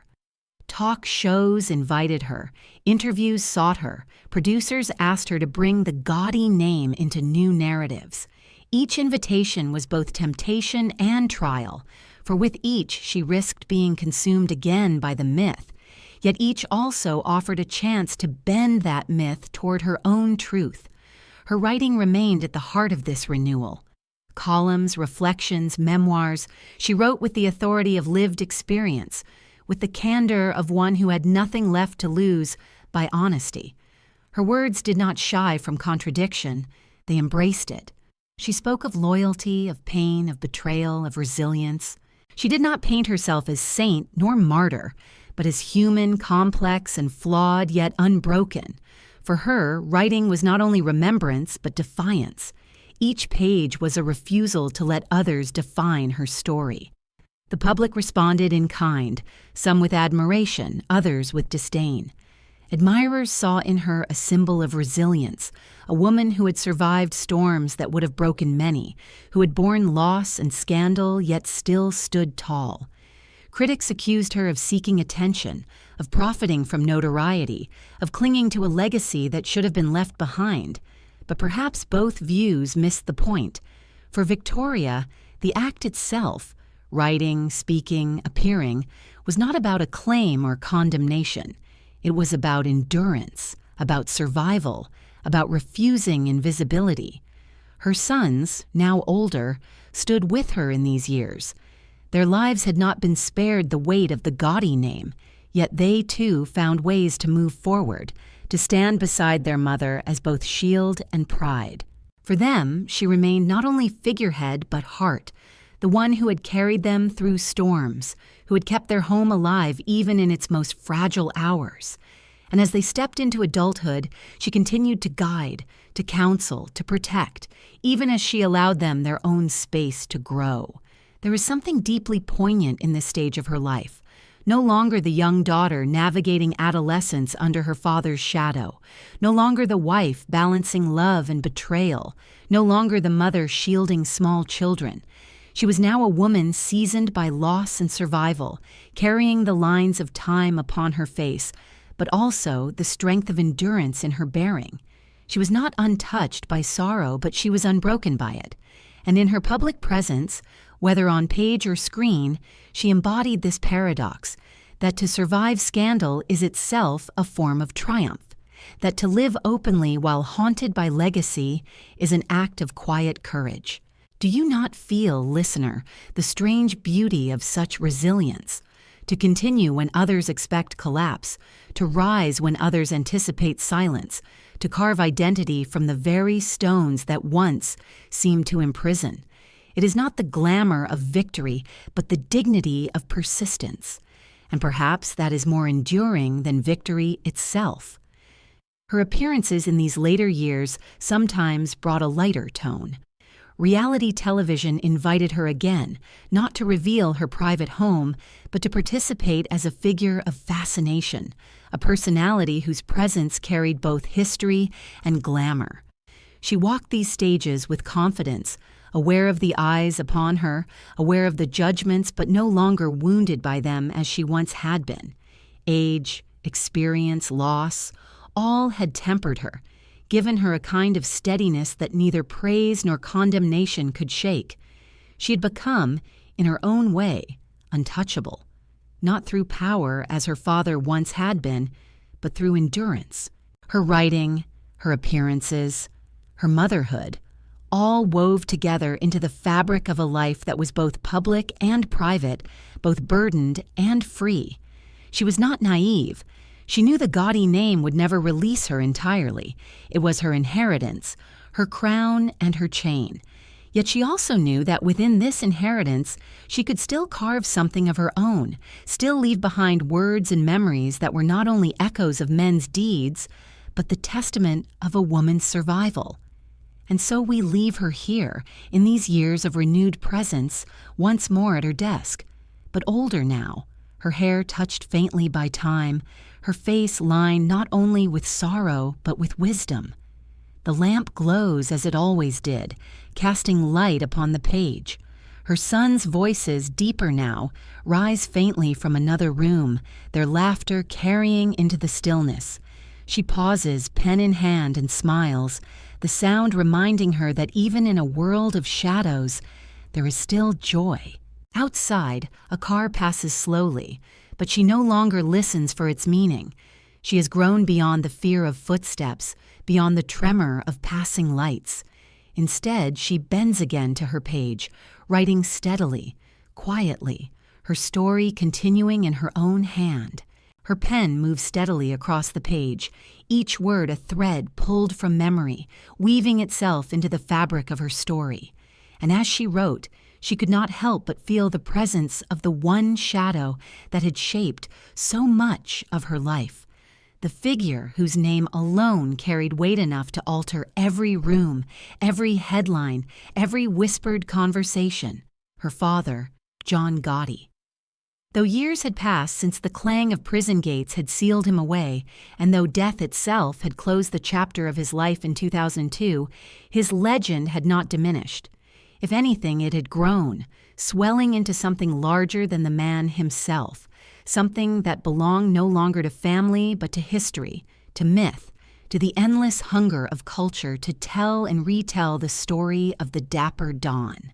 Talk shows invited her, interviews sought her, producers asked her to bring the Gotti name into new narratives. Each invitation was both temptation and trial, for with each she risked being consumed again by the myth, yet each also offered a chance to bend that myth toward her own truth. Her writing remained at the heart of this renewal. Columns, reflections, memoirs, she wrote with the authority of lived experience, with the candor of one who had nothing left to lose by honesty. Her words did not shy from contradiction, they embraced it. She spoke of loyalty, of pain, of betrayal, of resilience. She did not paint herself as saint nor martyr, but as human, complex, and flawed, yet unbroken. For her, writing was not only remembrance, but defiance. Each page was a refusal to let others define her story. The public responded in kind, some with admiration, others with disdain. Admirers saw in her a symbol of resilience, a woman who had survived storms that would have broken many, who had borne loss and scandal yet still stood tall. Critics accused her of seeking attention, of profiting from notoriety, of clinging to a legacy that should have been left behind. But perhaps both views missed the point. For Victoria, the act itself, writing, speaking, appearing, was not about acclaim or condemnation. It was about endurance, about survival, about refusing invisibility. Her sons, now older, stood with her in these years. Their lives had not been spared the weight of the Gotti name, yet they too found ways to move forward, to stand beside their mother as both shield and pride. For them, she remained not only figurehead but heart, the one who had carried them through storms, who had kept their home alive even in its most fragile hours. And as they stepped into adulthood, she continued to guide, to counsel, to protect, even as she allowed them their own space to grow. There is something deeply poignant in this stage of her life. No longer the young daughter navigating adolescence under her father's shadow. No longer the wife balancing love and betrayal. No longer the mother shielding small children. She was now a woman seasoned by loss and survival, carrying the lines of time upon her face, but also the strength of endurance in her bearing. She was not untouched by sorrow, but she was unbroken by it. And in her public presence, whether on page or screen, she embodied this paradox, that to survive scandal is itself a form of triumph, that to live openly while haunted by legacy is an act of quiet courage. Do you not feel, listener, the strange beauty of such resilience? To continue when others expect collapse, to rise when others anticipate silence, to carve identity from the very stones that once seemed to imprison. It is not the glamour of victory, but the dignity of persistence. And perhaps that is more enduring than victory itself. Her appearances in these later years sometimes brought a lighter tone. Reality television invited her again, not to reveal her private home, but to participate as a figure of fascination, a personality whose presence carried both history and glamour. She walked these stages with confidence, aware of the eyes upon her, aware of the judgments, but no longer wounded by them as she once had been. Age, experience, loss, all had tempered her, given her a kind of steadiness that neither praise nor condemnation could shake. She had become, in her own way, untouchable, not through power as her father once had been, but through endurance. Her writing, her appearances, her motherhood, all wove together into the fabric of a life that was both public and private, both burdened and free. She was not naive. She knew the Gotti name would never release her entirely. It was her inheritance, her crown and her chain. Yet she also knew that within this inheritance, she could still carve something of her own, still leave behind words and memories that were not only echoes of men's deeds, but the testament of a woman's survival. And so we leave her here, in these years of renewed presence, once more at her desk, but older now, her hair touched faintly by time, her face lined not only with sorrow, but with wisdom. The lamp glows as it always did, casting light upon the page. Her sons' voices, deeper now, rise faintly from another room, their laughter carrying into the stillness. She pauses, pen in hand, and smiles, the sound reminding her that even in a world of shadows, there is still joy. Outside, a car passes slowly, but she no longer listens for its meaning. She has grown beyond the fear of footsteps, beyond the tremor of passing lights. Instead, she bends again to her page, writing steadily, quietly, her story continuing in her own hand. Her pen moved steadily across the page, each word a thread pulled from memory, weaving itself into the fabric of her story. And as she wrote, she could not help but feel the presence of the one shadow that had shaped so much of her life. The figure whose name alone carried weight enough to alter every room, every headline, every whispered conversation. Her father, John Gotti. Though years had passed since the clang of prison gates had sealed him away, and though death itself had closed the chapter of his life in 2002, his legend had not diminished. If anything, it had grown, swelling into something larger than the man himself, something that belonged no longer to family but to history, to myth, to the endless hunger of culture to tell and retell the story of the Dapper Don.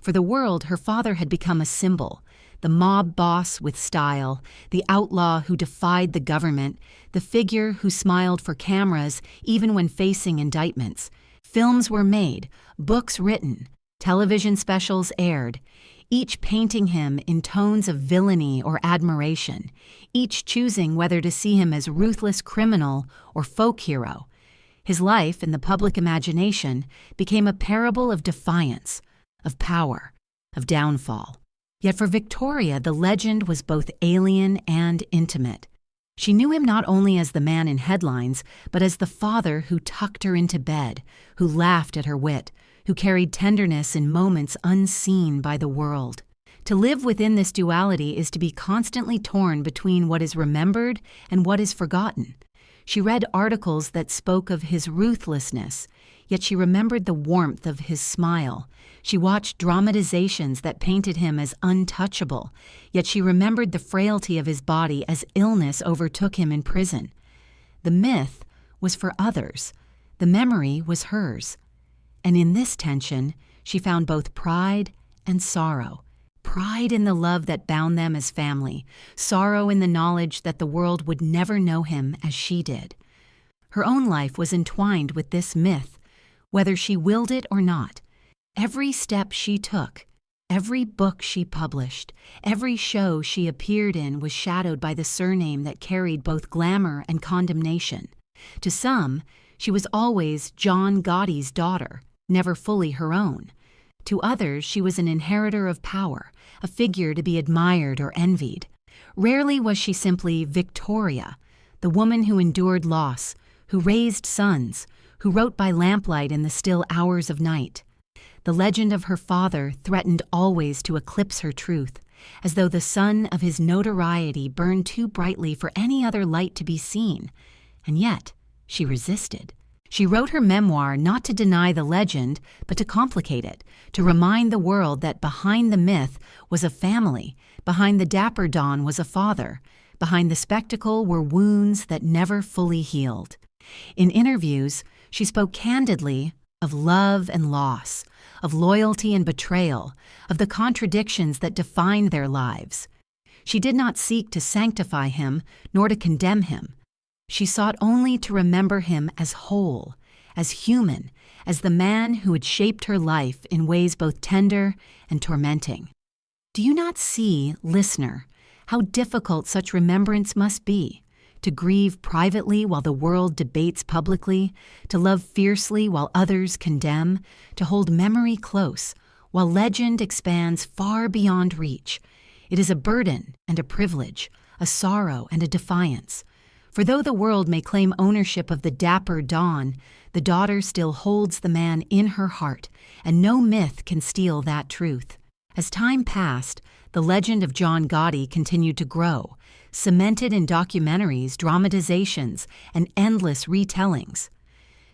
For the world, her father had become a symbol, the mob boss with style, the outlaw who defied the government, the figure who smiled for cameras even when facing indictments. Films were made, books written, television specials aired, each painting him in tones of villainy or admiration, each choosing whether to see him as ruthless criminal or folk hero. His life, in the public imagination, became a parable of defiance, of power, of downfall. Yet for Victoria, the legend was both alien and intimate. She knew him not only as the man in headlines, but as the father who tucked her into bed, who laughed at her wit, who carried tenderness in moments unseen by the world. To live within this duality is to be constantly torn between what is remembered and what is forgotten. She read articles that spoke of his ruthlessness, yet she remembered the warmth of his smile. She watched dramatizations that painted him as untouchable, yet she remembered the frailty of his body as illness overtook him in prison. The myth was for others. The memory was hers. And in this tension, she found both pride and sorrow. Pride in the love that bound them as family, sorrow in the knowledge that the world would never know him as she did. Her own life was entwined with this myth, whether she willed it or not. Every step she took, every book she published, every show she appeared in was shadowed by the surname that carried both glamour and condemnation. To some, she was always John Gotti's daughter, never fully her own. To others, she was an inheritor of power, a figure to be admired or envied. Rarely was she simply Victoria, the woman who endured loss, who raised sons, who wrote by lamplight in the still hours of night. The legend of her father threatened always to eclipse her truth, as though the sun of his notoriety burned too brightly for any other light to be seen. And yet, she resisted. She wrote her memoir not to deny the legend, but to complicate it, to remind the world that behind the myth was a family, behind the Dapper Don was a father, behind the spectacle were wounds that never fully healed. In interviews, she spoke candidly of love and loss, of loyalty and betrayal, of the contradictions that defined their lives. She did not seek to sanctify him, nor to condemn him. She sought only to remember him as whole, as human, as the man who had shaped her life in ways both tender and tormenting. Do you not see, listener, how difficult such remembrance must be? To grieve privately while the world debates publicly, to love fiercely while others condemn, to hold memory close while legend expands far beyond reach. It is a burden and a privilege, a sorrow and a defiance. For though the world may claim ownership of the Dapper Don, the daughter still holds the man in her heart, and no myth can steal that truth. As time passed, the legend of John Gotti continued to grow, cemented in documentaries, dramatizations, and endless retellings.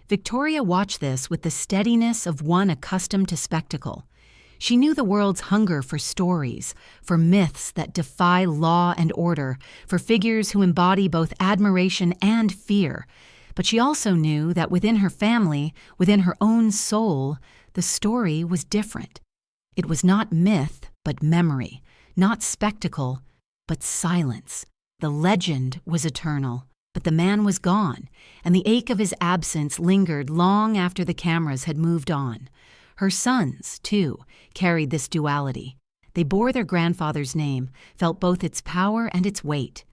Victoria watched this with the steadiness of one accustomed to spectacle. She knew the world's hunger for stories, for myths that defy law and order, for figures who embody both admiration and fear. But she also knew that within her family, within her own soul, the story was different. It was not myth, but memory, not spectacle, but silence. The legend was eternal, but the man was gone, and the ache of his absence lingered long after the cameras had moved on. Her sons, too, carried this duality. They bore their grandfather's name, felt both its power and its weight.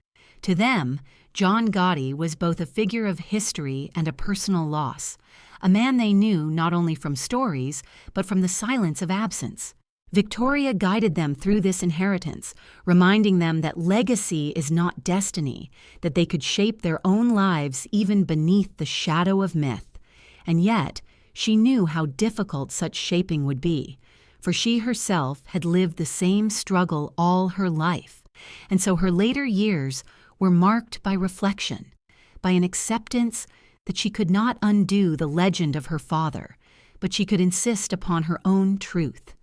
To them, John Gotti was both a figure of history and a personal loss, a man they knew not only from stories, but from the silence of absence. Victoria guided them through this inheritance, reminding them that legacy is not destiny, that they could shape their own lives even beneath the shadow of myth. And yet, she knew how difficult such shaping would be, for she herself had lived the same struggle all her life, and so her later years were marked by reflection, by an acceptance that she could not undo the legend of her father, but she could insist upon her own truth.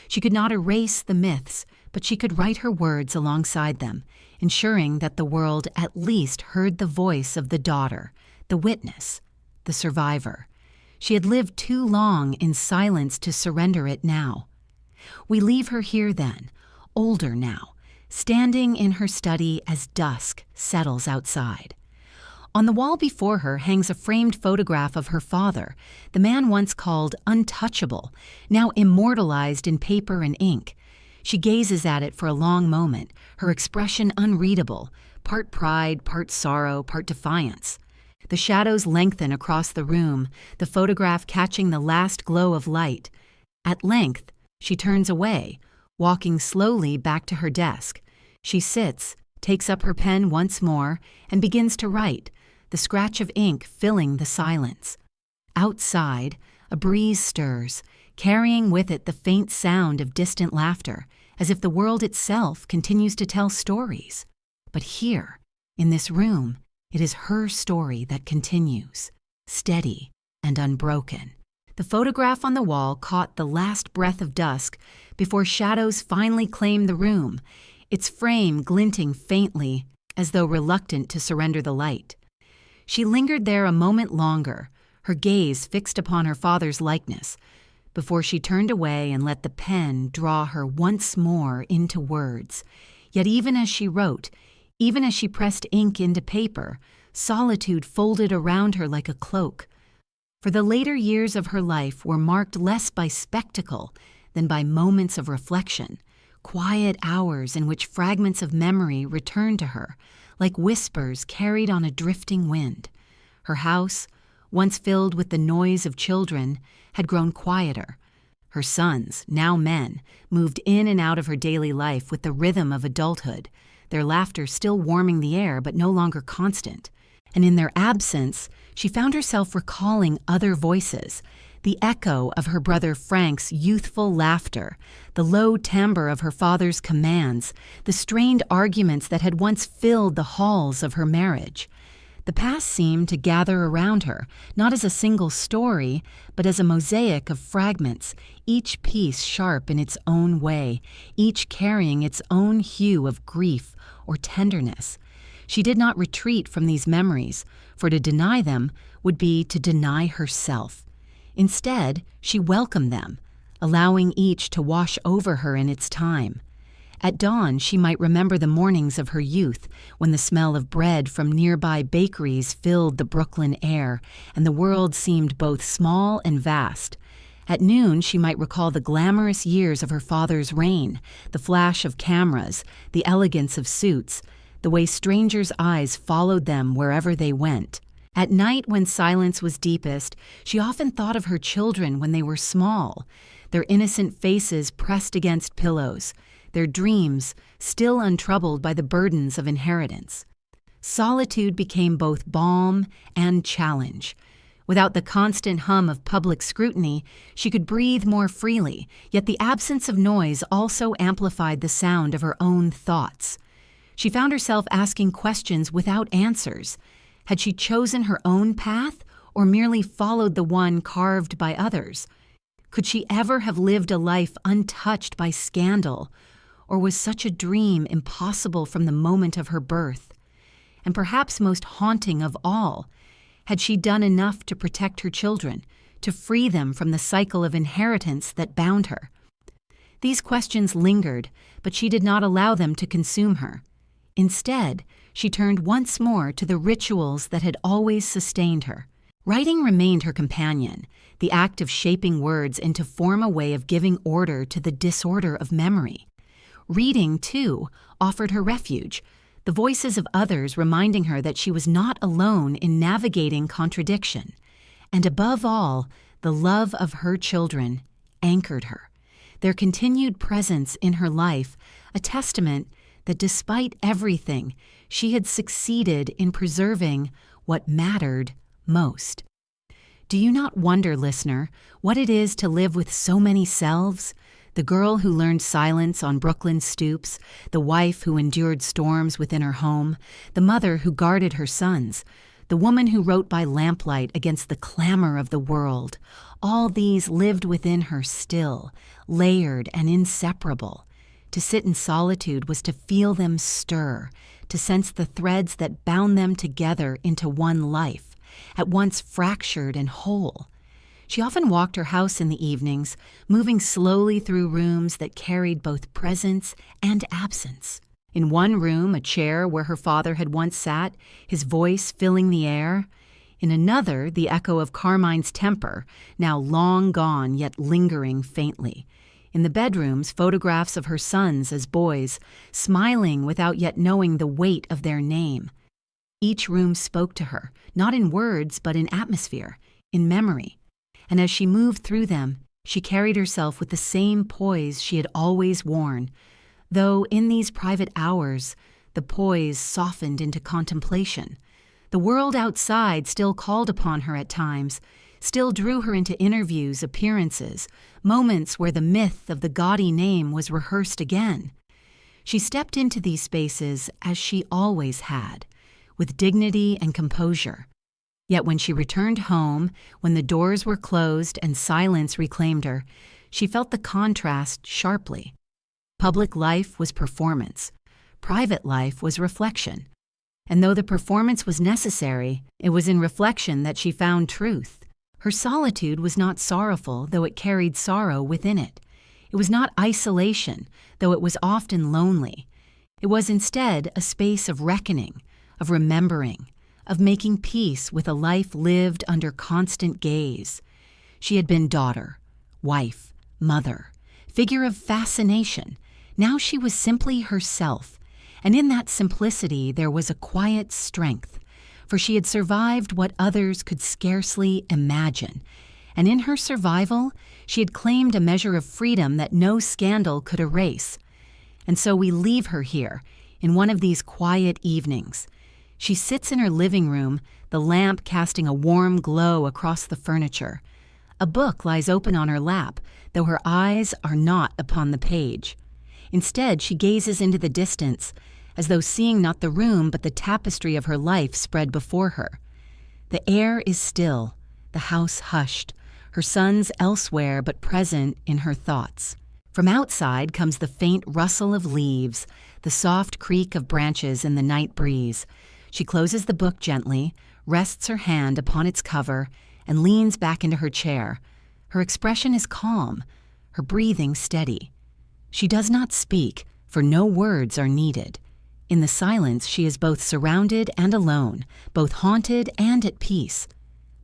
She could not erase the myths, but she could write her words alongside them, ensuring that the world at least heard the voice of the daughter, the witness, the survivor. She had lived too long in silence to surrender it now. We leave her here then, older now, standing in her study as dusk settles outside. On the wall before her hangs a framed photograph of her father, the man once called untouchable, now immortalized in paper and ink. She gazes at it for a long moment, her expression unreadable, part pride, part sorrow, part defiance. The shadows lengthen across the room, the photograph catching the last glow of light. At length, she turns away, walking slowly back to her desk. She sits, takes up her pen once more, and begins to write, the scratch of ink filling the silence. Outside, a breeze stirs, carrying with it the faint sound of distant laughter, as if the world itself continues to tell stories. But here, in this room, it is her story that continues, steady and unbroken. The photograph on the wall caught the last breath of dusk before shadows finally claimed the room, its frame glinting faintly as though reluctant to surrender the light. She lingered there a moment longer, her gaze fixed upon her father's likeness, before she turned away and let the pen draw her once more into words. Yet even as she wrote, even as she pressed ink into paper, solitude folded around her like a cloak. For the later years of her life were marked less by spectacle than by moments of reflection, quiet hours in which fragments of memory returned to her, like whispers carried on a drifting wind. Her house, once filled with the noise of children, had grown quieter. Her sons, now men, moved in and out of her daily life with the rhythm of adulthood, their laughter still warming the air but no longer constant. And in their absence, she found herself recalling other voices, the echo of her brother Frank's youthful laughter, the low timbre of her father's commands, the strained arguments that had once filled the halls of her marriage. The past seemed to gather around her, not as a single story, but as a mosaic of fragments, each piece sharp in its own way, each carrying its own hue of grief or tenderness. She did not retreat from these memories, for to deny them would be to deny herself. Instead, she welcomed them, allowing each to wash over her in its time. At dawn, she might remember the mornings of her youth, when the smell of bread from nearby bakeries filled the Brooklyn air, and the world seemed both small and vast. At noon, she might recall the glamorous years of her father's reign, the flash of cameras, the elegance of suits, the way strangers' eyes followed them wherever they went. At night, when silence was deepest, she often thought of her children when they were small, their innocent faces pressed against pillows, their dreams still untroubled by the burdens of inheritance. Solitude became both balm and challenge. Without the constant hum of public scrutiny, she could breathe more freely, yet the absence of noise also amplified the sound of her own thoughts. She found herself asking questions without answers. Had she chosen her own path, or merely followed the one carved by others? Could she ever have lived a life untouched by scandal, or was such a dream impossible from the moment of her birth? And perhaps most haunting of all, had she done enough to protect her children, to free them from the cycle of inheritance that bound her? These questions lingered, but she did not allow them to consume her. Instead, she turned once more to the rituals that had always sustained her. Writing remained her companion, the act of shaping words into form, a way of giving order to the disorder of memory. Reading, too, offered her refuge, the voices of others reminding her that she was not alone in navigating contradiction. And above all, the love of her children anchored her, their continued presence in her life, a testament that despite everything, she had succeeded in preserving what mattered most. Do you not wonder, listener, what it is to live with so many selves? The girl who learned silence on Brooklyn's stoops, the wife who endured storms within her home, the mother who guarded her sons, the woman who wrote by lamplight against the clamor of the world. All these lived within her still, layered and inseparable. To sit in solitude was to feel them stir, to sense the threads that bound them together into one life, at once fractured and whole. She often walked her house in the evenings, moving slowly through rooms that carried both presence and absence. In one room, a chair where her father had once sat, his voice filling the air. In another, the echo of Carmine's temper, now long gone yet lingering faintly. In the bedrooms, photographs of her sons as boys, smiling without yet knowing the weight of their name. Each room spoke to her, not in words but in atmosphere, in memory. And as she moved through them, she carried herself with the same poise she had always worn, though in these private hours, the poise softened into contemplation. The world outside still called upon her at times, still drew her into interviews, appearances, moments where the myth of the Gotti name was rehearsed again. She stepped into these spaces as she always had, with dignity and composure. Yet when she returned home, when the doors were closed and silence reclaimed her, she felt the contrast sharply. Public life was performance. Private life was reflection. And though the performance was necessary, it was in reflection that she found truth. Her solitude was not sorrowful, though it carried sorrow within it. It was not isolation, though it was often lonely. It was instead a space of reckoning, of remembering, of making peace with a life lived under constant gaze. She had been daughter, wife, mother, figure of fascination. Now she was simply herself, and in that simplicity there was a quiet strength, for she had survived what others could scarcely imagine, and in her survival she had claimed a measure of freedom that no scandal could erase. And so we leave her here, in one of these quiet evenings. She sits in her living room, the lamp casting a warm glow across the furniture. A book lies open on her lap, though her eyes are not upon the page. Instead, she gazes into the distance, as though seeing not the room but the tapestry of her life spread before her. The air is still, the house hushed, her sons elsewhere but present in her thoughts. From outside comes the faint rustle of leaves, the soft creak of branches in the night breeze. She closes the book gently, rests her hand upon its cover, and leans back into her chair. Her expression is calm, her breathing steady. She does not speak, for no words are needed. In the silence, she is both surrounded and alone, both haunted and at peace.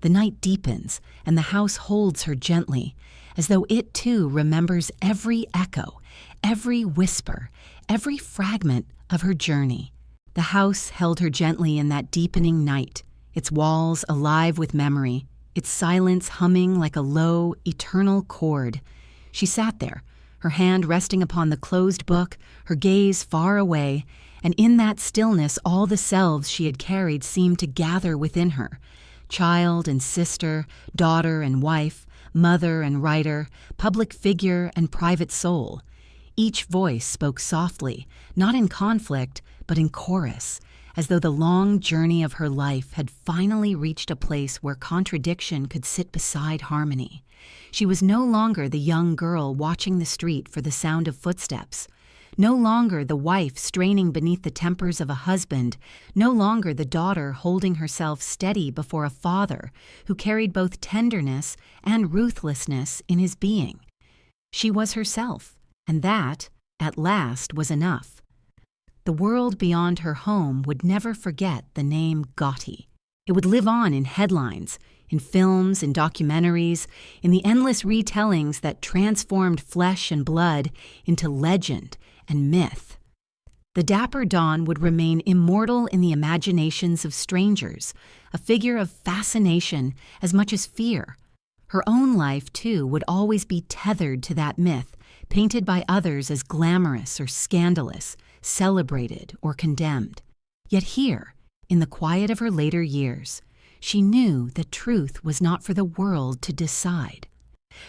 The night deepens, and the house holds her gently, as though it too remembers every echo, every whisper, every fragment of her journey. The house held her gently in that deepening night, its walls alive with memory, its silence humming like a low, eternal chord. She sat there, her hand resting upon the closed book, her gaze far away, and in that stillness all the selves she had carried seemed to gather within her. Child and sister, daughter and wife, mother and writer, public figure and private soul. Each voice spoke softly, not in conflict, but in chorus, as though the long journey of her life had finally reached a place where contradiction could sit beside harmony. She was no longer the young girl watching the street for the sound of footsteps, no longer the wife straining beneath the tempers of a husband, no longer the daughter holding herself steady before a father who carried both tenderness and ruthlessness in his being. She was herself, and that, at last, was enough. The world beyond her home would never forget the name Gotti. It would live on in headlines, in films, in documentaries, in the endless retellings that transformed flesh and blood into legend and myth. The Dapper Don would remain immortal in the imaginations of strangers, a figure of fascination as much as fear. Her own life, too, would always be tethered to that myth, painted by others as glamorous or scandalous, celebrated or condemned. Yet here, in the quiet of her later years, she knew that truth was not for the world to decide.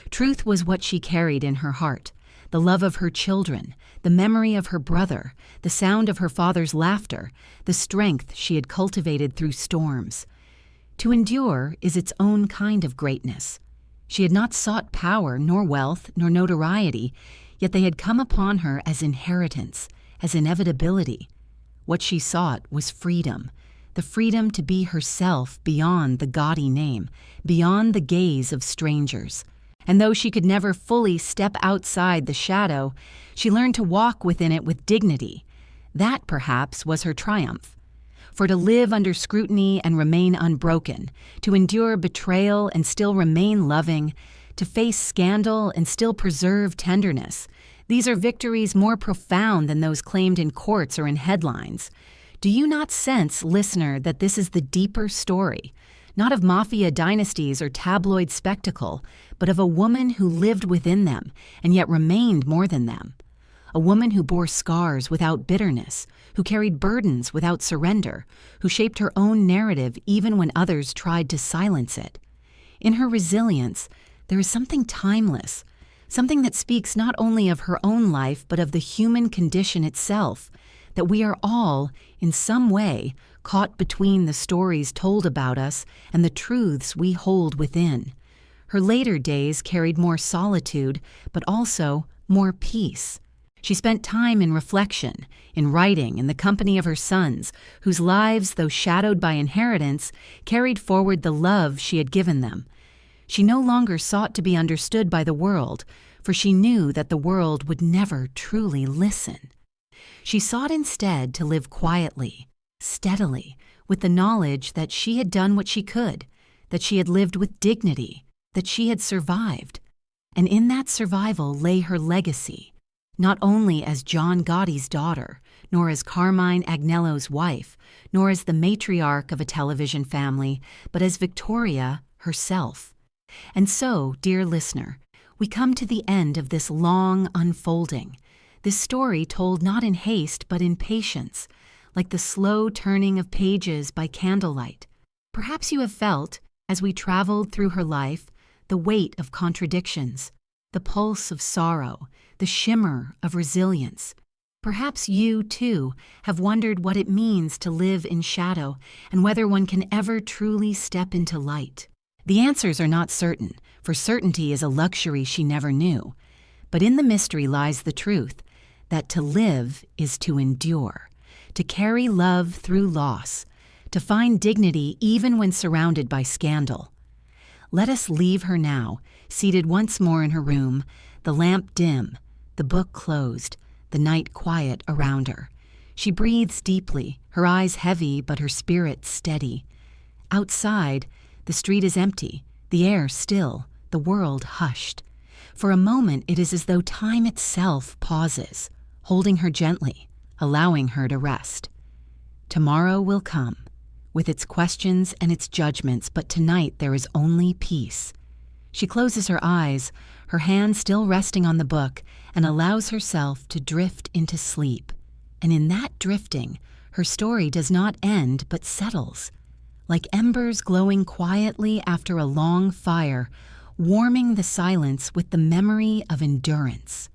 Truth was what she carried in her heart, the love of her children, the memory of her brother, the sound of her father's laughter, the strength she had cultivated through storms. To endure is its own kind of greatness. She had not sought power, nor wealth, nor notoriety, yet they had come upon her as inheritance, as inevitability. What she sought was freedom, the freedom to be herself beyond the Gotti name, beyond the gaze of strangers. And though she could never fully step outside the shadow, she learned to walk within it with dignity. That, perhaps, was her triumph. For to live under scrutiny and remain unbroken, to endure betrayal and still remain loving, to face scandal and still preserve tenderness, these are victories more profound than those claimed in courts or in headlines. Do you not sense, listener, that this is the deeper story, not of mafia dynasties or tabloid spectacle, but of a woman who lived within them and yet remained more than them? A woman who bore scars without bitterness, who carried burdens without surrender, who shaped her own narrative even when others tried to silence it. In her resilience, there is something timeless, something that speaks not only of her own life but of the human condition itself, that we are all, in some way, caught between the stories told about us and the truths we hold within. Her later days carried more solitude, but also more peace. She spent time in reflection, in writing, in the company of her sons, whose lives, though shadowed by inheritance, carried forward the love she had given them. She no longer sought to be understood by the world, for she knew that the world would never truly listen. She sought instead to live quietly, steadily, with the knowledge that she had done what she could, that she had lived with dignity, that she had survived. And in that survival lay her legacy, not only as John Gotti's daughter, nor as Carmine Agnello's wife, nor as the matriarch of a television family, but as Victoria herself. And so, dear listener, we come to the end of this long unfolding, this story told not in haste but in patience, like the slow turning of pages by candlelight. Perhaps you have felt, as we traveled through her life, the weight of contradictions, the pulse of sorrow, the shimmer of resilience. Perhaps you, too, have wondered what it means to live in shadow and whether one can ever truly step into light. The answers are not certain, for certainty is a luxury she never knew. But in the mystery lies the truth, that to live is to endure, to carry love through loss, to find dignity even when surrounded by scandal. Let us leave her now, seated once more in her room, the lamp dim, the book closed, the night quiet around her. She breathes deeply, her eyes heavy but her spirit steady. Outside, the street is empty, the air still, the world hushed. For a moment it is as though time itself pauses, holding her gently, allowing her to rest. Tomorrow will come, with its questions and its judgments, but tonight there is only peace. She closes her eyes, her hand still resting on the book, and allows herself to drift into sleep. And in that drifting, her story does not end but settles, like embers glowing quietly after a long fire, warming the silence with the memory of endurance.